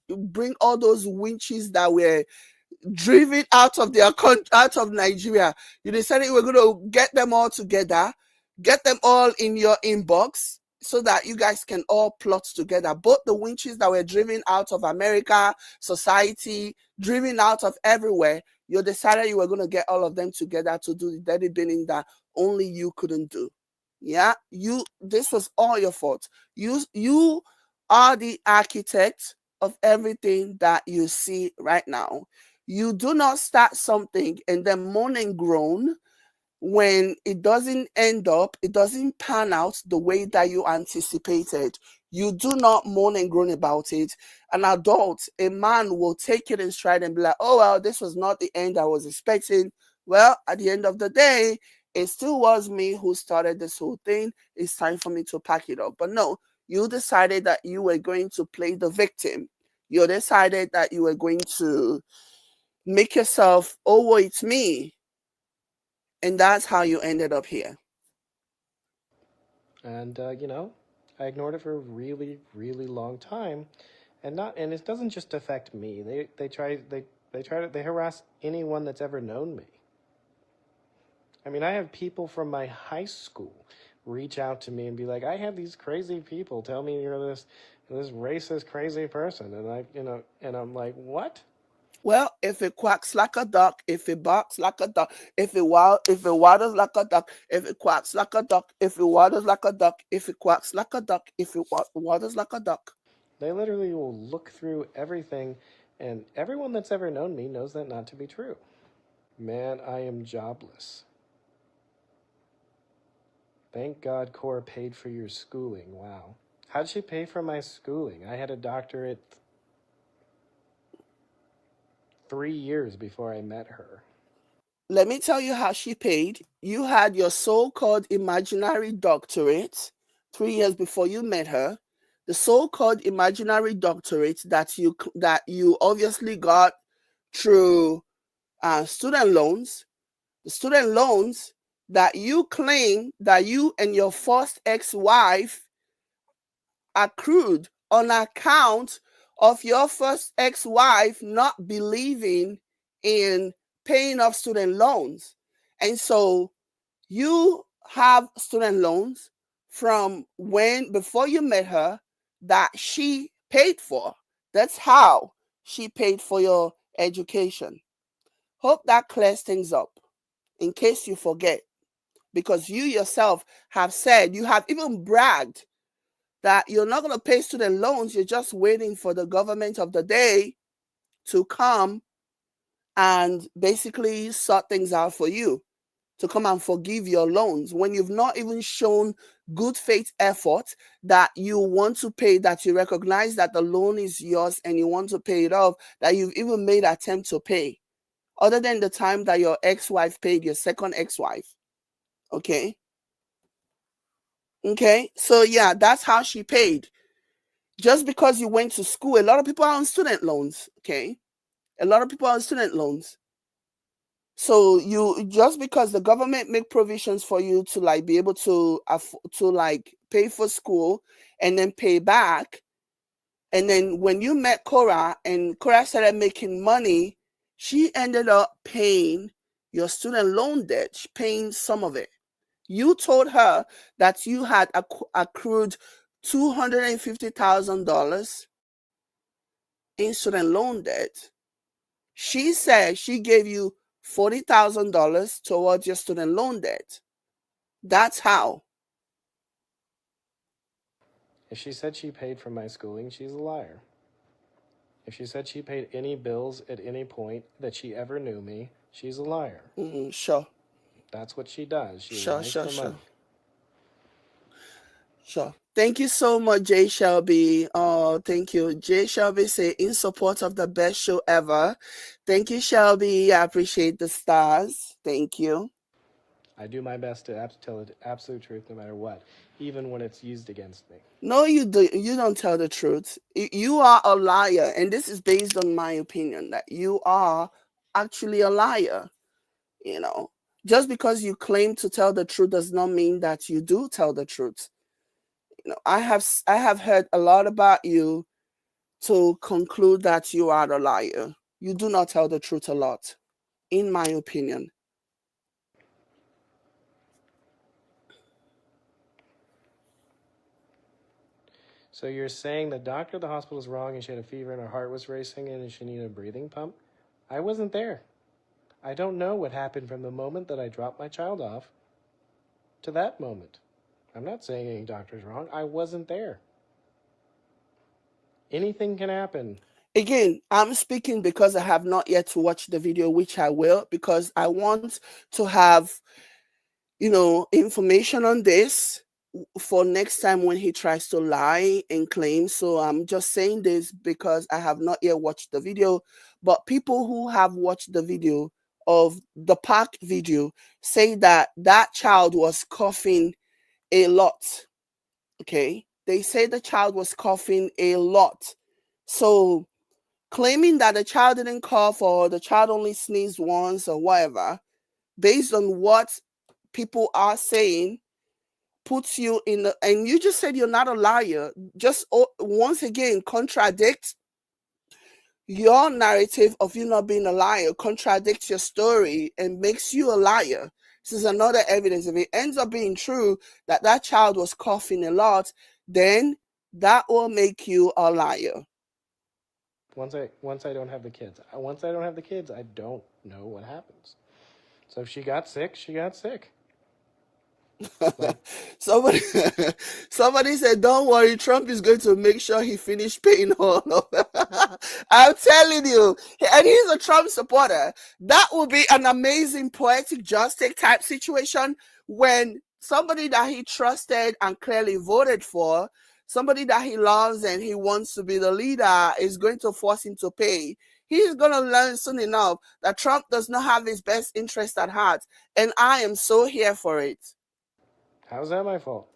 bring all those witches that were driven out of out of Nigeria. You decided you were going to get them all together, get them all in your inbox, so that you guys can all plot together. Both the witches that were driven out of America, society, driven out of everywhere. You decided you were going to get all of them together to do the dirty bidding that only you couldn't do. Yeah, this was all your fault. You are the architect of everything that you see right now. You do not start something and then moan and groan when it doesn't it doesn't pan out the way that you anticipated. You do not moan and groan about it. An adult, a man, will take it in stride and be like, oh, well, this was not the end I was expecting. Well, at the end of the day, it still was me who started this whole thing. It's time for me to pack it up. But no, you decided that you were going to play the victim. You decided that you were going to make yourself, oh, well, it's me. And that's how you ended up here. And I ignored it for a really, really long time, and it doesn't just affect me. They harass anyone that's ever known me. I mean, I have people from my high school reach out to me and be like, I have these crazy people tell me you're this racist crazy person, and and I'm like, what? Well, if it quacks like a duck, if it barks like a duck, if it waddles like a duck, if it quacks like a duck, if it waddles like a duck, if it quacks like a duck, if it waddles like a duck. They literally will look through everything, and everyone that's ever known me knows that not to be true. Man, I am jobless. Thank God Cora paid for your schooling. Wow. How'd she pay for my schooling? I had a doctorate 3 years before I met her. Let me tell you how she paid. You had your so-called imaginary doctorate 3 years before you met her. The so-called imaginary doctorate that you obviously got through student loans. The student loans that you claim that you and your first ex-wife accrued on account of your first ex-wife not believing in paying off student loans. And so you have student loans from before you met her that she paid for. That's how she paid for your education. Hope that clears things up in case you forget, because you yourself have said, you have even bragged that you're not going to pay student loans. You're just waiting for the government of the day to come and basically sort things out for you, to come and forgive your loans, when you've not even shown good faith effort that you want to pay, that you recognize that the loan is yours and you want to pay it off, that you've even made attempt to pay, other than the time that your ex-wife paid, your second ex-wife. Okay. So yeah, that's how she paid. Just because you went to school, a lot of people are on student loans. Okay. A lot of people are on student loans. So just because the government make provisions for you to like be able to like pay for school and then pay back, and then when you met Cora and Cora started making money, she ended up paying your student loan debt, paying some of it. You told her that you had accrued $250,000 in student loan debt. She said she gave you $40,000 towards your student loan debt. That's how. If she said she paid for my schooling, she's a liar. If she said she paid any bills at any point that she ever knew me, she's a liar. Sure. That's what she does. She lies for money. Sure. Thank you so much, Jay Shelby. Oh, thank you. Jay Shelby say, in support of the best show ever. Thank you, Shelby. I appreciate the stars. Thank you. I do my best to tell the absolute truth no matter what, even when it's used against me. No, you do. You don't tell the truth. You are a liar, and this is based on my opinion that you are actually a liar. You know, just because you claim to tell the truth does not mean that you do tell the truth. I have heard a lot about you to conclude that you are a liar. You do not tell the truth a lot, in my opinion. So you're saying the doctor at the hospital was wrong and she had a fever and her heart was racing and she needed a breathing pump? I wasn't there. I don't know what happened from the moment that I dropped my child off to that moment. I'm not saying any doctor's wrong. I wasn't there. Anything can happen. Again, I'm speaking because I have not yet watched the video, which I will, because I want to have, information on this for next time when he tries to lie and claim. So I'm just saying this because I have not yet watched the video. But people who have watched the video of the park video say that that child was coughing a lot. Okay. They say the child was coughing a lot. So claiming that the child didn't cough or the child only sneezed once or whatever, based on what people are saying, puts you in the, and you just said you're not a liar, just once again contradict your narrative of you not being a liar, contradicts your story and makes you a liar. This is another evidence. If it ends up being true that that child was coughing a lot, then that will make you a liar. Once I don't have the kids. Once I don't have the kids, I don't know what happens. So if she got sick, she got sick. Like, somebody somebody said, don't worry, Trump is going to make sure he finish paying all of that. I'm telling you, and he's a Trump supporter. That will be an amazing poetic justice type situation when somebody that he trusted and clearly voted for, somebody that he loves and he wants to be the leader, is going to force him to pay. He's going to learn soon enough that Trump does not have his best interest at heart, and I am so here for it. how's that my fault?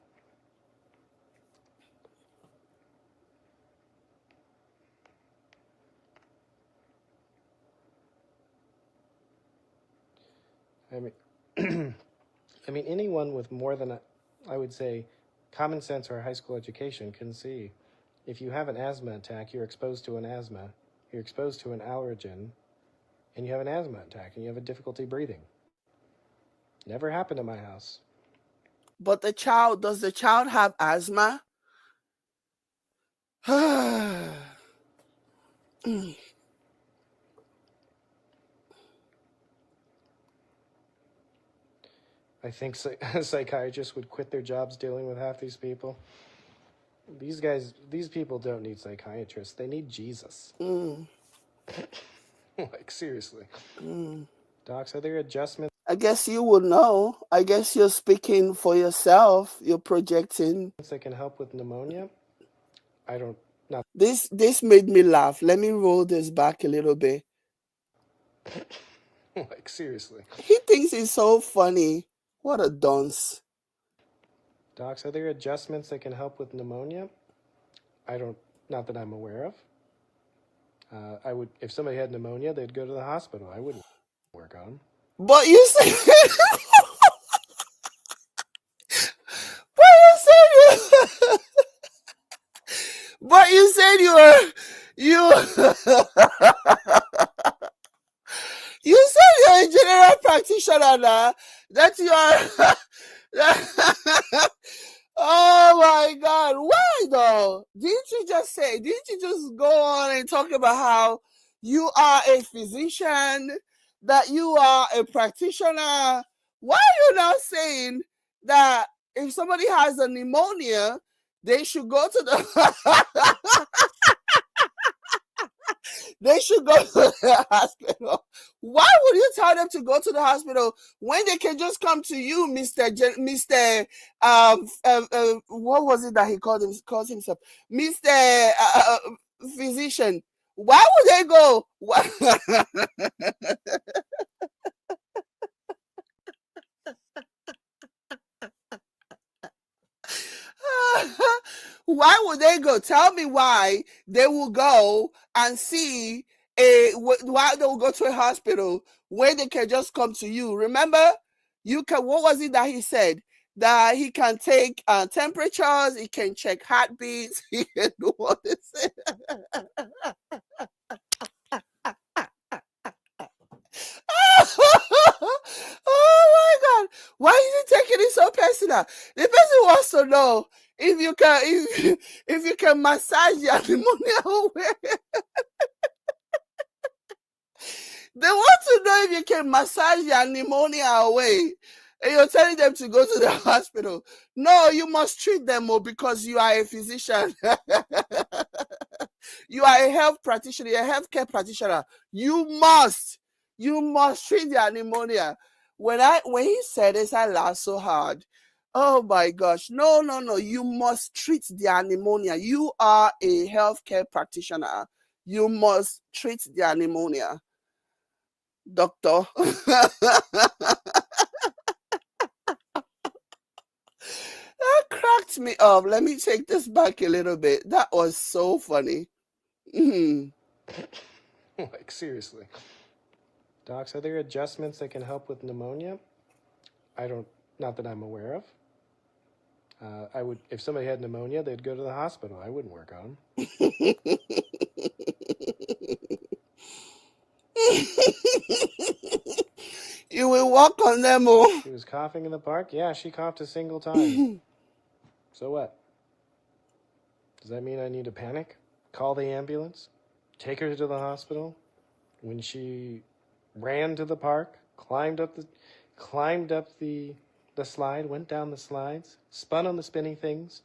I mean, I mean, anyone with more than I would say, common sense or a high school education can see if you have an asthma attack, you're exposed to an asthma, you're exposed to an allergen, and you have an asthma attack and you have a difficulty breathing. Never happened at my house. But does the child have asthma? I think psychiatrists would quit their jobs dealing with half these people. These people don't need psychiatrists. They need Jesus. Like, seriously. Docs, are there adjustments I guess you would know. I guess you're speaking for yourself. You're projecting. that can help with pneumonia? I don't, not. This made me laugh. Let me roll this back a little bit. Like, seriously. He thinks he's so funny. What a dunce. Docs, are there adjustments that can help with pneumonia? I don't, not that I'm aware of. I would, if somebody had pneumonia, they'd go to the hospital. I wouldn't work on them. But you said, but you said you, but you said you, you said you're a general practitioner now. That you are. Oh my God. Why though? Didn't you just go on and talk about how you are a physician, that you are a practitioner? Why are you now saying that if somebody has a pneumonia, they should go to the they should go to the hospital? Why would you tell them to go to the hospital when they can just come to you, Mr. What was it that he calls himself? Mr. Physician. Why would they go? Why would they go? Tell me why they will go and see why they will go to a hospital where they can just come to you. Remember, you can. What was it that he said? That he can take temperatures, he can check heartbeats, he can do all this. Oh my God! Why is he taking it so personal? The person wants to know if you can if you can massage your pneumonia away. They want to know if you can massage your pneumonia away. And you're telling them to go to the hospital. No, you must treat them because you are a physician. You are a health practitioner, a healthcare practitioner. You must treat their pneumonia. When he said this, I laughed so hard. Oh my gosh. No, no, no. You must treat their pneumonia. You are a healthcare practitioner. You must treat their pneumonia. Doctor. That cracked me up. Let me take this back a little bit. That was so funny. Mm-hmm. Like, seriously. Docs, are there adjustments that can help with pneumonia? Not that I'm aware of. I would, if somebody had pneumonia, they'd go to the hospital. I wouldn't work on them. You will walk on them. Oh. She was coughing in the park? Yeah, she coughed a single time. So what? Does that mean I need to panic? Call the ambulance? Take her to the hospital? When she ran to the park, climbed up the slide, went down the slides, spun on the spinning things,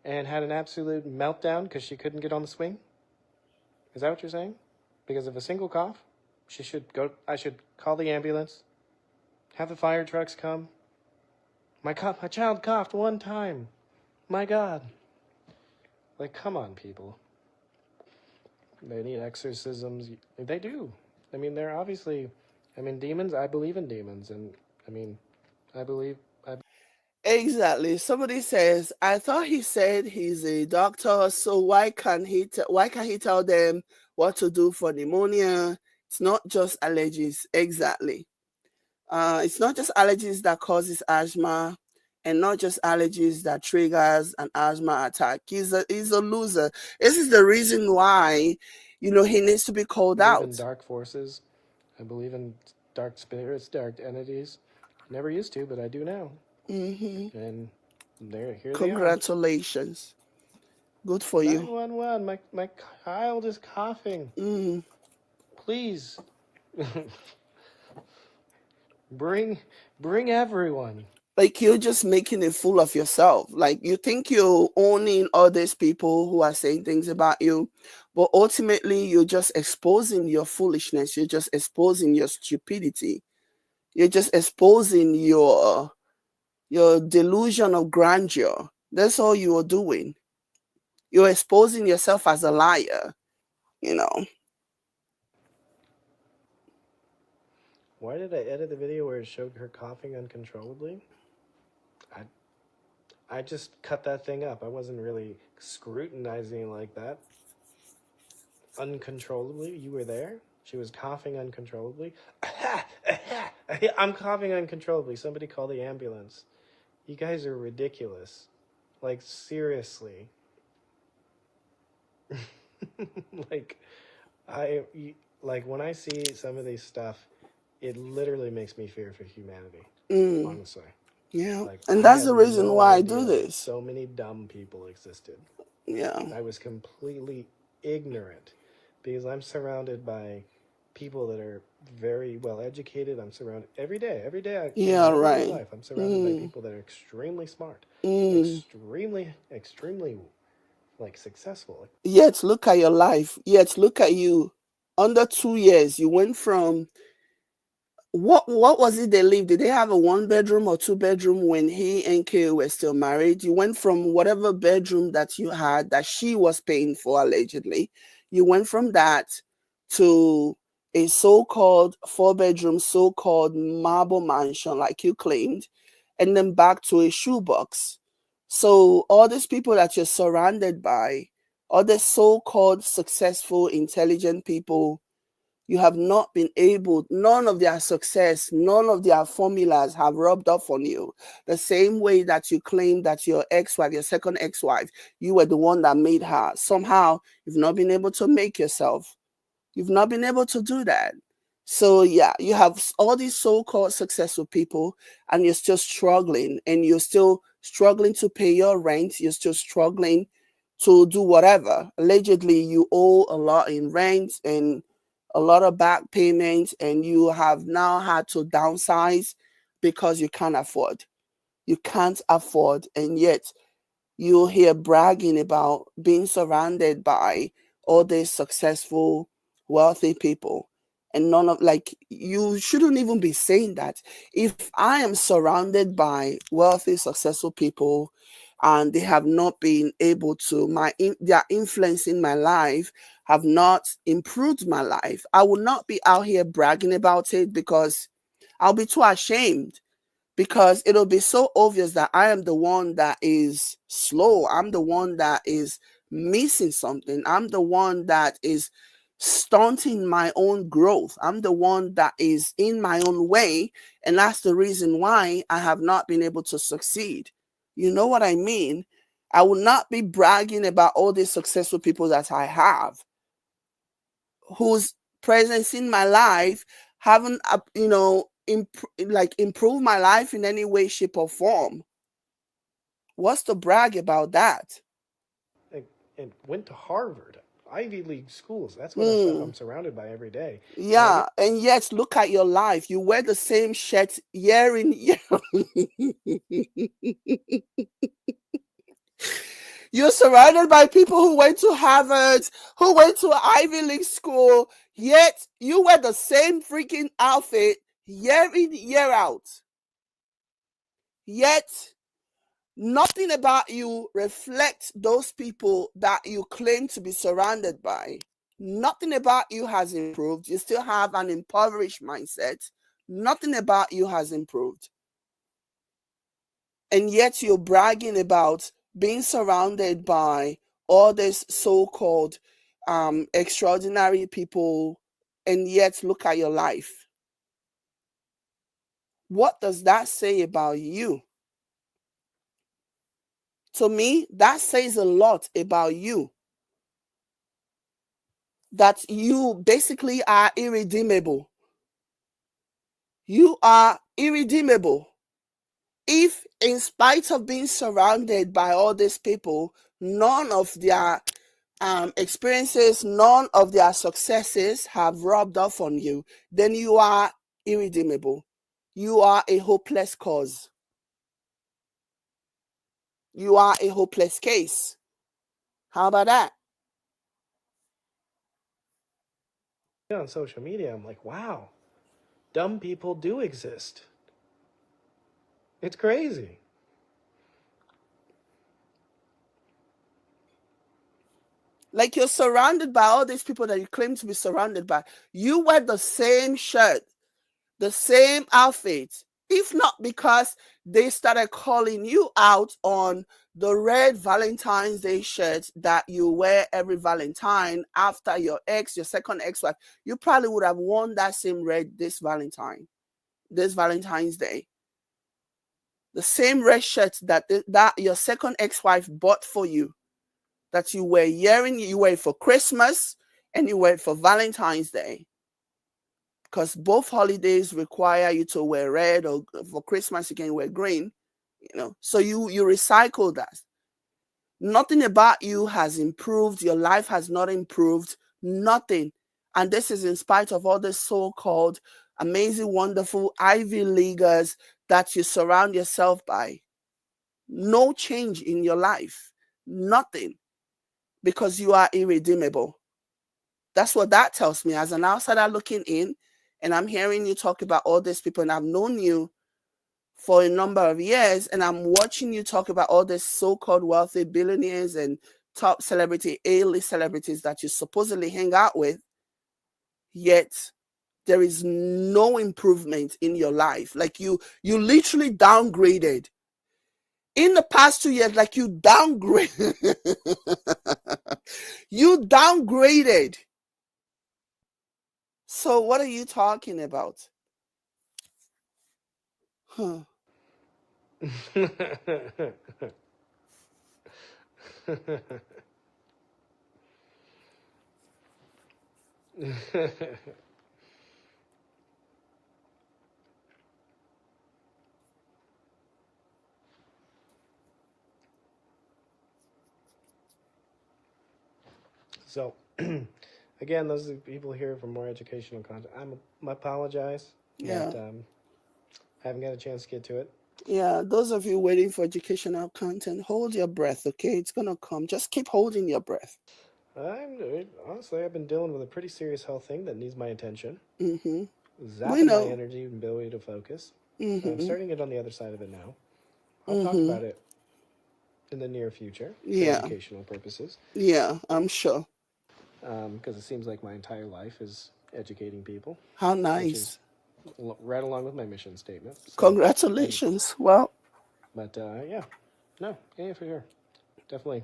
and had an absolute meltdown because she couldn't get on the swing? Is that what you're saying? Because of a single cough, I should call the ambulance, have the fire trucks come. My child coughed one time. My God. Like, come on, people. They need exorcisms. They do. I mean, they're obviously, demons, I believe in demons. And, I believe. Exactly. Somebody says, I thought he said he's a doctor, so why can't he tell them what to do for pneumonia? It's not just allergies. Exactly. It's not just allergies that causes asthma, and not just allergies that triggers an asthma attack. He's a loser. This is the reason why, he needs to be called I believe in out. dark forces. I believe in dark spirits, dark entities. Never used to, but I do now. Mm-hmm. And here they are. Congratulations. Good for you. 911, my child is coughing. Mm. Please. bring everyone. Like, you're just making a fool of yourself. Like, you think you're owning all these people who are saying things about you, but ultimately you're just exposing your foolishness. You're just exposing your stupidity. You're just exposing your delusion of grandeur. That's all you are doing. You're exposing yourself as a liar, you know. Why did I edit the video where it showed her coughing uncontrollably? I just cut that thing up. I wasn't really scrutinizing like that. Uncontrollably? You were there? She was coughing uncontrollably. I'm coughing uncontrollably. Somebody call the ambulance. You guys are ridiculous. Like, seriously. like, when I see some of these stuff, it literally makes me fear for humanity. Honestly. Yeah. Like, And that's the reason why I do this. So many dumb people existed. Yeah. I was completely ignorant because I'm surrounded by people that are very well educated. I'm surrounded every day. Yeah, right. Life, I'm surrounded by people that are extremely smart, extremely, like, successful. Yet look at your life. Yet look at you. Under 2 years, you went from what was it they lived? Did they have a 1 bedroom or 2 bedroom when he and Kay were still married? You went from whatever bedroom that you had that she was paying for allegedly. You went from that to a so-called 4 bedroom, so-called marble mansion, like you claimed, and then back to a shoebox So all these people that you're surrounded by, all the so-called successful, intelligent people, you have not been able, none of their success, none of their formulas have rubbed off on you. The same way that you claim that your ex-wife, your second ex-wife, you were the one that made her. Somehow you've not been able to make yourself. You've not been able to do that. So yeah, you have all these so-called successful people and you're still struggling, and you're still struggling to pay your rent. You're still struggling to do whatever. Allegedly, you owe a lot in rent and a lot of back payments, and you have now had to downsize because you can't afford. You can't afford, and yet you'll hear bragging about being surrounded by all these successful, wealthy people. And none of, like, you shouldn't even be saying that. If I am surrounded by wealthy, successful people and they have not been able to, their influence in my life have not improved my life, I will not be out here bragging about it, because I'll be too ashamed, because it'll be so obvious that I am the one that is slow. I'm the one that is missing something. I'm the one that is stunting my own growth. I'm the one that is in my own way. And that's the reason why I have not been able to succeed. You know what I mean? I will not be bragging about all these successful people that I have, whose presence in my life haven't improve my life in any way, shape, or form. What's the brag about that? And went to Harvard, Ivy League schools. That's what I'm Mm, surrounded by every day. And I yeah, get and yet look at your life. You wear the same shirt year in year. You're surrounded by people who went to Harvard, who went to Ivy League school, yet you wear the same freaking outfit year in, year out. Yet nothing about you reflects those people that you claim to be surrounded by. Nothing about you has improved. You still have an impoverished mindset. Nothing about you has improved. And yet you're bragging about being surrounded by all these so-called extraordinary people, and yet look at your life. What does that say about you? To me, that says a lot about you. That you basically are irredeemable. You are irredeemable. If, in spite of being surrounded by all these people, none of their experiences, none of their successes have rubbed off on you, then you are irredeemable. You are a hopeless cause. You are a hopeless case. How about that? on social media, I'm like, wow, dumb people do exist. It's crazy. Like, you're surrounded by all these people that you claim to be surrounded by. You wear the same shirt, the same outfit, if not because they started calling you out on the red Valentine's Day shirt that you wear every Valentine after your second ex-wife. You probably would have worn that same red this Valentine's Day. The same red shirt that your second ex-wife bought for you, that you were wearing, you wear it for Christmas and you wear it for Valentine's Day. Because both holidays require you to wear red, or for Christmas you can wear green, so you recycle that. Nothing about you has improved. Your life has not improved. Nothing. And this is in spite of all the so-called amazing, wonderful Ivy Leaguers that you surround yourself by. No change in your life. Nothing. Because you are irredeemable. That's what that tells me as an outsider looking in. And I'm hearing you talk about all these people, and I've known you for a number of years, and I'm watching you talk about all these so-called wealthy billionaires and top celebrity, A-list celebrities that you supposedly hang out with, yet there is no improvement in your life. Like, you literally downgraded. In the past 2 years, like you downgraded. You downgraded. So what are you talking about? Huh. So, again, those are the people here for more educational content. I apologize that Yeah. I haven't got a chance to get to it. Yeah. Those of you waiting for educational content, hold your breath, okay? It's going to come. Just keep holding your breath. Honestly, I've been dealing with a pretty serious health thing that needs my attention, Mm-hmm. We zapping my know. energy and ability to focus. I'm Mm-hmm. starting to get on the other side of it now. I'll talk Mm-hmm. about it in the near future for Yeah. educational purposes, Yeah, I'm sure. because it seems like my entire life is educating people, How which is nice. right along with my mission statement. So, and Congratulations. Well, but yeah, no, yeah, for sure, definitely.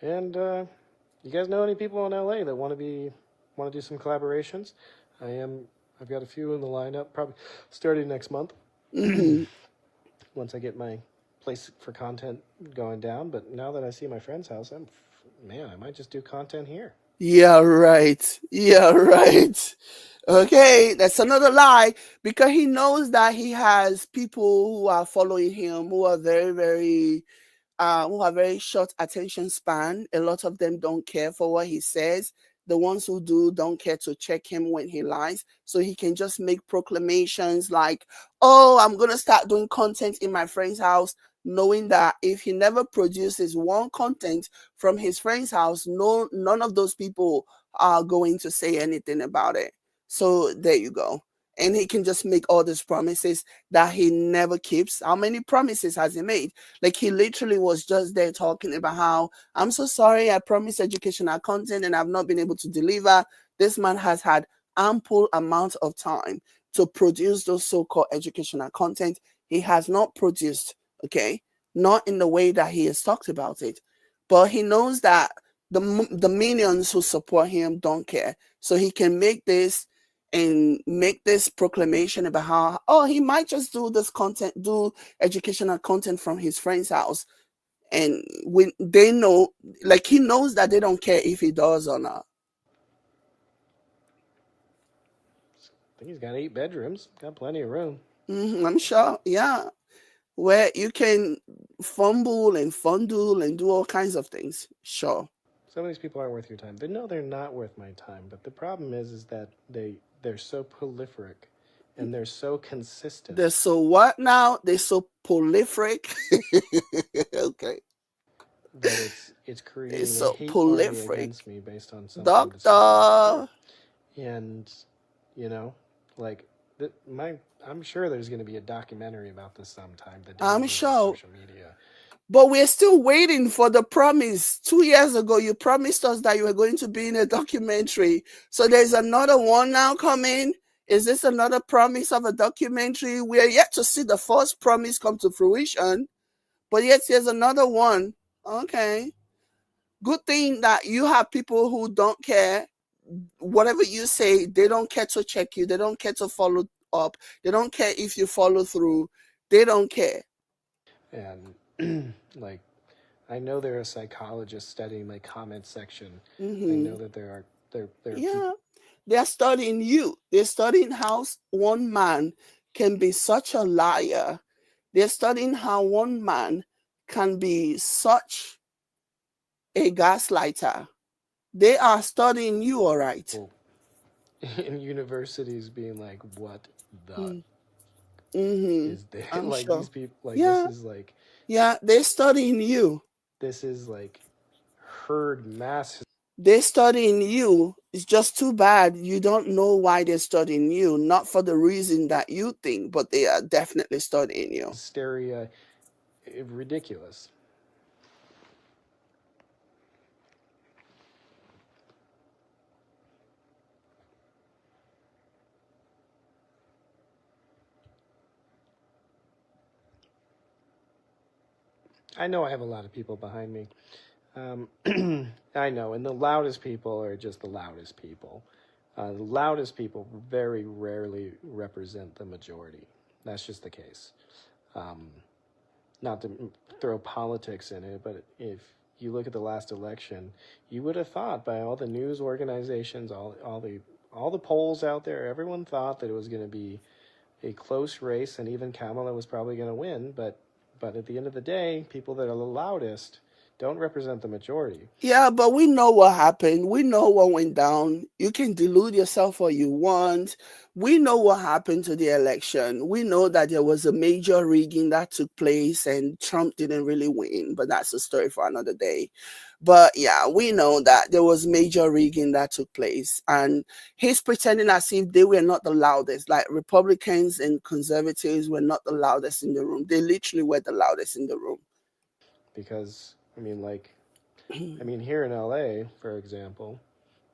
And you guys know any people in LA that want to do some collaborations? I am. I've got a few in the lineup, probably starting next month. mm-hmm. Once I get my place for content going down. But now that I see my friend's house, man, I might just do content here. Yeah, right. Yeah, right. Okay, that's another lie because he knows that he has people who are following him who are who have very short attention span. A lot of them don't care for what he says. The ones who do don't care to check him when he lies. So he can just make proclamations like, oh, I'm going to start doing content in my friend's house, knowing that if he never produces one content from his friend's house, none of those people are going to say anything about it. So there you go. And he can just make all these promises that he never keeps. How many promises has he made? Like he literally was just there talking about how I'm so sorry, I promised educational content and I've not been able to deliver. This man has had ample amount of time to produce those so-called educational content. He has not produced, okay? Not in the way that he has talked about it. But he knows that the minions who support him don't care. So he can make this and make this proclamation about how, oh, he might just do this content, do educational content from his friend's house. And when they know, like he knows that they don't care if he does or not. I think he's got 8 bedrooms, got plenty of room. I'm sure, yeah, where you can fumble and fondle and do all kinds of things. Sure. Some of these people aren't worth your time. But no, they're not worth my time. But the problem is that they're so prolific, and they're so They're consistent so what now? They're so prolific. Okay. that it's They're creating a so hate army prolific. against me based on something that's just not true. Doctor. And you know, like I'm sure there's going to be a documentary about this sometime. The I'm dangers of sure. social media. But we're still waiting for the promise. 2 years ago, you promised us that you were going to be in a documentary. So there's another one now coming. Is this another promise of a documentary? We are yet to see the first promise come to fruition, but yet there's another one. Okay. Good thing that you have people who don't care. Whatever you say, they don't care to check you. They don't care to follow up. They don't care if you follow through. They don't care. And like I know there are psychologists studying my comment section. I Mm-hmm. know that there are Yeah. people. They're studying you. They're studying how one man can be such a liar. They're studying how one man can be such a gaslighter. They are studying you, all right. In universities being like, what the Mm-hmm. is there? I'm Like these sure. people, like Yeah. Yeah. They're studying you. this is like herd mass. They're studying you. It's just too bad you don't know why they're studying you. Not for the reason that you think, but they are definitely studying you. Hysteria, ridiculous. I know I have a lot of people behind me. I know, and the loudest people are just the loudest people. The loudest people very rarely represent the majority. That's just the case. Um, Not to throw politics in it, but if you look at the last election, you would have thought by all the news organizations, all the polls out there, everyone thought that it was going to be a close race, and even Kamala was probably going to win. But at the end of the day, people that are the loudest don't represent the majority. Yeah, but we know what happened. We know what went down. You can delude yourself all you want. We know what happened to the election. We know that there was a major rigging that took place and Trump didn't really win, but that's a story for another day. But yeah, we know that there was major rigging that took place. And he's pretending as if they were not the loudest. Like Republicans and conservatives were not the loudest in the room. They literally were the loudest in the room. Because here in LA, for example,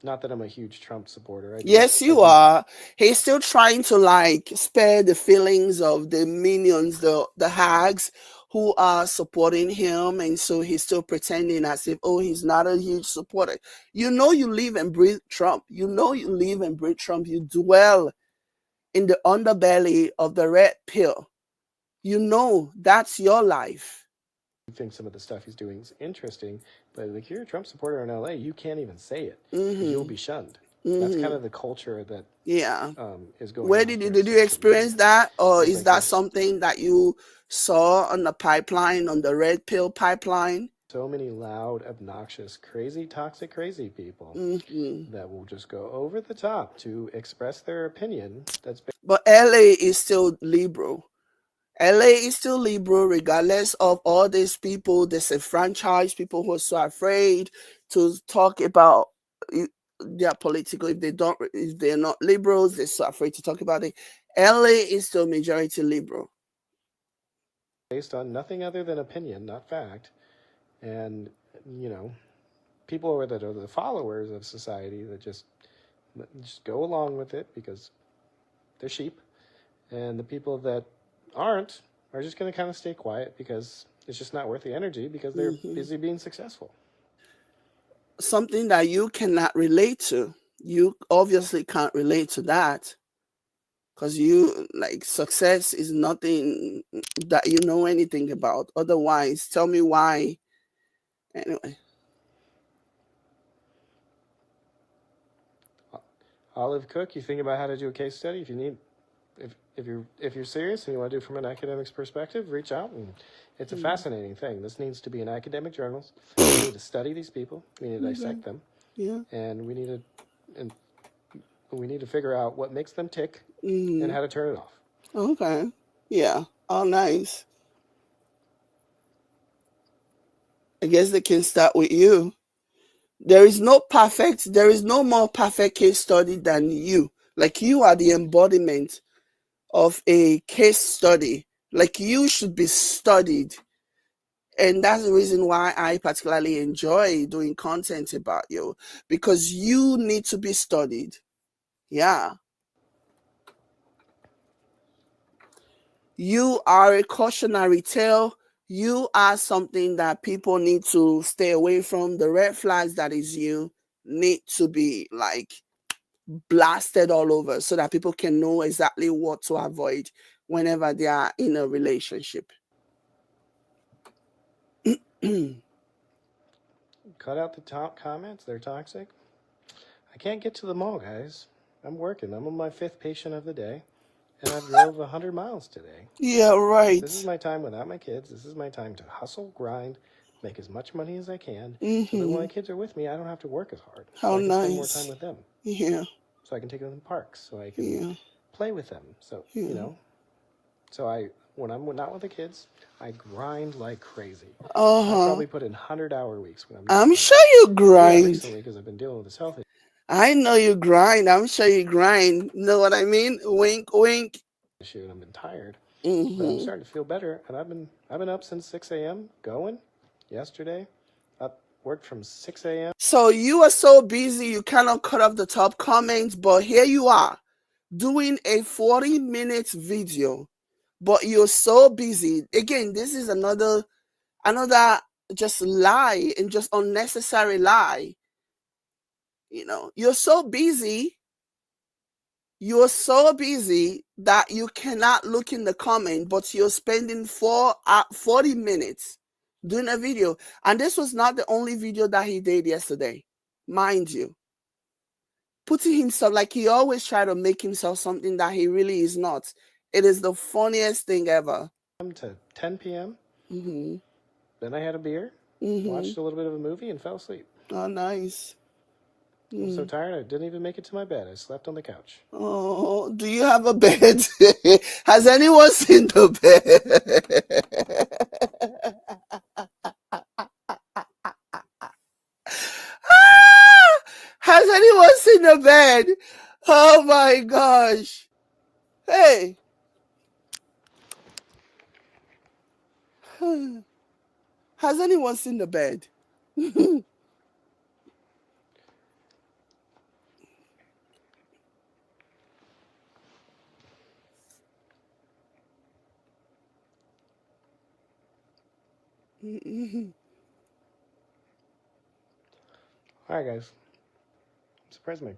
not that I'm a huge Trump supporter. Yes, you are. He's still trying to like spare the feelings of the minions, the hags who are supporting him, and so he's still pretending as if, oh, he's not a huge supporter. You know, you live and breathe Trump. You know, you live and breathe Trump. You dwell in the underbelly of the red pill. You know, that's your life. think some of the stuff he's doing is interesting, but like you're a Trump supporter in LA, you can't even say it because you'll be shunned. That's kind of the culture that Yeah. is going Where on did here. you experience that, or It's is like that something that you saw on the pipeline, on the red pill pipeline? so many loud, obnoxious, crazy, toxic, crazy people that will just go over the top to express their opinion. But LA is still liberal. LA is still liberal, regardless of all these people, disenfranchised people who are so afraid to talk about their political. If they're not liberals, they're so afraid to talk about it. LA is still majority liberal. based on nothing other than opinion, not fact. And people that are the followers of society that just go along with it because they're sheep, and the people that aren't are just going to kind of stay quiet because it's just not worth the energy because they're busy being successful. Something that you cannot relate to. You obviously can't relate to that because you like success is nothing that you know anything about. Otherwise, tell me why. Anyway. Olive Cook, you think about how to do a case study. If you need, if you're serious and you want to do it from an academic's perspective, reach out. And it's a fascinating thing. This needs to be in academic journals. We need to study these people. We need to dissect them. Yeah. And we need to figure out what makes them tick and how to turn it off. Okay. Yeah. Oh, nice. I guess they can start with you. There is no more perfect case study than you. Like you are the embodiment of a case study. Like you should be studied. And that's the reason why I particularly enjoy doing content about you, because you need to be studied. Yeah. You are a cautionary tale. You are something that people need to stay away from. The red flags that is you need to be like blasted all over so that people can know exactly what to avoid whenever they are in a relationship. Cut out the top comments. They're toxic. I can't get to the mall, guys. I'm working. I'm on my 5th patient of the day, and I've drove 100 miles today. Yeah, right. This is my time without my kids. This is my time to hustle, grind, make as much money as I can, so that when my kids are with me, I don't have to work as hard. How so I can nice. spend more time with them. Yeah. So I can take them to the parks. So I can play with them. So So when I'm not with the kids, I grind like crazy. I probably put in 100-hour weeks when I'm sure you grind. Recently, because I've been dealing with this health issue. I know you grind. I'm sure you grind. Know what I mean? Wink, wink. And I've been tired, but I'm starting to feel better. And I've been up since 6 a.m. going. Yesterday, worked from 6 a.m. So you are so busy, you cannot cut off the top comments. But here you are, doing a 40 minutes video. But you're so busy. Again, this is another another just lie and just unnecessary lie. You're so busy. You're so busy that you cannot look in the comment, but you're spending 40 minutes doing a video. And this was not the only video that he did yesterday, mind you. Putting himself, like he always try to make himself something that he really is not. It is the funniest thing ever. To 10 p.m. Mm-hmm. Then I had a beer, watched a little bit of a movie, and fell asleep. Oh, nice. I was so tired I didn't even make it to my bed. I slept on the couch. Oh, do you have a bed? Has anyone seen the bed? Has anyone seen the bed? Oh my gosh. Hey. Has anyone seen the bed? All right, guys. I'm surprised my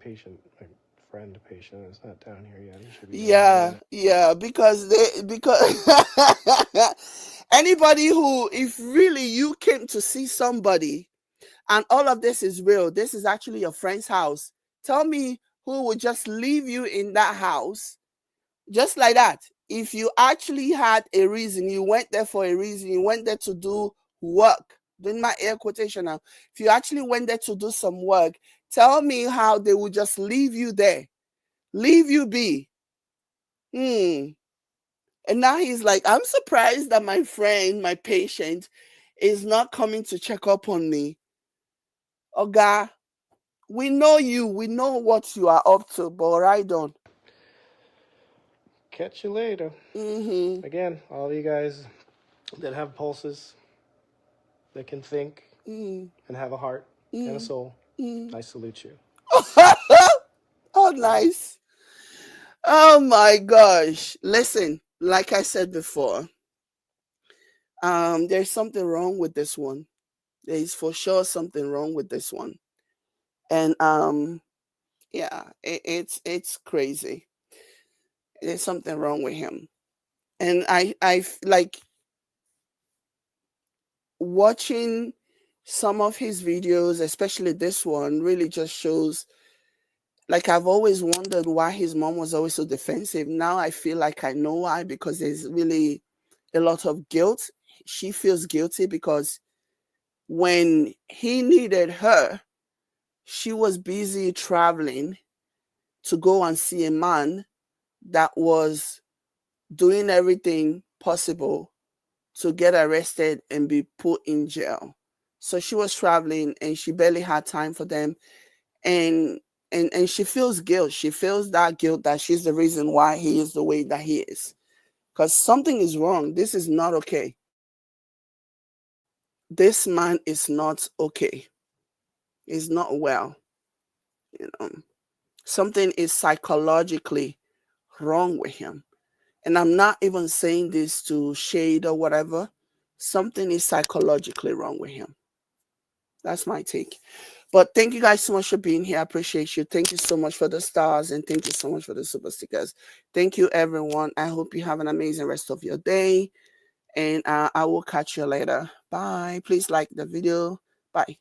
friend patient is not down here yet. He should be down Yeah, because anybody who, if really you came to see somebody and all of this is real, this is actually your friend's house, tell me who would just leave you in that house just like that. If you actually had a reason, you went there for a reason, you went there to do work, doing my air quotation now. If you actually went there to do some work, tell me how they would just leave you there, leave you be. And now he's like, I'm surprised that my friend, my patient, is not coming to check up on me. Oga, we know you, we know what you are up to, but right on. Catch you later. Again, all of you guys that have pulses, that can think and have a heart and a soul, I salute you. Oh, nice. Oh my gosh. Listen, like I said before, there's something wrong with this one. There is for sure something wrong with this one. And yeah, it's crazy. There's something wrong with him. And I like watching some of his videos, especially this one, really just shows, like, I've always wondered why his mom was always so defensive. Now I feel like I know why, because there's really a lot of guilt. She feels guilty because when he needed her, she was busy traveling to go and see a man that was doing everything possible to get arrested and be put in jail. So she was traveling and she barely had time for them. And and she feels guilt. She feels that guilt that she's the reason why he is the way that he is. Because something is wrong. This is not okay. This man is not okay. He's not well. You know, something is psychologically wrong with him. And I'm not even saying this to shade or whatever. Something is psychologically wrong with him. That's my take. But thank you guys so much for being here. I appreciate you. Thank you so much for the stars and thank you so much for the super stickers. Thank you, everyone. I hope you have an amazing rest of your day. And I will catch you later. Bye. Please like the video. Bye.